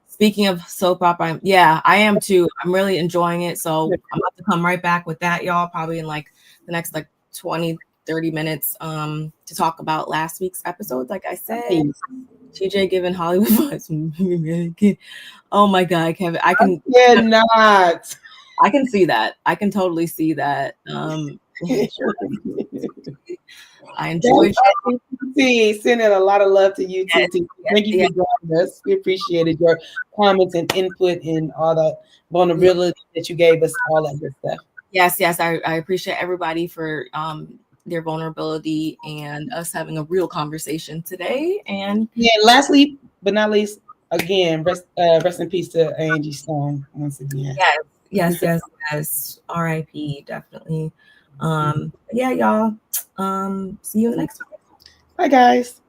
Speaker 1: Speaking of soap opera, I am too. I'm really enjoying it. So I'm about to come right back with that, y'all, probably in like the next 20-30 minutes to talk about last week's episode. Like I said, TJ giving Hollywood vibes. Oh my God, Kevin. I can see that. I can totally see that. I enjoyed
Speaker 2: sending a lot of love to you too. Thank you for joining us. We appreciated your comments and input and all the vulnerability that you gave us, all that good stuff.
Speaker 1: Yes. I appreciate everybody for their vulnerability and us having a real conversation today. And
Speaker 2: lastly but not least, again, rest in peace to Angie Stone once again.
Speaker 1: Yes. R.I.P. Definitely. Y'all. See you in the next one.
Speaker 2: Bye, guys.